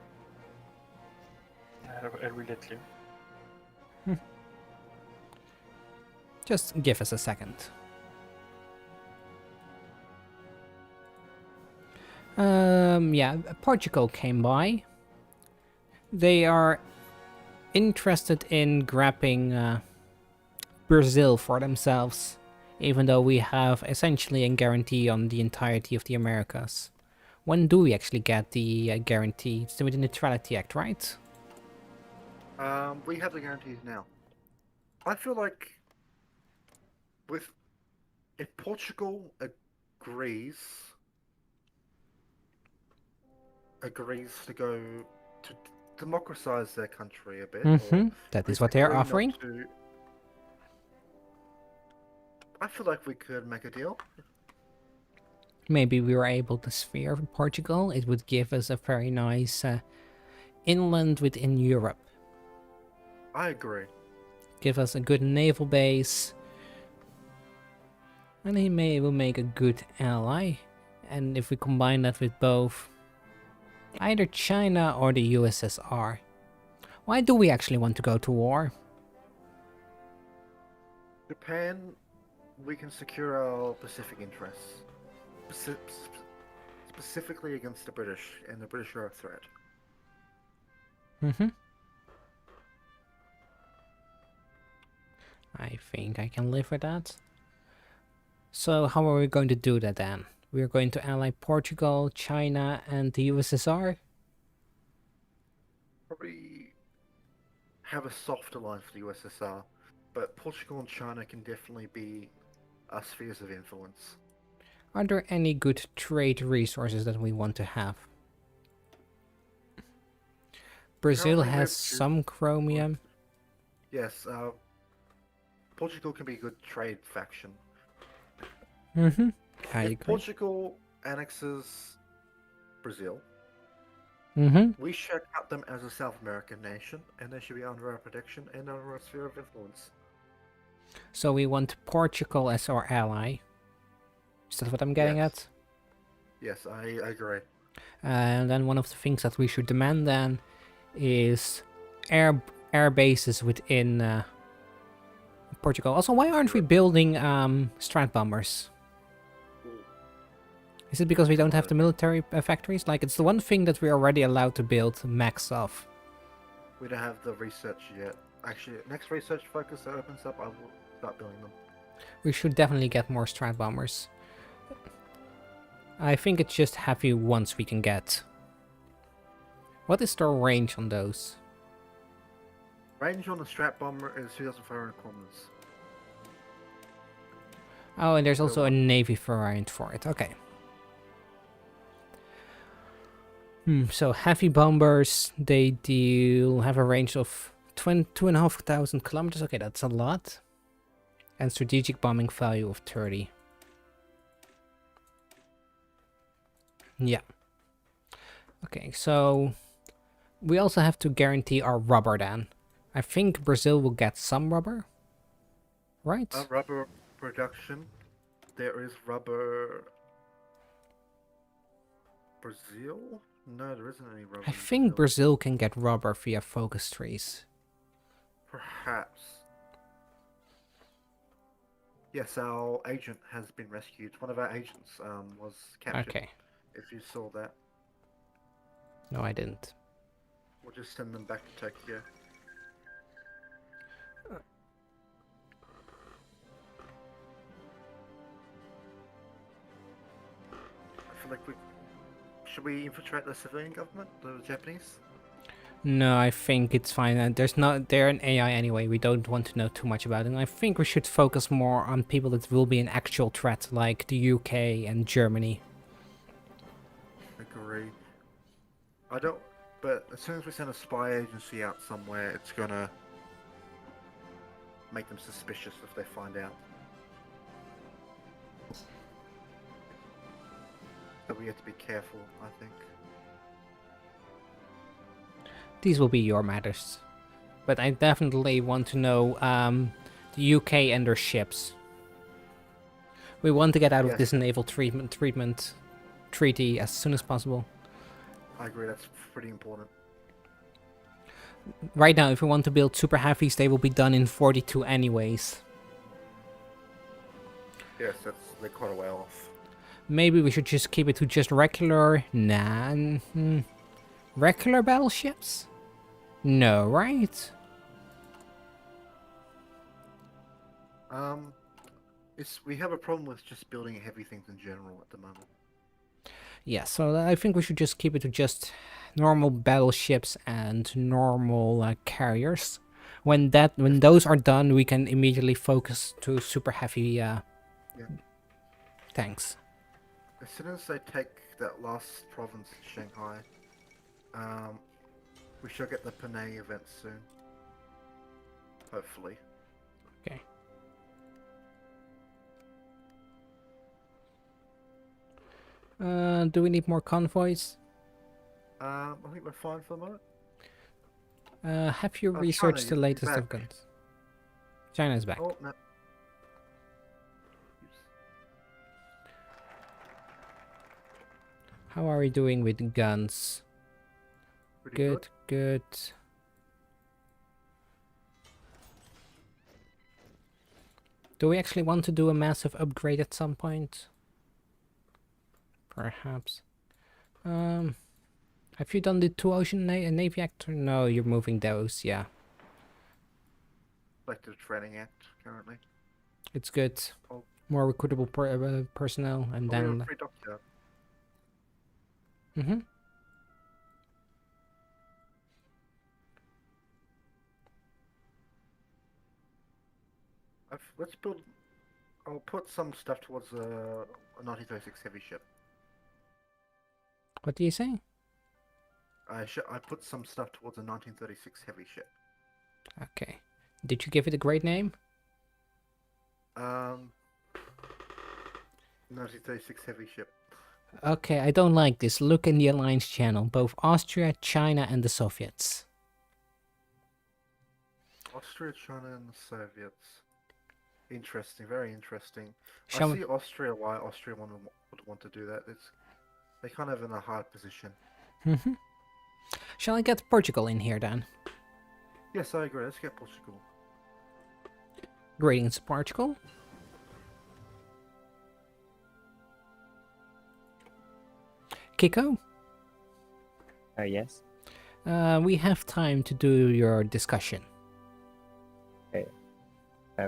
I will let you. Just give us a second. Yeah, Portugal came by. They are interested in grabbing Brazil for themselves even though we have essentially a guarantee on the entirety of the Americas. When do we actually get the guarantee? It's with the Neutrality Act, right? We have the guarantees now. I feel like if Portugal agrees to go to democratize their country a bit, or That is what they are agree not offering. to- I feel like we could make a deal. Maybe we were able to sphere Portugal. It would give us a very nice inland within Europe. I agree. Give us a good naval base. And he will make a good ally. And if we combine that with both either China or the USSR. Why do we actually want to go to war? Japan, we can secure our Pacific interests. Specifically against the British, and the British are a threat. I think I can live with that. So how are we going to do that then? We're going to ally Portugal, China, and the USSR? Probably have a softer line for the USSR, but Portugal and China can definitely be our spheres of influence. Are there any good trade resources that we want to have? Brazil Currently we has have some chromium. Yes, Portugal can be a good trade faction. I If agree. Portugal annexes Brazil, we should count them as a South American nation, and they should be under our protection and under our sphere of influence. So we want Portugal as our ally. Is that what I'm getting at? Yes, I agree. And then one of the things that we should demand then is air bases within Portugal. Also, why aren't we building strat bombers? Is it because we don't have the military factories? Like, it's the one thing that we're already allowed to build max of. We don't have the research yet. Actually, next research focus that opens up, I will start building them. We should definitely get more strat bombers. I think it's just heavy ones we can get. What is the range on those? Range on the strat bomber is 2,500 kilometers. Oh, and there's also a navy variant for it. Okay. So heavy bombers, they have a range of 2,500 kilometers. Okay, that's a lot. And strategic bombing value of 30. Yeah. Okay, so we also have to guarantee our rubber then. I think Brazil will get some rubber, right? Rubber production. There is rubber. Brazil? No, there isn't any rubber. I think Brazil can get rubber via focus trees. Perhaps. Yes, our agent has been rescued. One of our agents was captured. Okay. If you saw that. No, I didn't. We'll just send them back to Tokyo. I feel like should we infiltrate the civilian government, the Japanese? No, I think it's fine. They're an AI anyway. We don't want to know too much about it. And I think we should focus more on people that will be an actual threat, like the UK and Germany. Agree. But as soon as we send a spy agency out somewhere, it's gonna make them suspicious if they find out. So we have to be careful, I think. These will be your matters. But I definitely want to know the UK and their ships. We want to get out of this naval treaty as soon as possible. I agree, that's pretty important. Right now, if we want to build super heavies, they will be done in 42 anyways. Yes, they're quite a way off. Maybe we should just keep it to just regular... regular battleships? No, right? we have a problem with just building heavy things in general at the moment. Yeah, so I think we should just keep it to just normal battleships and normal carriers. When those are done, we can immediately focus to super heavy tanks. As soon as they take that last province in Shanghai, we shall get the Panay event soon. Hopefully. Okay. Do we need more convoys? I think we're fine for the moment. Have you China, researched the you're latest back. of guns? China's back. Oh, no. How are we doing with guns? Pretty Good, good. Do we actually want to do a massive upgrade at some point? Perhaps. Have you done the 2 ocean navy actor? No, you're moving those, yeah. Collective Training Act currently. It's good. Oh. More recruitable personnel, and Oh, we have a then... free dockyard. Mm-hmm. Let's build. I'll put some stuff towards a 1936 heavy ship. What do you say? I put some stuff towards a 1936 heavy ship. Okay. Did you give it a great name? 1936 heavy ship. Okay, I don't like this. Look in the Alliance channel. Both Austria, China, and the Soviets. Austria, China, and the Soviets. Interesting, very interesting. Shall I we... see Austria. Why Austria would want to do that? They're kind of in a hard position. Mm-hmm. Shall I get Portugal in here then? Yes, I agree. Let's get Portugal. Greetings, Portugal. Kiko? Yes. We have time to do your discussion. Okay.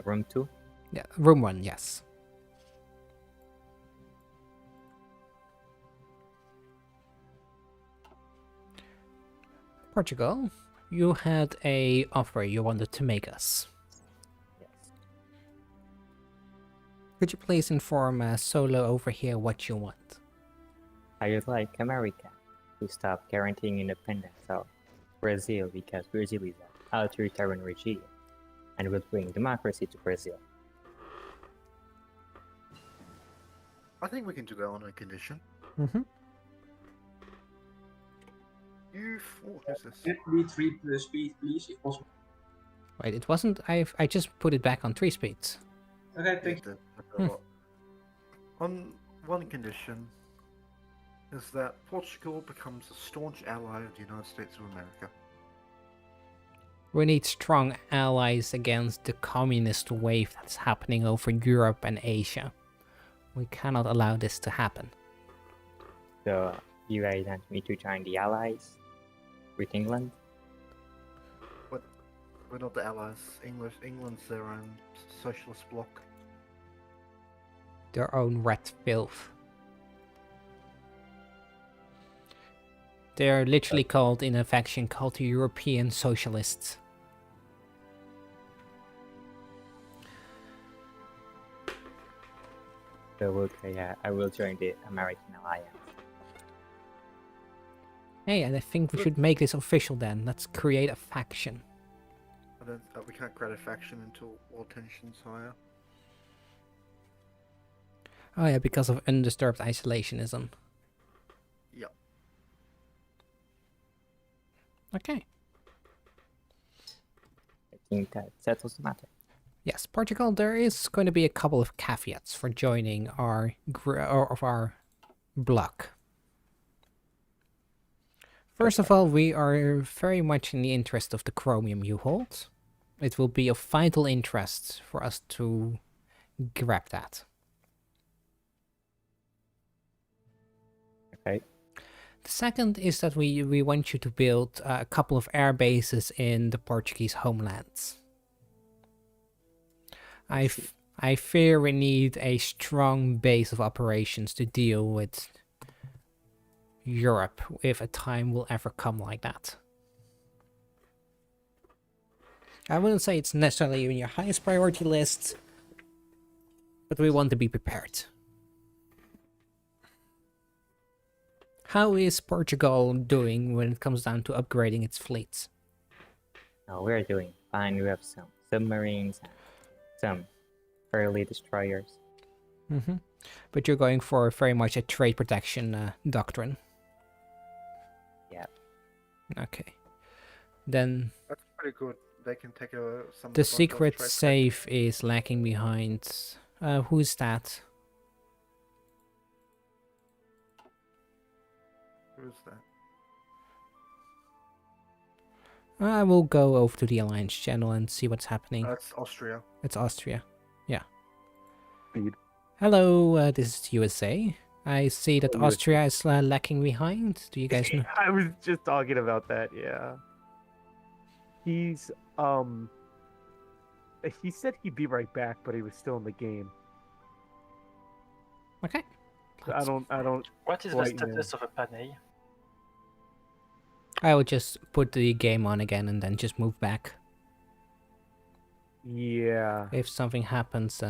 Room 2? Yeah, room 1, yes. Portugal, you had a offer you wanted to make us. Yes. Could you please inform Solo over here what you want? I would like America to stop guaranteeing independence of Brazil because Brazil is an authoritarian regime and will bring democracy to Brazil. I think we can do that on a condition. Mm-hmm. Who's this? Can we 3 speed, please, if possible? Wait, it wasn't. I just put it back on 3 speeds. Okay, thank you. On one condition is that Portugal becomes a staunch ally of the United States of America. We need strong allies against the communist wave that's happening over Europe and Asia. We cannot allow this to happen. So you guys want me to join the Allies with England? We're not the allies. England's their own socialist bloc. Their own red filth. They're literally called in a faction called the European Socialists. So okay, I will join the American Alliance. Hey, and I think we should make this official then. Let's create a faction. We can't create a faction until all tensions higher. Oh yeah, because of undisturbed isolationism. Yep. Okay. I think that settles the matter. Yes, Portugal, there is going to be a couple of caveats for joining our bloc. First of all, we are very much in the interest of the chromium you hold. It will be of vital interest for us to grab that. Okay. The second is that we want you to build a couple of air bases in the Portuguese homelands. I fear we need a strong base of operations to deal with Europe if a time will ever come like that. I wouldn't say it's necessarily in your highest priority list, but we want to be prepared. How is Portugal doing when it comes down to upgrading its fleets? No, we're doing fine. We have some submarines and some early destroyers. Mm-hmm. But you're going for very much a trade protection doctrine. Yeah. Okay. Then That's pretty good. They can take some. the secret safe is lagging behind. Who's that? Who's that? I will go over to the Alliance channel and see what's happening. That's Austria. It's Austria. Yeah. Speed. Hello, this is USA. I see that Oh, Austria is lagging behind. Do you guys know? I was just talking about that. Yeah. He's He said he'd be right back, but he was still in the game. Okay. So I don't. What is the quite know. status of a Panay? I will just put the game on again and then just move back. Yeah. If something happens,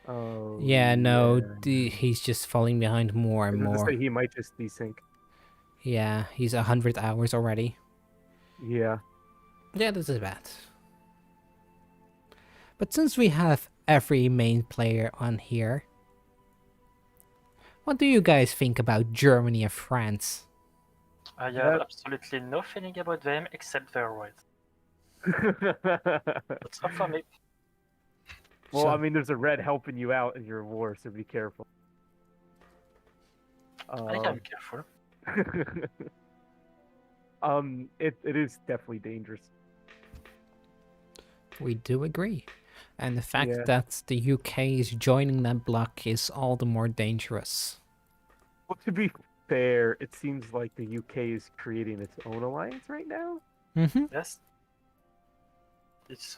Oh. yeah, no, yeah. he's just falling behind more and I was gonna more. say he might just desync. Yeah, he's 100 hours already. Yeah. Yeah, this is bad. But since we have every main player on here, what do you guys think about Germany and France? I have absolutely no feeling about them except their rights. That's all for me. Well, So- I mean, there's a red helping you out in your war, so be careful. I am careful. It is definitely dangerous. We do agree. And the fact Yeah. that the UK is joining that bloc is all the more dangerous. Well, to be fair, it seems like the UK is creating its own alliance right now. Mm-hmm. Yes. It's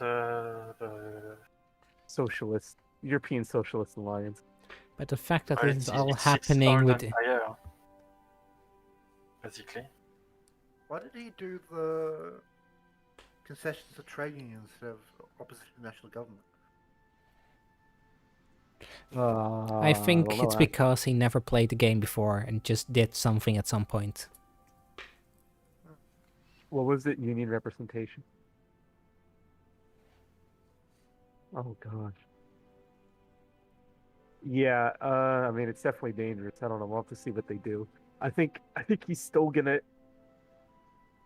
Socialist, European Socialist Alliance. But the fact that well, this is it's- all it's happening Third with... Empire, basically. Why did he do the concessions to trade unions instead of opposition to national government? I think don't know, it's because he never played the game before and just did something at some point. What was it? Union representation. Oh gosh. Yeah, I mean it's definitely dangerous. I don't know. We'll have to see what they do. I think he's still gonna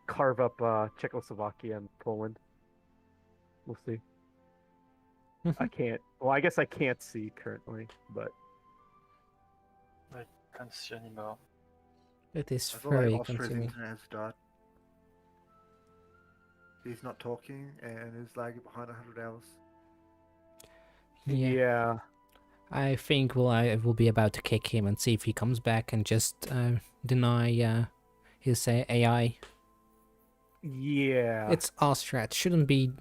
carve up Czechoslovakia and Poland. We'll see. I can't. Well, I guess I can't see currently, but I can't see anymore. It is I feel like very Austria's consuming. internet has died. He's not talking and is lagging behind 100 hours. yeah. I think I will be about to kick him and see if he comes back and just deny his AI. Yeah. It's Austria. It shouldn't be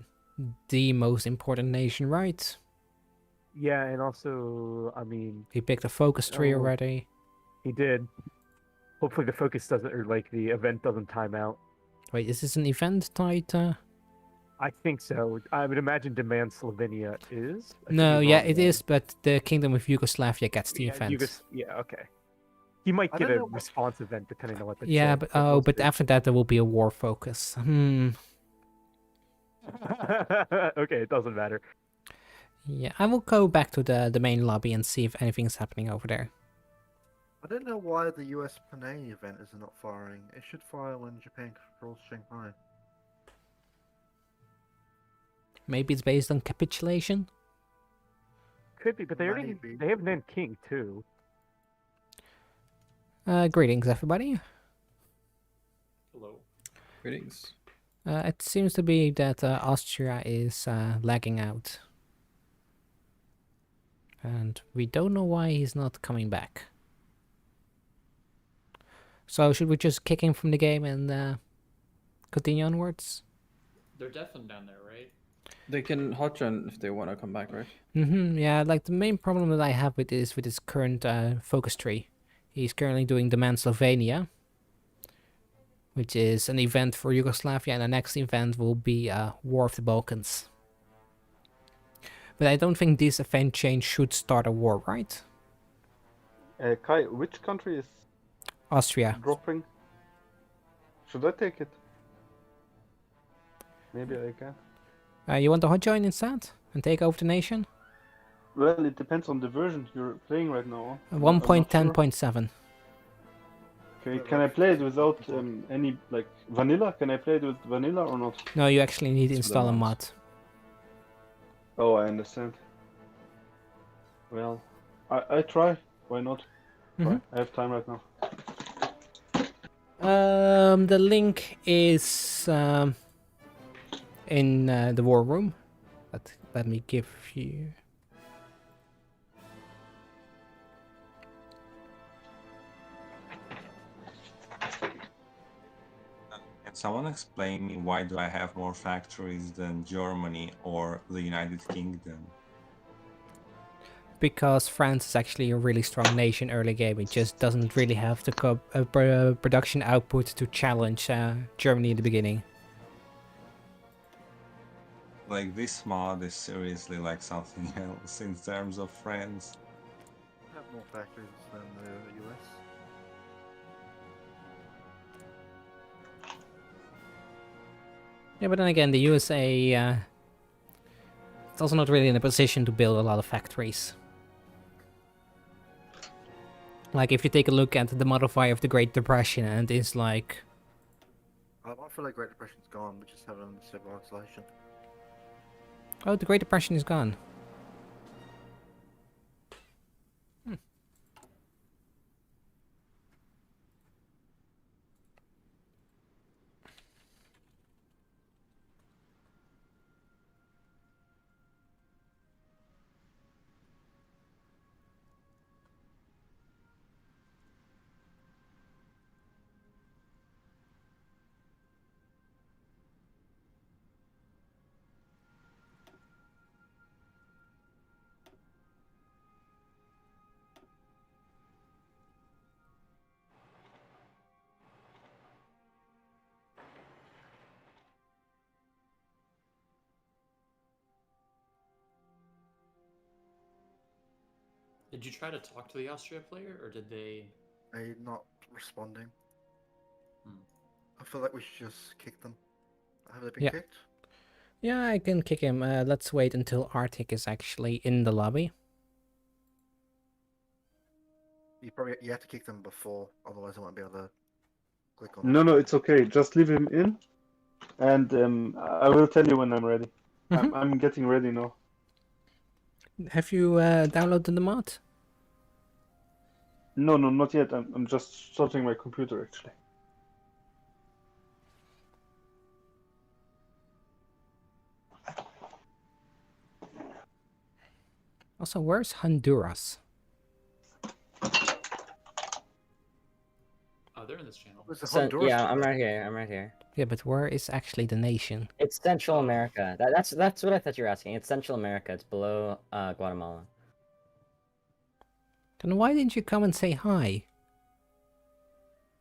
the most important nation, right? Yeah, and also, I mean, He picked a focus tree Oh. already. he did. Hopefully the focus doesn't, or like the event doesn't time out. Wait, is this an event tied? I think so. I would imagine Demand Slovenia is. I could No, be yeah, wrong, it though. is, but the Kingdom of Yugoslavia gets the Yeah, event. yeah, okay. He might I get don't a know what- response event depending on what they Yeah, say, but we'll but see. after that there will be a war focus. Okay, it doesn't matter. Yeah, I will go back to the main lobby and see if anything's happening over there. I don't know why the US Panay event is not firing. It should fire when Japan controls Shanghai. Maybe it's based on capitulation? Could be, but they already Maybe. they have Nanking too. Greetings, everybody. Hello. Greetings. It seems to be that Austria is lagging out. And we don't know why he's not coming back. So should we just kick him from the game and continue onwards? They're deafened down there, right? They can hot join if they want to come back, right? Yeah, like the main problem that I have with his current focus tree. He's currently doing Demand Slovenia, which is an event for Yugoslavia, and the next event will be War of the Balkans. But I don't think this event change should start a war, right? Kai, which country is Austria. dropping? Should I take it? Maybe I can. You want to hot join instead and take over the nation? Well, it depends on the version you're playing right now. I'm not sure. 1.10.7. Okay, can I play it without any like vanilla? Can I play it with vanilla or not? No, you actually need to It's install a the mod. Oh, I understand. Well, I try. Why not? Try. I have time right now. The link is in the war room. Let me give you. Can someone explain me why do I have more factories than Germany or the United Kingdom? Because France is actually a really strong nation early game. It just doesn't really have the production output to challenge Germany in the beginning. Like this mod is seriously like something else in terms of France. Have more factories than the US. Yeah, but then again, the USA is also not really in a position to build a lot of factories. Like, if you take a look at the modifier of the Great Depression, and it's like... I feel like Great Depression's gone, we just have it in civil isolation. Oh, the Great Depression is gone. Did you try to talk to the Austria player, or did they? They're not responding. Hmm. I feel like we should just kick them. Have they been Yeah. kicked? Yeah, I can kick him. Let's wait until Arctic is actually in the lobby. You have to kick them before, otherwise I won't be able to click on. No, it's okay. Just leave him in, and I will tell you when I'm ready. I'm getting ready now. Have you downloaded the mod? No, not yet. I'm just starting my computer actually. Also, where's Honduras? Oh, they're in this channel. Yeah, I'm right here. I'm right here. Yeah, but where is actually the nation? It's Central America. That's what I thought you were asking. It's Central America. It's below Guatemala. Then why didn't you come and say hi?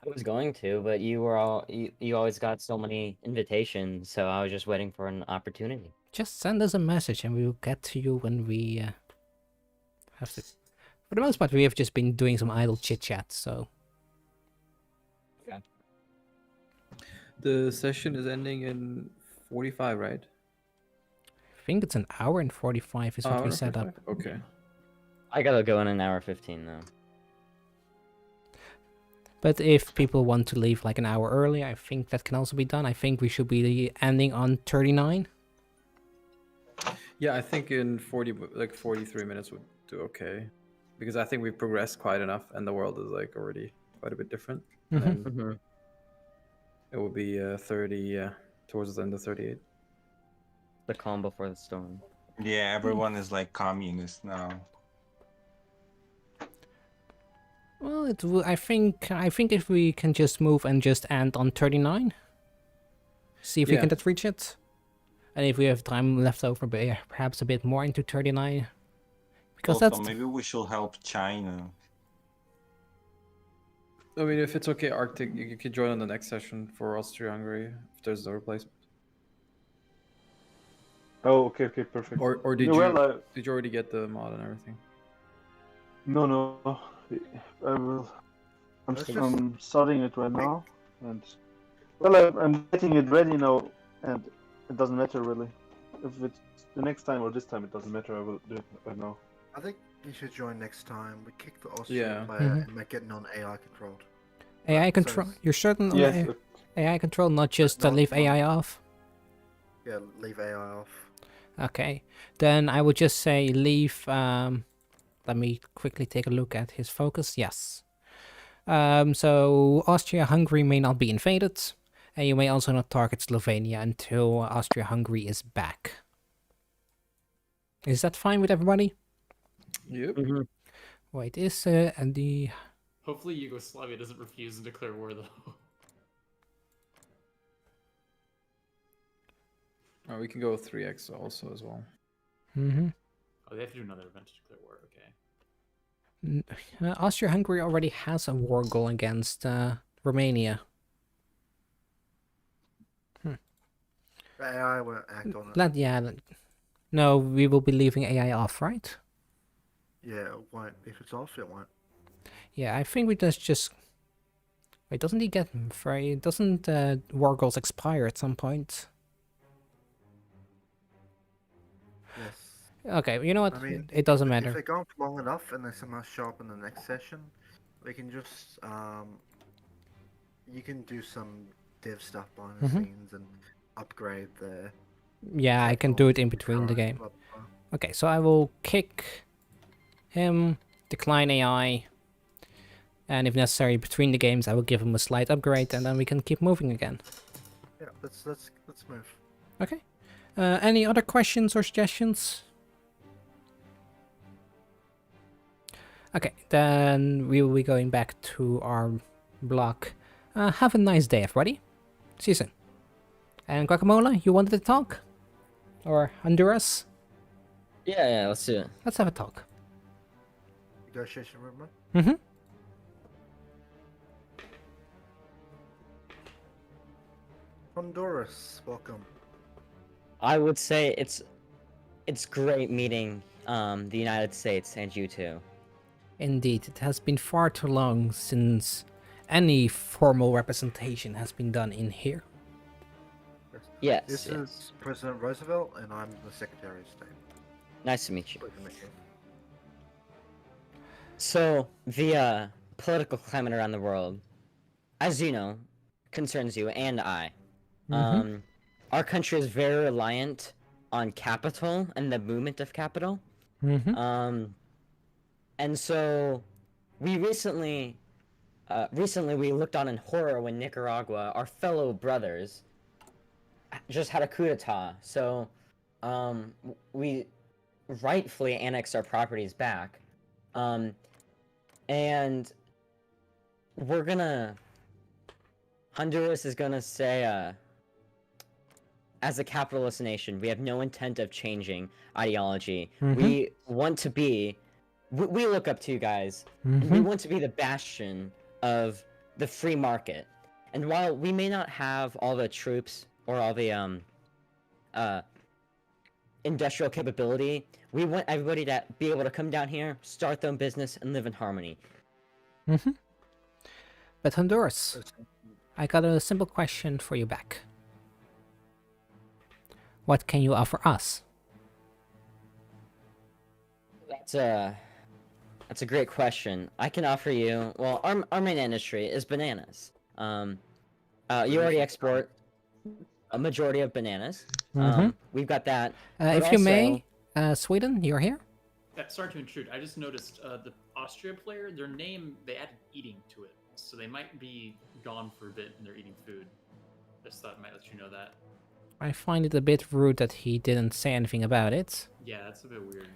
I was going to, but you always got so many invitations, so I was just waiting for an opportunity. Just send us a message and we'll get to you when we have to. For the most part, we have just been doing some idle chit chat, so. Okay. The session is ending in 45, right? I think it's an hour and 45 is what we set up. Okay. I gotta go in an hour 15 though. But if people want to leave like an hour early, I think that can also be done. I think we should be ending on 39. Yeah, I think in 43 minutes would do okay. Because I think we've progressed quite enough and the world is like already quite a bit different. And it will be 30 towards the end of 38. The calm before the storm. Yeah, everyone is like communist now. Well, I think if we can just move and just end on 39, see if we can reach it. And if we have time left over, perhaps a bit more into 39. Because Also, that's maybe we should help China. I mean, if it's okay, Arctic, you could join on the next session for Austria-Hungary if there's no replacement. Oh, okay, perfect. Or did Yeah, you well, did you already get the mod and everything? no, I will. Let's just- I'm starting it right now, and well, I'm getting it ready now, and it doesn't matter really. If it's the next time or this time, it doesn't matter. I will do it right now. I think you should join next time. We kick the Austrian Yeah. player and make it non-AI controlled. AI So control. it's- You're certain on Yes. AI control, not just No, leave no. AI off? Yeah, leave AI off. Okay. Then I would just say leave. Let me quickly take a look at his focus. Yes. So Austria-Hungary may not be invaded. And you may also not target Slovenia until Austria-Hungary is back. Is that fine with everybody? Yep. Wait, is and the Hopefully Yugoslavia doesn't refuse and declare war, though. Oh, we can go with 3x also as well. Oh, they have to do another event to declare war. Okay. Austria-Hungary already has a war goal against Romania. AI will act on it. No, we will be leaving AI off, right? Yeah, it won't. If it's off, it won't. Yeah, I think we just. Wait, doesn't he get afraid? Doesn't war goals expire at some point? Yes. Okay, you know what? I mean, it doesn't If matter. they go on for long enough and they somehow show up in the next session, we can just you can do some dev stuff behind the scenes and upgrade the. Yeah, I can do it in between the current, game. blah, blah. Okay, so I will kick him, decline AI, and if necessary, between the games, I will give him a slight upgrade, and then we can keep moving again. Yeah, let's move. Okay. Any other questions or suggestions? Okay, then we will be going back to our block. Have a nice day, everybody. See you soon. And Guacamole, you wanted to talk? Or Honduras? Yeah, let's do it. Let's have a talk. Negotiation room, man. Mm-hmm. Honduras, welcome. I would say it's great meeting the United States and you two. Indeed, it has been far too long since any formal representation has been done in here. Yes. This is President Roosevelt, and I'm the Secretary of State. Nice to meet you. Pleasure to meet you. So the political climate around the world, as you know, concerns you and I. Our country is very reliant on capital and the movement of capital. And so we recently we looked on in horror when Nicaragua, our fellow brothers, just had a coup d'etat. So we rightfully annexed our properties back. And we're gonna... Honduras is gonna say, as a capitalist nation, we have no intent of changing ideology. We want to be... We look up to you guys. And we want to be the bastion of the free market. And while we may not have all the troops or all the industrial capability, we want everybody to be able to come down here, start their own business, and live in harmony. But Honduras, I got a simple question for you back. What can you offer us? That's a great question. I can offer you... Well, our main industry is bananas. You already export a majority of bananas. We've got that. If you may, Sweden, you're here? Sorry to intrude. I just noticed the Austria player, their name, they added eating to it. So they might be gone for a bit and they're eating food. Just thought I might let you know that. I find it a bit rude that he didn't say anything about it. Yeah, that's a bit weird.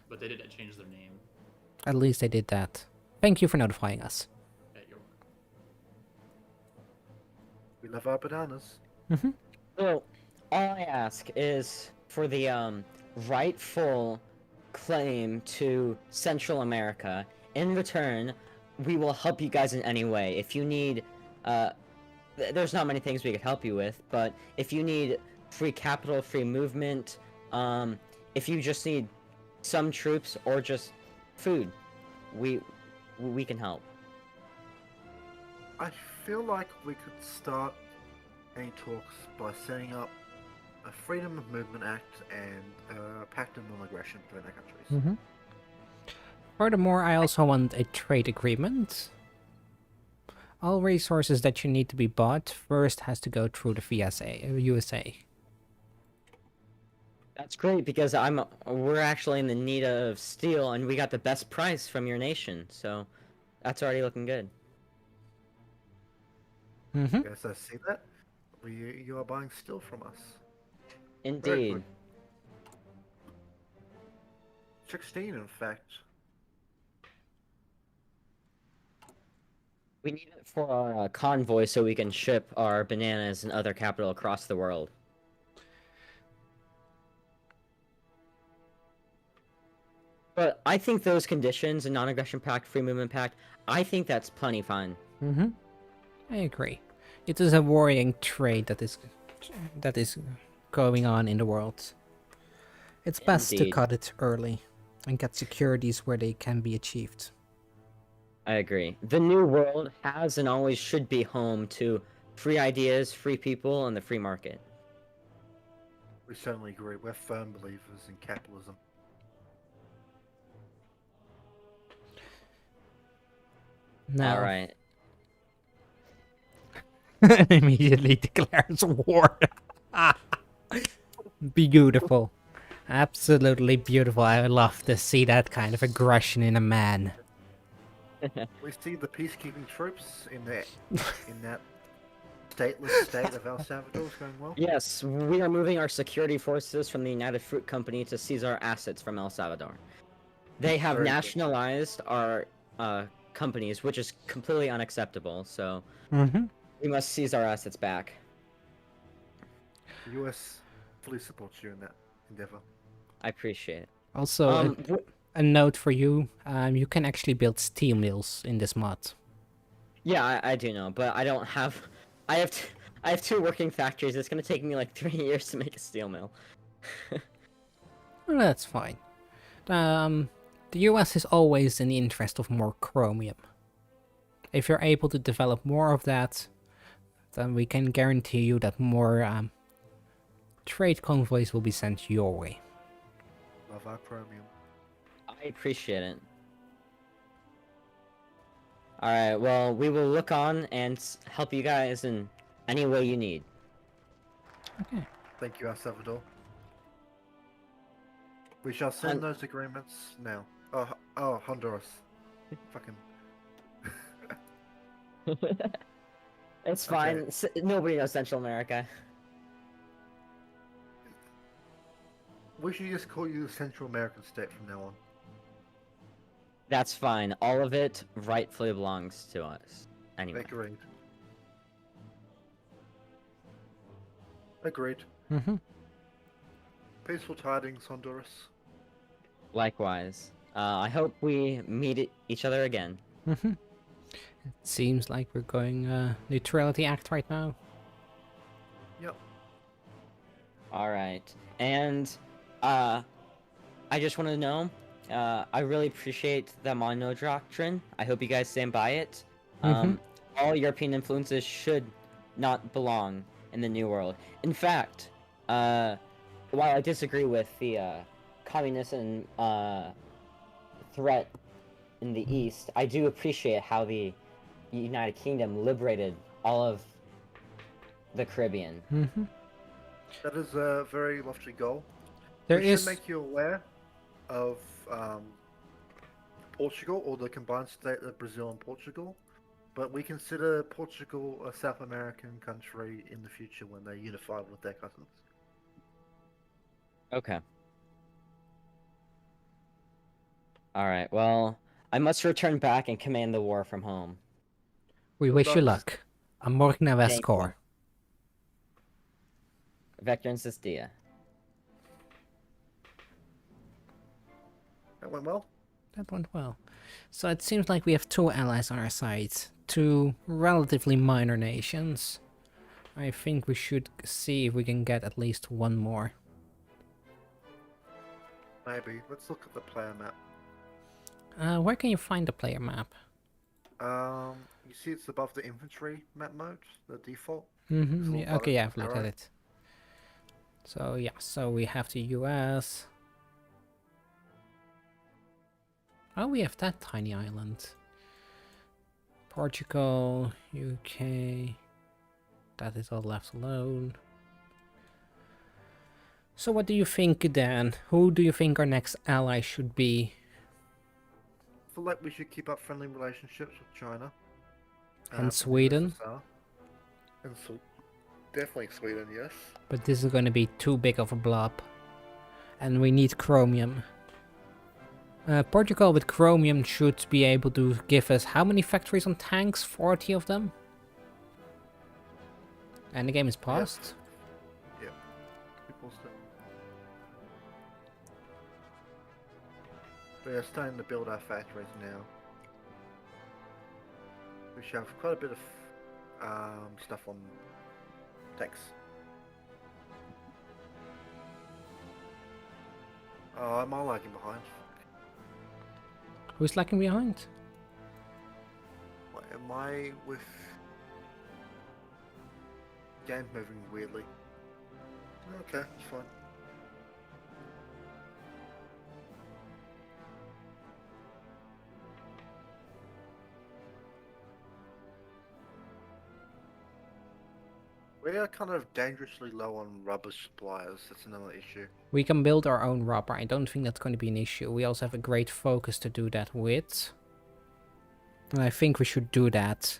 But they did change their name. At least they did that. Thank you for notifying us. Yeah, you're We love our bananas. So, all I ask is for the rightful claim to Central America. In return, we will help you guys in any way. If you need, there's not many things we could help you with, but if you need free capital, free movement, if you just need some troops or just food, we can help. I feel like we could start any talks by setting up a Freedom of Movement Act and a Pact of Non-Aggression between our countries. Mm-hmm. Furthermore, I also want a trade agreement. All resources that you need to be bought first has to go through the USA. That's great because we're actually in the need of steel and we got the best price from your nation, so that's already looking good. Mm-hmm. Yes, I see that. You are buying steel from us. Indeed. Good. 16, in fact. We need it for our convoy so we can ship our bananas and other capital across the world. But I think those conditions, a non-aggression pact, free movement pact, I think that's plenty fine. Mm-hmm. I agree. It is a worrying trade that is going on in the world. It's best to Indeed. cut it early and get securities where they can be achieved. I agree. The new world has and always should be home to free ideas, free people, and the free market. We certainly agree. We're firm believers in capitalism. Now, Alright. immediately declares war. Beautiful. Absolutely beautiful. I would love to see that kind of aggression in a man. We see the peacekeeping troops in that stateless state of El Salvador is going well. Yes, we are moving our security forces from the United Fruit Company to seize our assets from El Salvador. They have Very good. nationalized our companies, which is completely unacceptable, so Mm-hmm. we must seize our assets back. The US fully supports you in that endeavor. I appreciate it. Also, wh- a note for you. You can actually build steel mills in this mod. Yeah, I do know, but I don't have... I have two working factories. It's gonna take me like 3 years to make a steel mill. Well, that's fine. The US is always in the interest of more chromium. If you're able to develop more of that, then we can guarantee you that more trade convoys will be sent your way. Love our chromium. I appreciate it. Alright, well, we will look on and help you guys in any way you need. Okay. Thank you, El Salvador. We shall send those agreements now. Oh, Honduras. Fucking. It's fine. Okay. Nobody knows Central America. We should just call you the Central American state from now on. That's fine. All of it rightfully belongs to us. Anyway. Agreed. Agreed. Mm-hmm. Peaceful tidings, Honduras. Likewise. I hope we meet each other again. Mm-hmm. It seems like we're going neutrality act right now. Yep. Alright. And, I just want to know, I really appreciate the Mono Doctrine. I hope you guys stand by it. All European influences should not belong in the New World. In fact, while I disagree with the communist and threat in the East, I do appreciate how the United Kingdom liberated all of the Caribbean. Mm-hmm. That is a very lofty goal. There we is... should make you aware of Portugal, or the combined state of Brazil and Portugal. But we consider Portugal a South American country in the future when they unify with their cousins. Okay. Alright, well, I must return back and command the war from home. We wish you luck. Amor na Thank Vescor. Vector and Sistia. That went well. That went well. So it seems like we have 2 allies on our side. 2 relatively minor nations. I think we should see if we can get at least 1 more. Maybe. Let's look at the player map. Where can you find the player map? You see it's above the infantry map mode, the default. Mm-hmm. Little Yeah, okay, yeah, button, I've looked at arrow. it. So yeah, so we have the US. Oh, we have that tiny island. Portugal, UK. That is all left alone. So what do you think, Dan? Who do you think our next ally should be? I feel like we should keep up friendly relationships with China. And the Sweden? USSR. And definitely Sweden, yes. But this is going to be too big of a blob. And we need chromium. Portugal with chromium should be able to give us how many factories on tanks? 40 of them? And the game is paused? Yep. We paused it. We are starting to build our factories now. We should have quite a bit of stuff on techs. Oh, am I lagging behind? Who's lagging behind? What, am I with... Game moving weirdly. Okay, it's fine. We are kind of dangerously low on rubber suppliers, that's another issue. We can build our own rubber. I don't think that's going to be an issue. We also have a great focus to do that with. And I think we should do that.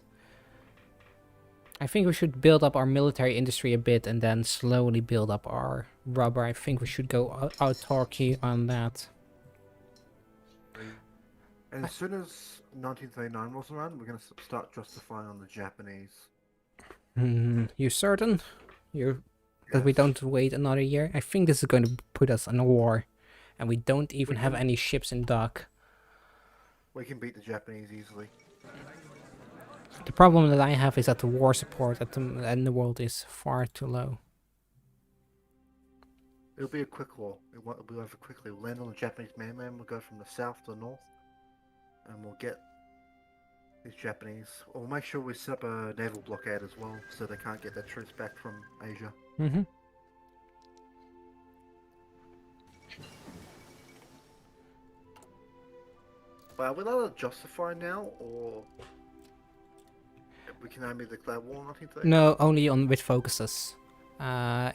I think we should build up our military industry a bit and then slowly build up our rubber. I think we should go autarky on that. And as soon as 1939 rolls around, we're going to start justifying on the Japanese. You certain? That we Yes. don't wait another year? I think this is going to put us in a war. And we don't even have any ships in dock. We can beat the Japanese easily. The problem that I have is that the war support in the world is far too low. It'll be a quick war. We'll over quickly. We'll land on the Japanese mainland. We'll go from the south to the north, and we'll get these Japanese. We'll make sure we set up a naval blockade as well, so they can't get their troops back from Asia. Mm-hmm. But are we allowed to justify now, or we can only declare war on 1939? No, only on with focuses.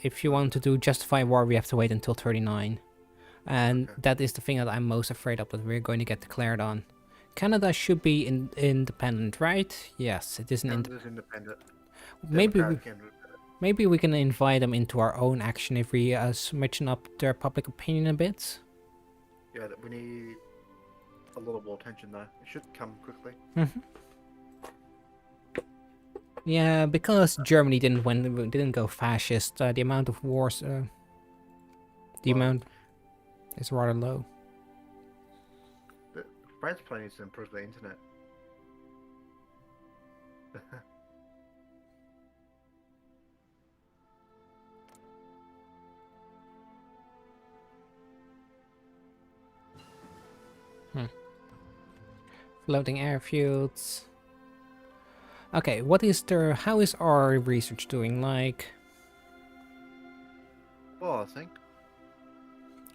If you want to do justify war, we have to wait until 39. And that is the thing that I'm most afraid of, that we're going to get declared on. Canada should be independent, right? Yes, it is an Canada's independent. Maybe Democratic and independent. maybe we can invite them into our own action if we switching up their public opinion a bit. Yeah, we need a lot more attention though. It should come quickly. Mm-hmm. Yeah, because Germany didn't go fascist. The amount of wars, amount is rather low. But France plan needs to improve the internet. Floating airfields. Okay, how is our research doing? Like, Well, I think.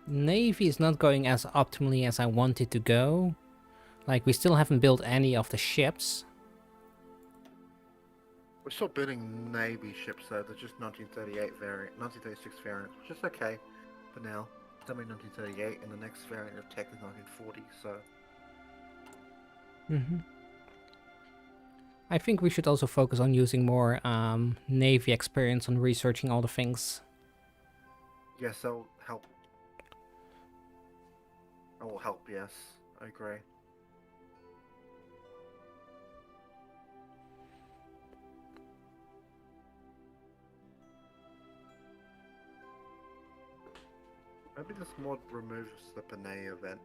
Navy is not going as optimally as I want it to go. Like, we still haven't built any of the ships. We're still building Navy ships though. They're just 1938 variant, 1936 variant, which is okay for now. It's only 1938, and the next variant of tech is 1940. So. I think we should also focus on using more Navy experience on researching all the things. Yes, that'll help. That will help. Yes, I agree. Maybe this mod removes the Panay event.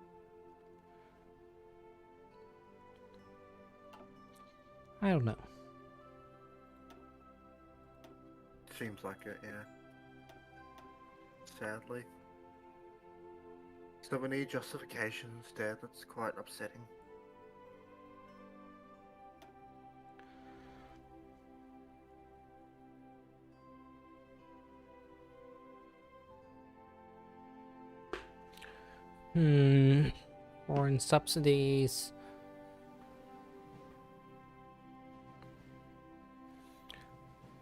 I don't know. Seems like it, yeah. Sadly. So we need justification instead. That's quite upsetting. Foreign subsidies.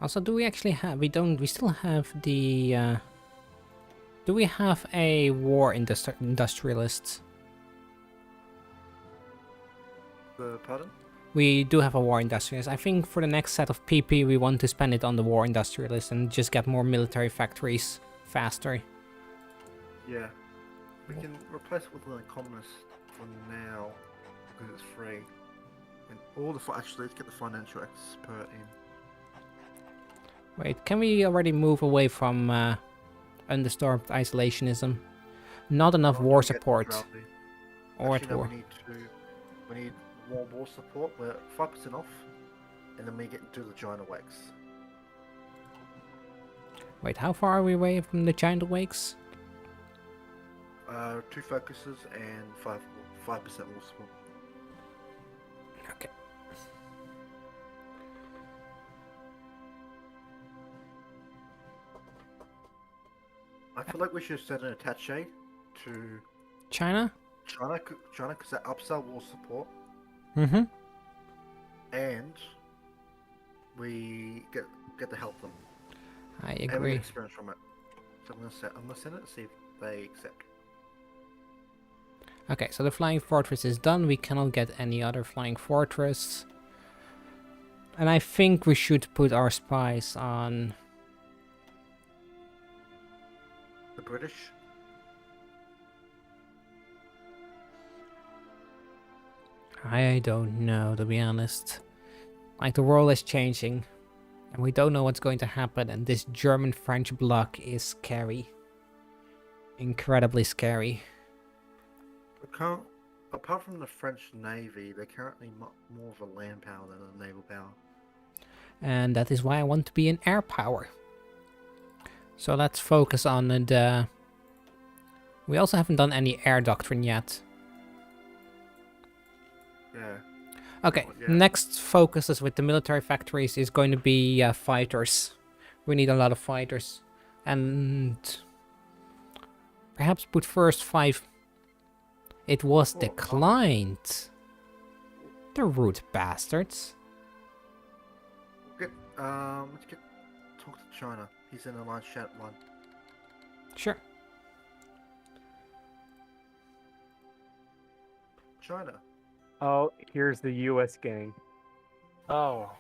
Also, do we actually have? We still have the. Do we have a war industrialist? Pardon? We do have a war industrialist. I think for the next set of PP, we want to spend it on the war industrialist and just get more military factories faster. Yeah. We can replace it with a communist for now because it's free. And all the actually, let's get the financial expert in. Wait, can we already move away from undisturbed isolationism? Not enough war support. Or Actually, at war. We need more war support. We're 5% off, and then we get to the giant awakes. Wait, how far are we away from the giant awakes? 2 focuses and 5% war support. Okay. I feel like we should send an attaché to China? China, because that ups our war support, Mm-hmm. and we get to help them. I And we agree. get experience from it. So I'm gonna send it and see if they accept. Okay, so the flying fortress is done. We cannot get any other flying fortress. And I think we should put our spies on... The British. I don't know, to be honest. Like, the world is changing. And we don't know what's going to happen. And this German-French bloc is scary. Incredibly scary. Apart from the French Navy, they're currently more of a land power than a naval power. And that is why I want to be an air power. So let's focus on the... We also haven't done any air doctrine yet. Yeah. Okay, Oh, yeah. next focus is with the military factories is going to be fighters. We need a lot of fighters. And... Perhaps put first 5... It was declined. The rude bastards. Let's talk to China. He's in Alliance Chat 1. Sure. China. Oh, here's the U.S. gang. Oh,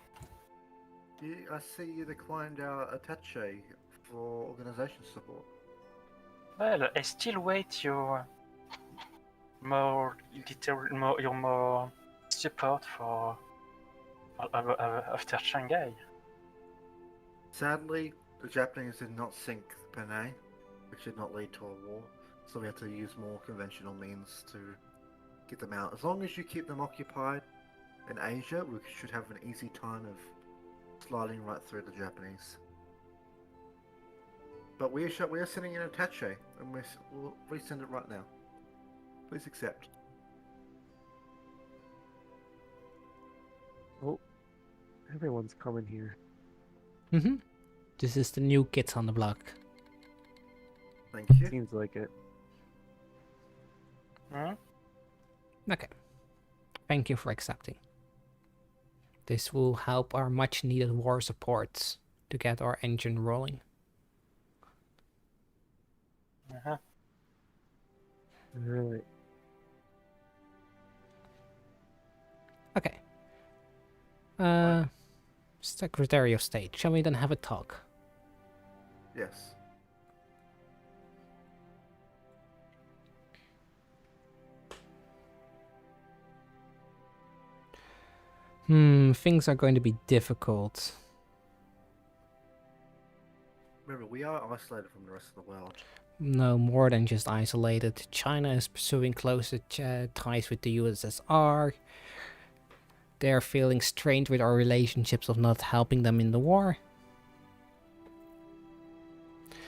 I see you declined our attaché for organization support. well, I still wait your more support for after Shanghai. Sadly, the Japanese did not sink Panay, which did not lead to a war, so we have to use more conventional means to get them out. As long as you keep them occupied in Asia, we should have an easy time of sliding right through the Japanese. But we are sending in an attaché, and we'll resend it right now. Please accept. Oh, everyone's coming here. Mm-hmm. This is the new kids on the block. Thank you. Seems like it. Hmm? Okay. Thank you for accepting. This will help our much needed war support to get our engine rolling. Uh-huh. Really? Okay. Secretary of State, shall we then have a talk? Yes. Things are going to be difficult. Remember, we are isolated from the rest of the world. no more than just isolated. China is pursuing closer ties with the USSR. They're feeling strained with our relationships of not helping them in the war.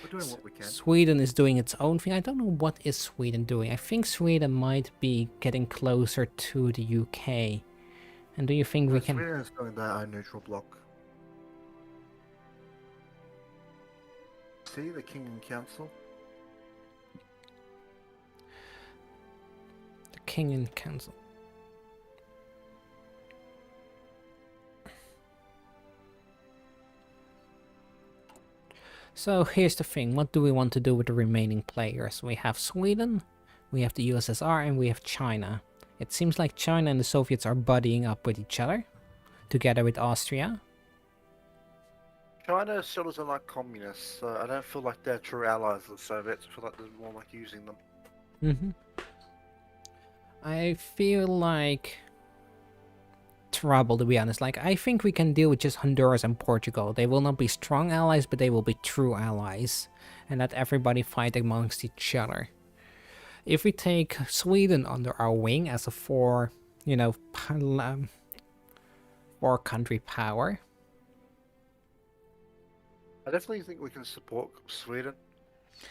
We're doing what we can. Sweden is doing its own thing. I don't know what is Sweden doing. I think Sweden might be getting closer to the UK. And do you think we can... Sweden is doing their own neutral block. See, the King and Council? The King and Council. So here's the thing, what do we want to do with the remaining players? We have Sweden, we have the USSR, and we have China. It seems like China and the Soviets are buddying up with each other, together with Austria. China still doesn't like communists, so I don't feel like they're true allies of the Soviets. I feel like they're more like using them. I feel like trouble, to be honest. Like, I think we can deal with just Honduras and Portugal. They will not be strong allies, but they will be true allies. And let everybody fight amongst each other. If we take Sweden under our wing as a four country power. I definitely think we can support Sweden.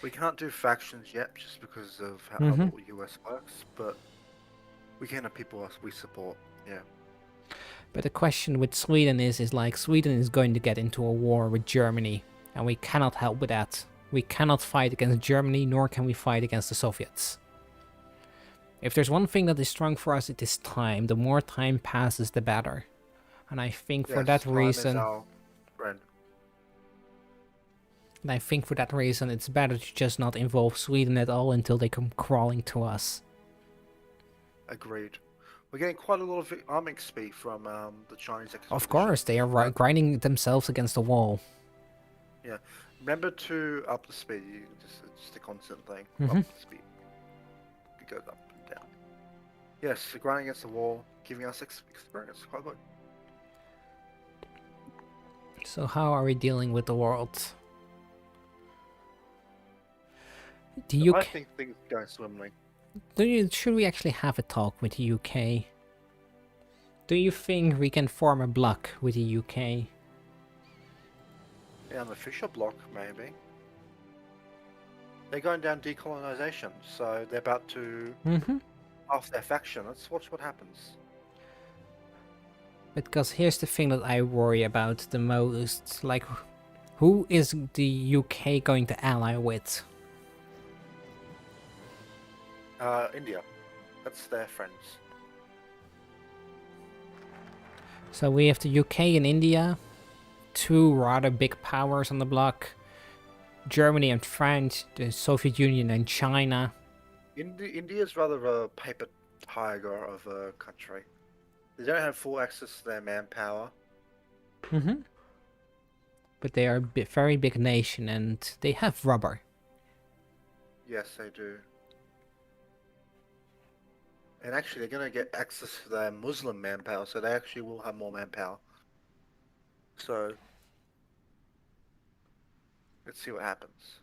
We can't do factions yet, just because of how the US works, but we can have people we support, yeah. But the question with Sweden is like, Sweden is going to get into a war with Germany, and we cannot help with that. We cannot fight against Germany, nor can we fight against the Soviets. If there's one thing that is strong for us, it is time. The more time passes, the better. And I think for that reason... And I think for that reason, it's better to just not involve Sweden at all until they come crawling to us. Agreed. We're getting quite a lot of arm XP from the Chinese expedition. Of course, they are grinding themselves against the wall. Yeah. Remember to up the speed. Just a constant thing. Up the speed. It goes up and down. Yes, they're grinding against the wall, giving us experience. Quite good. So how are we dealing with the world? I think things are going swimmingly. Should we actually have a talk with the UK? Do you think we can form a bloc with the UK? Yeah, an official bloc, maybe. They're going down decolonization, so they're about to off their faction. Let's watch what happens. Because here's the thing that I worry about the most. Like, who is the UK going to ally with? India. That's their friends. So we have the UK and India, two rather big powers on the block. Germany and France, the Soviet Union and China. India's rather a paper tiger of a country. They don't have full access to their manpower. But they are a very big nation and they have rubber. Yes, they do. And actually, they're going to get access to their Muslim manpower, so they actually will have more manpower. So, let's see what happens.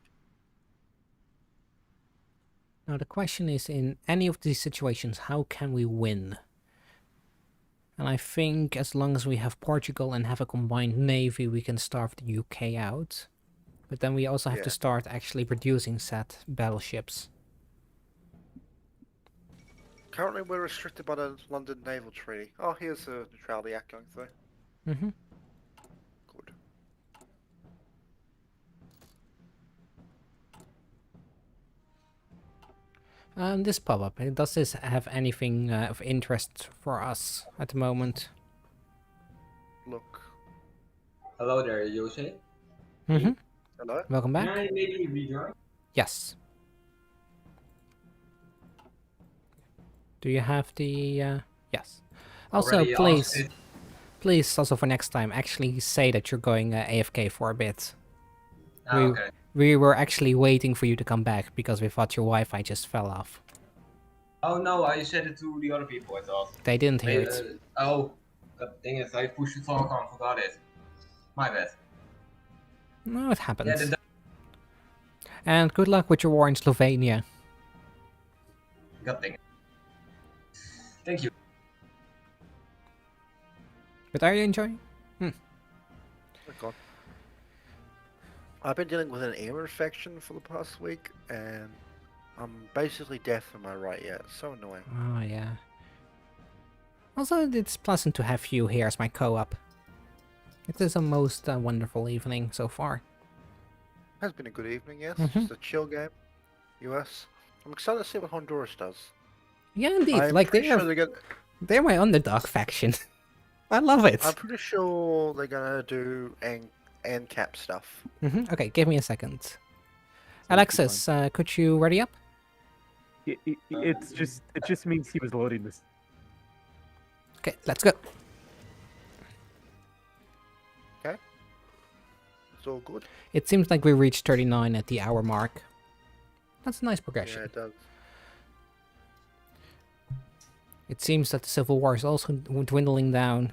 Now the question is, in any of these situations, how can we win? And I think as long as we have Portugal and have a combined navy, we can starve the UK out. But then we also have to start actually producing said battleships. Currently, we're restricted by the London Naval Treaty. Oh, here's a Neutrality Act going through. Good. This pop-up, does this have anything of interest for us at the moment? Look. Hello there, Jose. Hello. Welcome back. Can I maybe rejoin? Yes. Do you have the... Yes. Also, please, also for next time, actually say that you're going AFK for a bit. Okay. We were actually waiting for you to come back because we thought your Wi-Fi just fell off. Oh no, I said it to the other people, I thought. They didn't hear it. Oh, god dang it, I pushed the talk on, forgot it. My bad. No, it happens. And good luck with your war in Slovenia. God dang it. Thank you. But are you enjoying? Oh God. I've been dealing with an ear infection for the past week, and I'm basically deaf in my right ear. It's so annoying. Oh, yeah. Also, it's pleasant to have you here as my co-op. It is a most wonderful evening so far. Has been a good evening, yes. Mhm. Just a chill game. US. I'm excited to see what Honduras does. Yeah, indeed. I'm Like pretty sure they're they're my underdog faction. I love it. I'm pretty sure they're gonna do end cap stuff. Okay, give me a second. Alexis, could you ready up? It just means he was loading this. Okay, let's go. Okay. It's all good. It seems like we reached 39 at the hour mark. That's a nice progression. Yeah, it does. It seems that the Civil War is also dwindling down.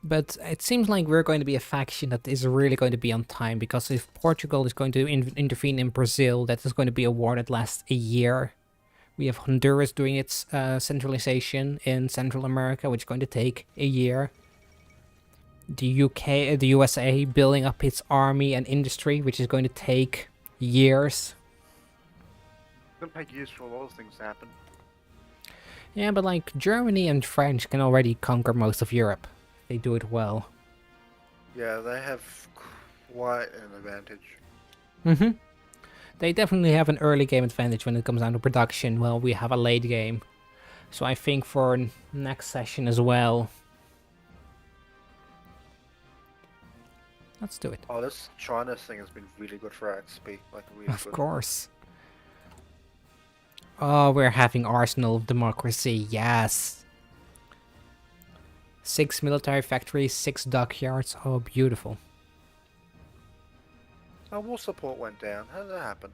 But it seems like we're going to be a faction that is really going to be on time, because if Portugal is going to intervene in Brazil, that is going to be a war that lasts a year. We have Honduras doing its centralization in Central America, which is going to take a year. The UK, the USA building up its army and industry, which is going to take years. It's gonna take years for a lot of things to happen. Yeah, but like Germany and French can already conquer most of Europe. They do it well. Yeah, they have quite an advantage. Mm-hmm. They definitely have an early game advantage when it comes down to production, while we have a late game. So I think for next session as well. Let's do it. Oh, this China thing has been really good for XP. Like, really Of good. course. Oh, we're having Arsenal of Democracy, yes. 6 military factories, 6 dockyards, oh beautiful. Our war support went down. How did that happen?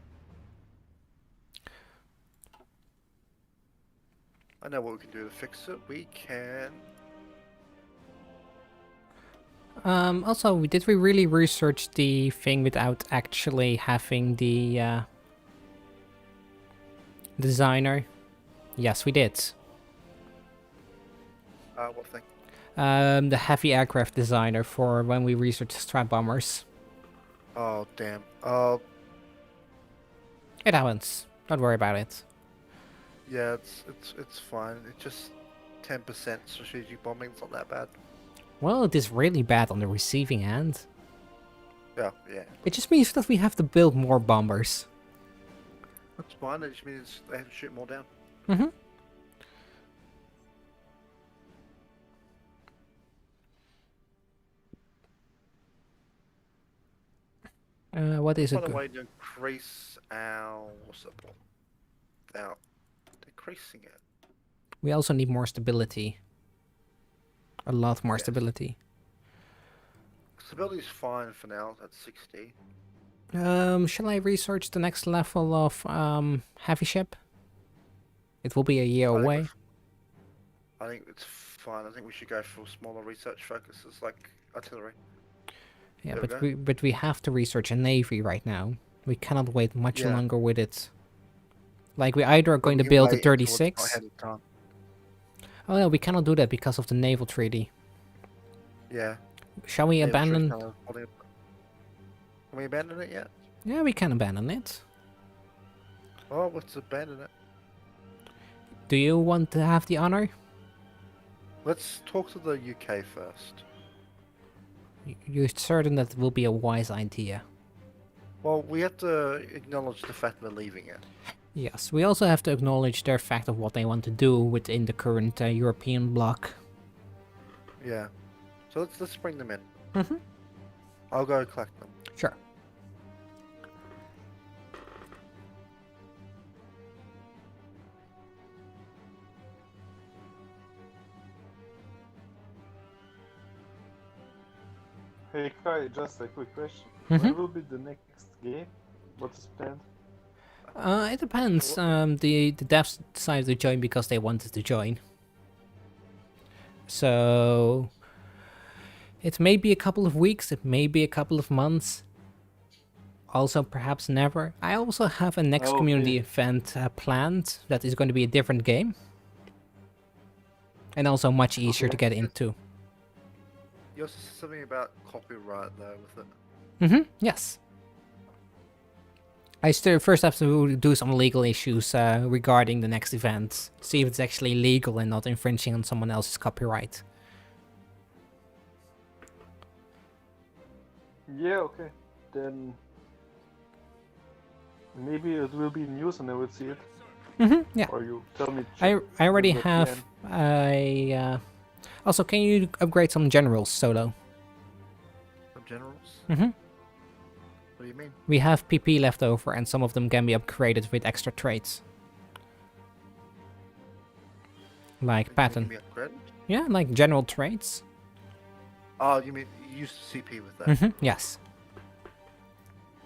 I know what we can do to fix it. We can... Also, did we really research the thing without actually having the designer? Yes, we did. What thing? The heavy aircraft designer for when we researched strap bombers. Oh, damn. It happens. Don't worry about it. Yeah, it's fine. It's just 10% strategic bombing. It's not that bad. Well, it is really bad on the receiving end. Yeah. It just means that we have to build more bombers. That's fine. It just means they have to shoot more down. Mm-hmm. What is it? Find a way to increase our support without decreasing it. We also need more stability. A lot more stability. Stability's fine for now. That's 60. Shall I research the next level of heavy ship? It will be a year away. I think it's fine. I think we should go for smaller research focuses like artillery. Yeah, There but we have to research a navy right now. We cannot wait much longer with it. Like, we either are going to build a 36. Oh no, we cannot do that because of the naval treaty. Yeah. Shall we abandon? Can we abandon it yet? Yeah, we can abandon it. Oh, let's abandon it. Do you want to have the honor? Let's talk to the UK first. You're certain that it will be a wise idea? Well, we have to acknowledge the fact we're leaving it. Yes, we also have to acknowledge their fact of what they want to do within the current European bloc. Yeah. So let's bring them in. Mm-hmm. I'll go collect them. Sure. Hey Kai, just a quick question. Mhm. When will be the next game? What is planned? It depends. The devs decided to join because they wanted to join. So it may be a couple of weeks, it may be a couple of months. also perhaps never. I also have a next community event planned that is going to be a different game. And also much easier to get into. You also said something about copyright though with it. Yes. I still first have to do some legal issues regarding the next event. See if it's actually legal and not infringing on someone else's copyright. Yeah, okay. Then maybe it will be news and I will see it. Yeah. Or you tell me. I already the have plan. Also, can you upgrade some generals, Solo? Some generals? Mm-hmm. What do you mean? We have PP left over, and some of them can be upgraded with extra traits. Like pattern. Can be upgraded? Yeah, like general traits. Oh, you mean you use CP with that? Yes.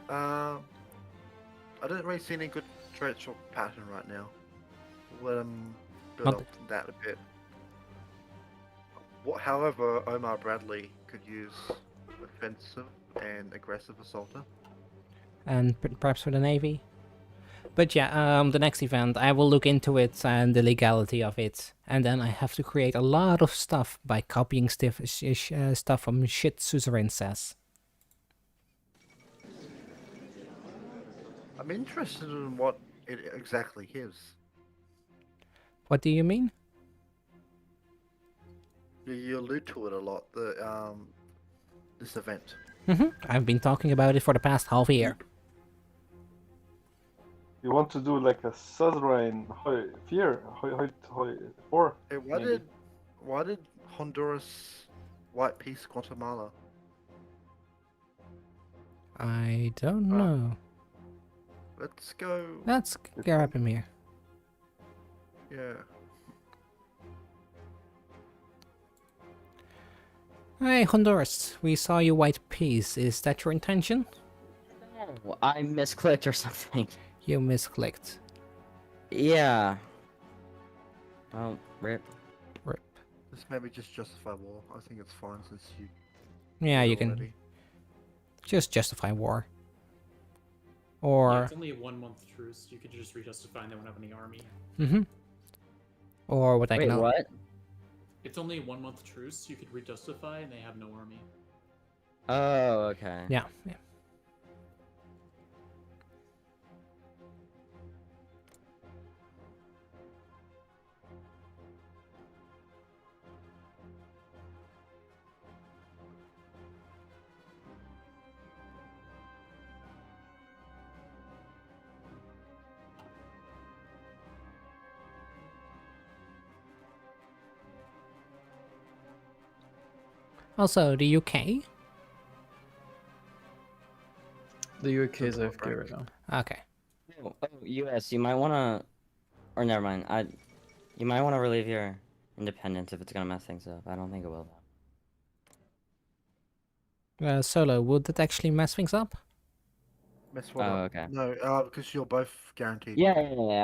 I don't really see any good traits or pattern right now. Let them build up that a bit. However, Omar Bradley could use offensive and aggressive assaulter. And perhaps for the Navy. But yeah, the next event, I will look into it and the legality of it. And then I have to create a lot of stuff by copying stuff from shit Suzerain says. I'm interested in what it exactly is. What do you mean? You allude to it a lot, this event. I've been talking about it for the past half year. You want to do like a Suzerain HOI 4? Hey, why did Honduras White Peace Guatemala? I don't know. Let's go. Let's grab him here. Yeah. Hey, Honduras, we saw you white peace. Is that your intention? No, I misclicked or something. You misclicked. Yeah. Oh, rip. Rip. This maybe just justify war. I think it's fine since you... Yeah, you can just justify war. Or... Yeah, it's only a 1 month truce. You could just re-justify and they won't have any army. Or what I can... what? It's only a 1 month truce. You could re-justify and they have no army. Oh, okay. Yeah. Also, the UK? The UK is AFK right now. Okay. Oh, US, you might wanna... Or never mind, you might wanna relieve your independence if it's gonna mess things up. I don't think it will, though. Solo, would that actually mess things up? Mess what up? Okay. No, because you're both guaranteed. Yeah,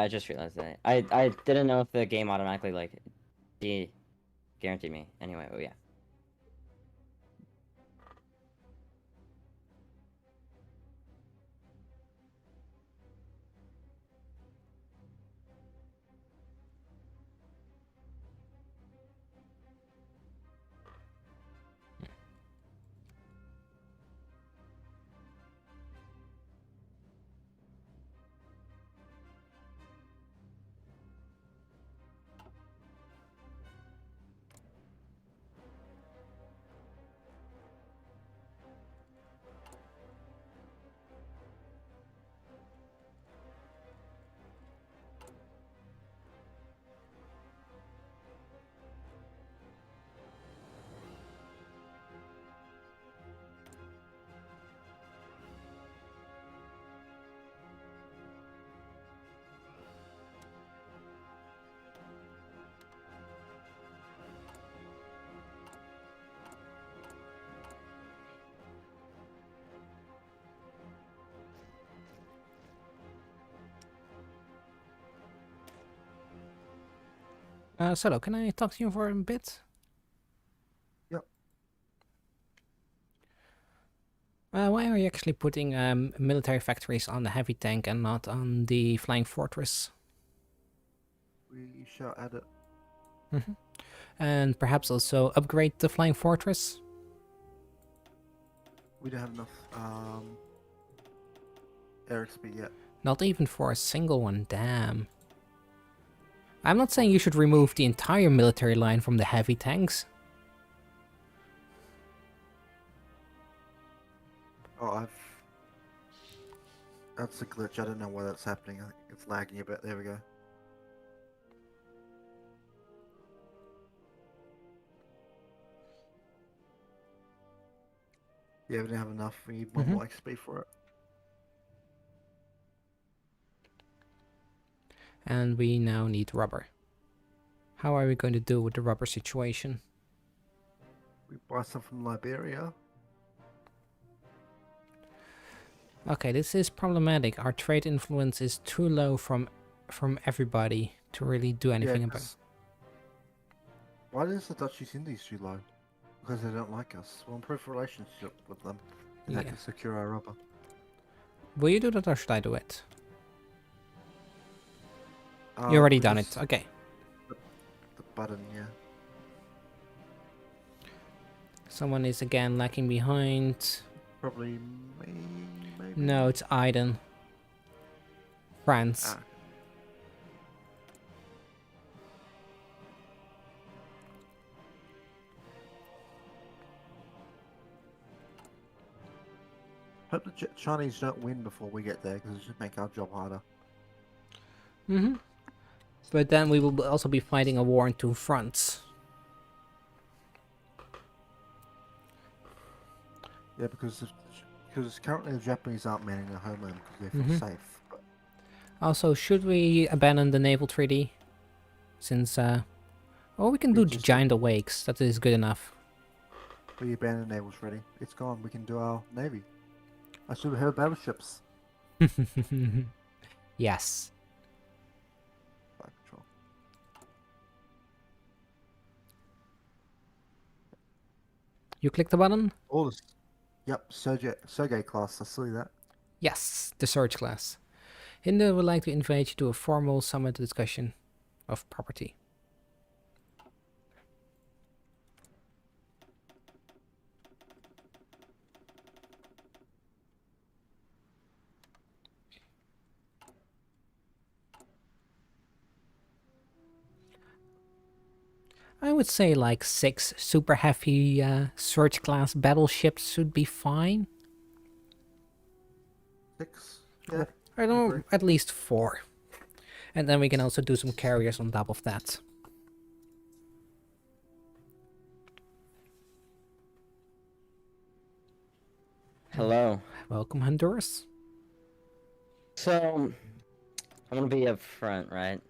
I just realized that. I didn't know if the game automatically, like, guaranteed me. Anyway, oh yeah. Solo, can I talk to you for a bit? Yep. Why are you actually putting military factories on the heavy tank and not on the flying fortress? We shall add it. And perhaps also upgrade the flying fortress? We don't have enough air XP yet. Not even for a single one, damn. I'm not saying you should remove the entire military line from the heavy tanks. Oh, that's a glitch. I don't know why that's happening. I think it's lagging a bit. There we go. Yeah, we don't have enough. We need one more XP for it. And we now need rubber. How are we going to deal with the rubber situation? We buy some from Liberia. Okay, this is problematic. Our trade influence is too low from everybody to really do anything about it. Why is the Dutch East Indies too low? Because they don't like us. We'll improve relationship with them. And they can secure our rubber. Will you do that or should I do it? You already done it. Okay. The button, yeah. Someone is again lacking behind. Probably me, maybe? No, it's Aiden. France. Hope the Chinese don't win before we get there, because it should make our job harder. But then we will also be fighting a war on two fronts. Yeah, because currently the Japanese aren't manning their homeland because they feel safe. But... Also, should we abandon the naval treaty? Since, well, we can do giant awakes. That is good enough. We abandoned naval's ready. It's gone. We can do our navy. I should have battleships. Yes. Fire control. You click the button? All this. Yep, Sergei class. I see that. Yes, the Surge class. Hindu would like to invite you to a formal summit discussion of property. I would say like 6 super heavy Surge class battleships should be fine. 6? Yeah. I don't know, at least 4. And then we can also do some carriers on top of that. Hello. Welcome, Honduras. So, I'm gonna be upfront, right?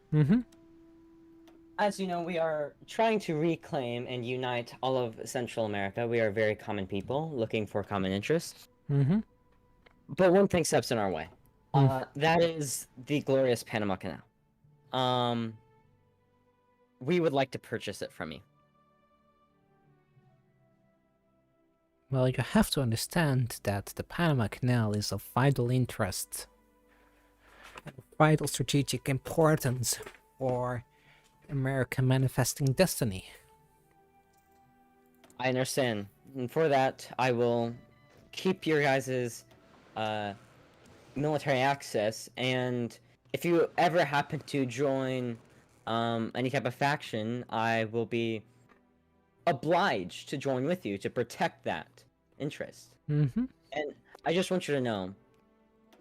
As you know, we are trying to reclaim and unite all of Central America. We are very common people looking for common interests. But one thing steps in our way. That is the glorious Panama Canal. We would like to purchase it from you. Well, you have to understand that the Panama Canal is of vital interest. And vital strategic importance for America manifesting destiny. I understand. And for that, I will keep your guys' military access, and if you ever happen to join any type of faction, I will be obliged to join with you to protect that interest. And I just want you to know,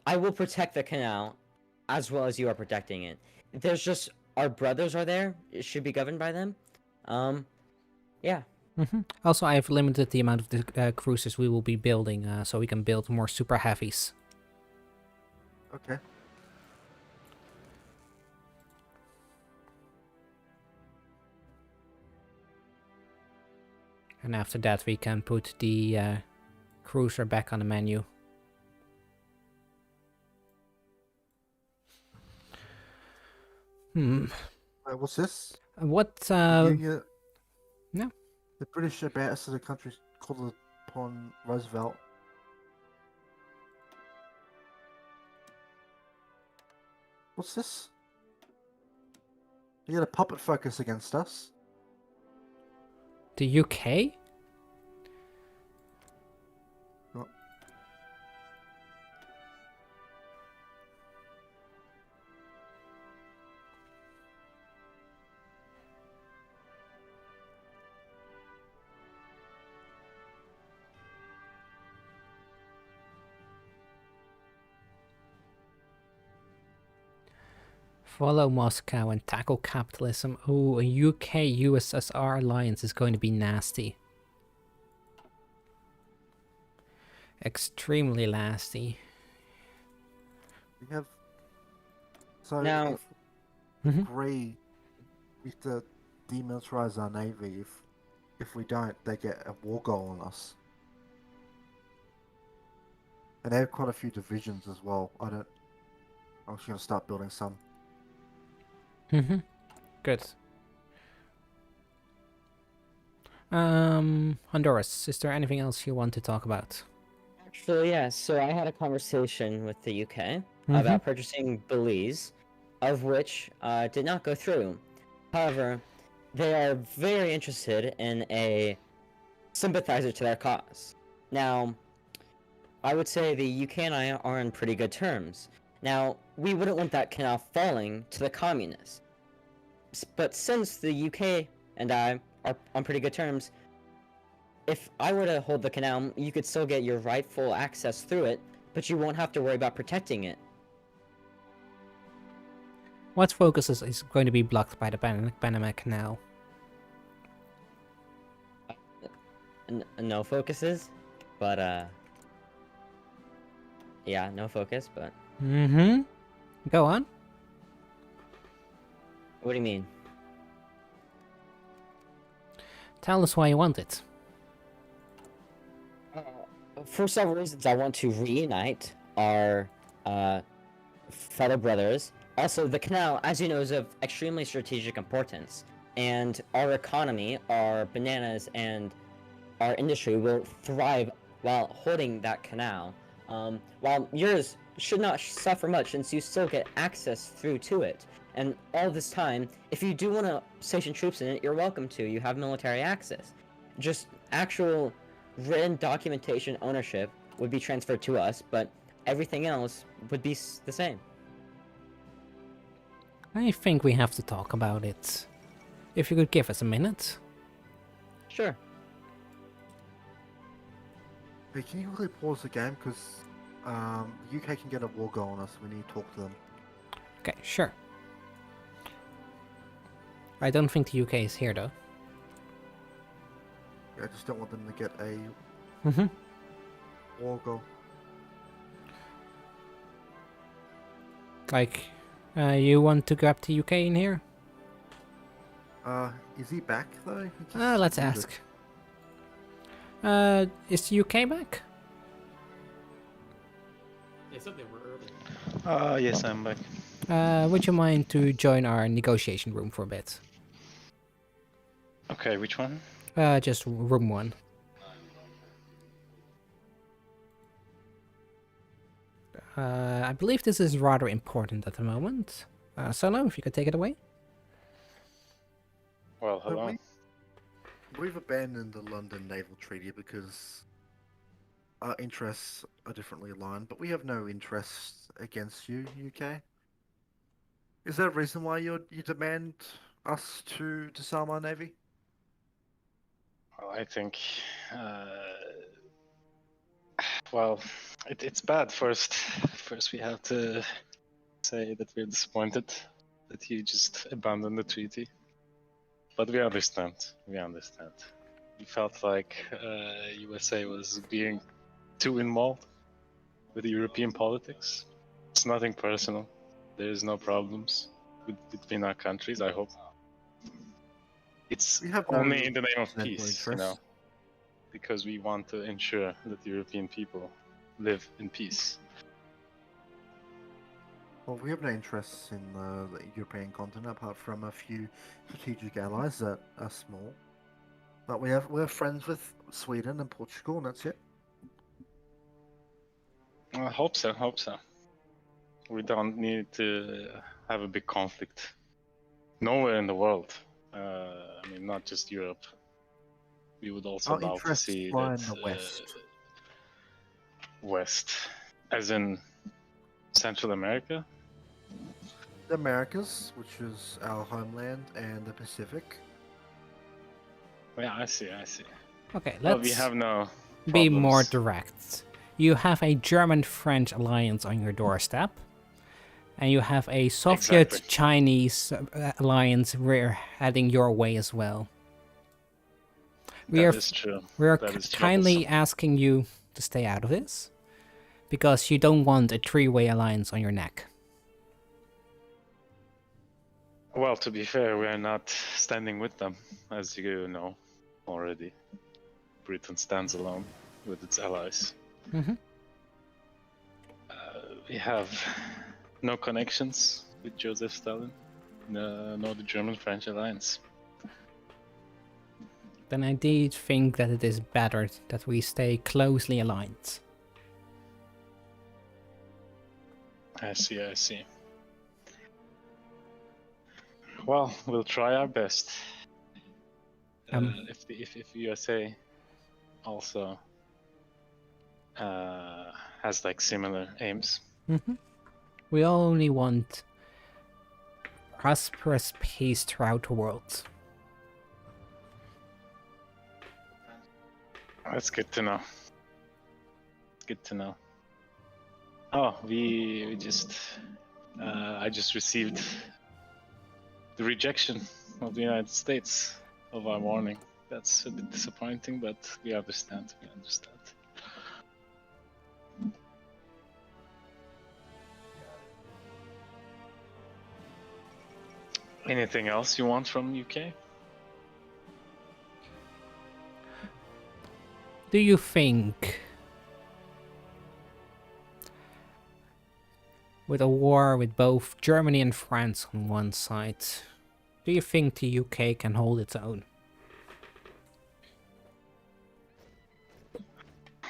I will protect the canal as well as you are protecting it. There's just our brothers are there. It should be governed by them. Yeah. Also, I have limited the amount of the cruisers we will be building, so we can build more super heavies. Okay. And after that, we can put the cruiser back on the menu. What's this? What? No. No. The British ambassador country called upon Roosevelt What's this? You got a puppet focus against us. The UK? What? Follow Moscow and tackle capitalism. Oh, a UK-USSR alliance is going to be nasty. Extremely nasty. We have. So Now- if we Mhm. agree, we have to demilitarize our navy. If we don't, they get a war goal on us. And they have quite a few divisions as well. I'm just gonna start building some. Good. Honduras, is there anything else you want to talk about? Actually, yeah. So I had a conversation with the UK Mhm. about purchasing Belize, of which did not go through. However, they are very interested in a sympathizer to their cause. Now, I would say the UK and I are on pretty good terms. Now, we wouldn't want that canal falling to the communists. But since the UK and I are on pretty good terms, if I were to hold the canal, you could still get your rightful access through it, but you won't have to worry about protecting it. What focus is going to be blocked by the Panama Canal? No focuses, but yeah, no focus, but Go on. what do you mean? Tell us why you want it. For several reasons, I want to reunite our fellow brothers. Also, the canal, as you know, is of extremely strategic importance, and our economy, our bananas, and our industry will thrive while holding that canal. While yours should not suffer much, since you still get access through to it. And all this time, if you do want to station troops in it, you're welcome to. You have military access. Just actual written documentation ownership would be transferred to us, but everything else would be the same. I think we have to talk about it. If you could give us a minute. Sure. Hey, can you quickly pause the game? Because the UK can get a war goal on us. We need to talk to them. Okay, sure. I don't think the UK is here though. Yeah, I just don't want them to get a war goal. Like, you want to grab the UK in here? Is he back though? Let's ask. Is the UK back? They said they were early. Yes, I'm back. Would you mind to join our negotiation room for a bit? Okay, which one? Just room 1. I believe this is rather important at the moment. Solo, if you could take it away. Well, hello. We've abandoned the London Naval Treaty because our interests are differently aligned, but we have no interests against you, UK. Is there a reason why you demand us to disarm our navy? Well, I think, well, it's bad. First we have to say that we're disappointed that you just abandoned the treaty. But we understand. We understand. We felt like USA was being too involved with European politics. It's nothing personal. There's no problems between our countries, I hope. It's only in the name of peace, you know, because we want to ensure that the European people live in peace. Well, we have no interests in the European continent apart from a few strategic allies that are small. But we're friends with Sweden and Portugal, and that's it. I hope so. We don't need to have a big conflict. Nowhere in the world. I mean, not just Europe. We would also Our love to interests see lie that in the west. West, as in Central America. The Americas, which is our homeland, and the Pacific. Yeah, I see. Okay, Well, let's we have no be more problems. direct. You have a German-French alliance on your doorstep, and you have a Soviet-Chinese alliance heading your way as well. That is true. We are That is kindly troublesome. asking you to stay out of this, because you don't want a three-way alliance on your neck. Well, to be fair, we are not standing with them, as you know already. Britain stands alone with its allies. Mhm. We have no connections with Joseph Stalin, nor the German-French alliance. Then I did think that it is better that we stay closely aligned. I see. Well, we'll try our best. If USA also has like similar aims. We only want prosperous peace throughout the world. That's good to know. Good to know. Oh, we just I just received the rejection of the United States of our warning. That's a bit disappointing, but we understand. Anything else you want from UK? Do you think, with a war with both Germany and France on one side, do you think the UK can hold its own?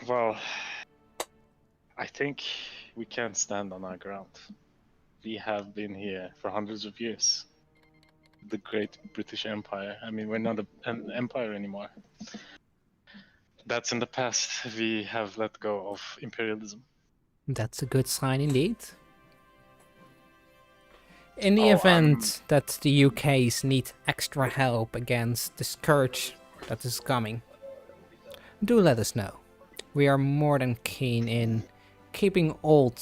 Well, I think we can stand on our ground. We have been here for hundreds of years. The Great British Empire. I mean, we're not an empire anymore. That's in the past. We have let go of imperialism. That's a good sign indeed. In the event that the UKs need extra help against the scourge that is coming, do let us know. We are more than keen in keeping old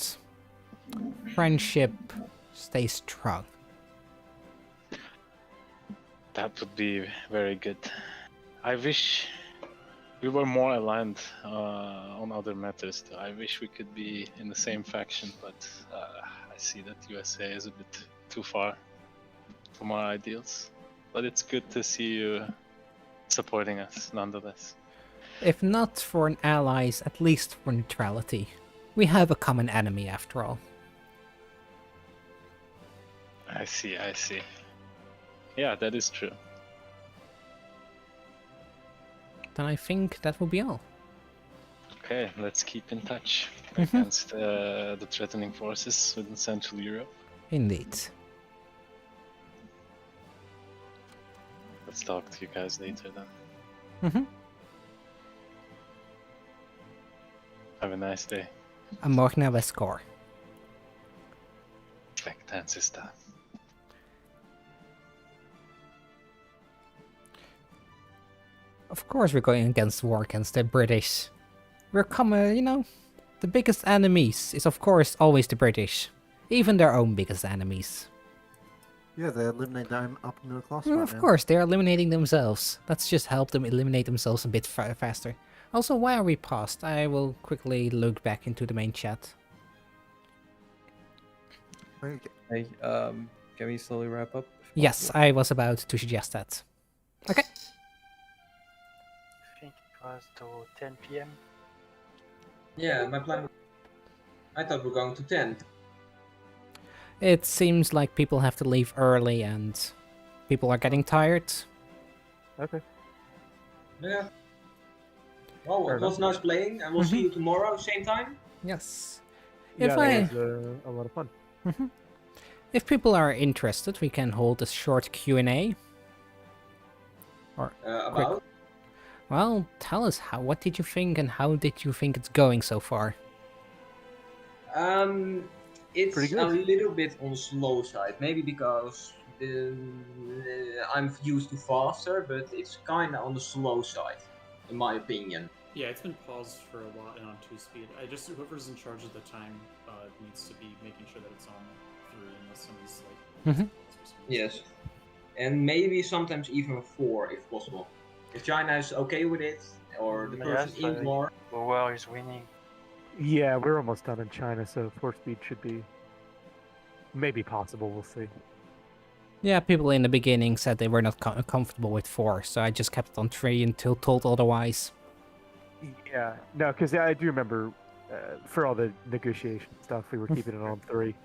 friendship stay strong. That would be very good. I wish we were more aligned on other matters too. I wish we could be in the same faction, but I see that USA is a bit too far from our ideals. But it's good to see you supporting us nonetheless. If not for an allies, at least for neutrality. We have a common enemy after all. I see. Yeah, that is true. Then I think that will be all. Okay, let's keep in touch against the threatening forces within Central Europe. Indeed. Let's talk to you guys later then. Have a nice day. Morgen naar Westcore. Vektään sista. Of course we're going against war against the British. We're the biggest enemies is of course always the British. Even their own biggest enemies. Yeah, they eliminate their own upper middle class Well, right of now. course, they're eliminating themselves. Let's just help them eliminate themselves a bit faster. Also, why are we paused? I will quickly look back into the main chat. Okay. Hey, can we slowly wrap up? Yes, I was about to suggest that. Okay. I think it was to 10 p.m. Yeah, my plan. I thought we were going to 10. It seems like people have to leave early and people are getting tired. Okay. Yeah. Well, Fair it was nice playing, and we'll see you tomorrow, same time. Yes. Yeah, If that was a lot of fun. If people are interested, we can hold a short Q&A. Or quick. About? Well, tell us what did you think and how did you think it's going so far? It's Pretty a good. little bit on the slow side. Maybe because I'm used to faster, but it's kind of on the slow side, in my opinion. Yeah, it's been paused for a while and on 2-speed. I just whoever's in charge of the time needs to be making sure that it's on 3 unless somebody's like. Mhm. Yes, and maybe sometimes even 4 if possible. If China is okay with it, or the person Yes, in war. the war is winning. Yeah, we're almost done in China, so 4 speed should be maybe possible. We'll see. Yeah, people in the beginning said they were not comfortable with 4, so I just kept it on 3 until told otherwise. Yeah, no, because I do remember for all the negotiation stuff, we were keeping it on 3.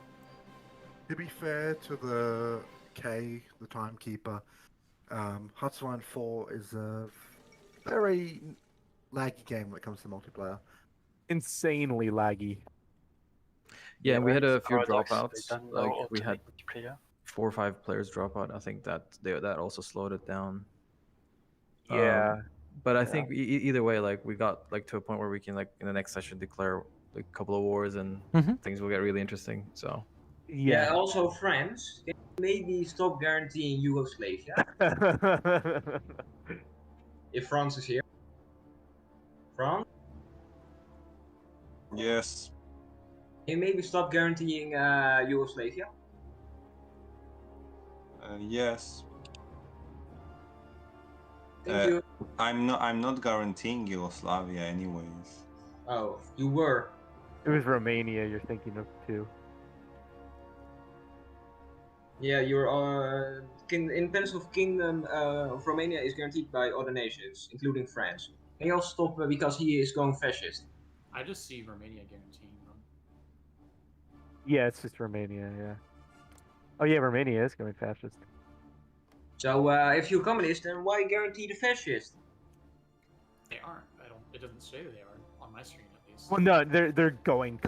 To be fair to the K, the timekeeper, HOI 4 is a very laggy game when it comes to multiplayer. Insanely laggy. Yeah, we had a few Paradox, they dropouts. don't know Like how we to had make multiplayer. 4 or 5 players drop out. I think that also slowed it down. Yeah. But I think either way, like we got like to a point where we can like in the next session declare like a couple of wars and things will get really interesting. So Yeah, also France, can you maybe stop guaranteeing Yugoslavia? If France is here. France? Yes. Can you maybe stop guaranteeing Yugoslavia? Yes. Thank you. I'm not guaranteeing Yugoslavia anyways. Oh, you were. It was Romania you're thinking of too. Yeah, you're Independence of Kingdom of Romania is guaranteed by other nations, including France. Can you also stop because he is going fascist? I just see Romania guaranteeing them. Yeah, it's just Romania, yeah. Oh yeah, Romania is going fascist. So if you're communist, then why guarantee the fascist? They aren't. It doesn't say they are on my screen at least. Well, no, they're going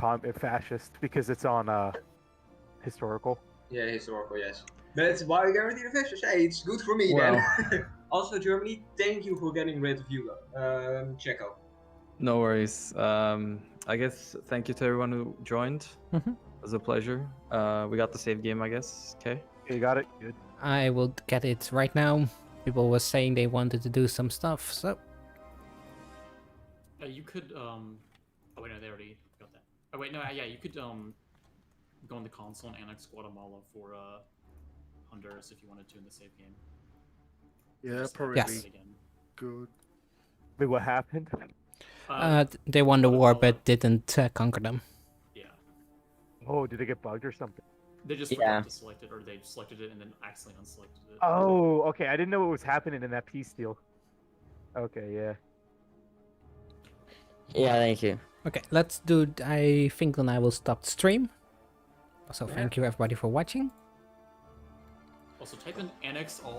fascist because it's on historical. Yeah, historical, yes. But why guarantee the fascist? Hey, it's good for me Well. then. Also, Germany, thank you for getting rid of Hugo. Checo. no worries. I guess thank you to everyone who joined. It was a pleasure. We got the save game, I guess. Okay. You got it. Good. I will get it right now. People were saying they wanted to do some stuff, so... You could, oh wait, no, they already got that. Oh wait, no, yeah, you could, go on the console and annex Guatemala for, Honduras if you wanted to in the save game. Yeah, Just probably Yes. again. good. Wait, what happened? They won the war but didn't conquer them. Yeah. Oh, did they get bugged or something? They just Yeah. forgot to select it, or they selected it and then accidentally unselected it. Oh, okay. I didn't know what was happening in that peace deal. Okay, yeah. Yeah, thank you. Okay, let's do... I think then I will stop the stream. So thank you everybody for watching. Also, type in annex all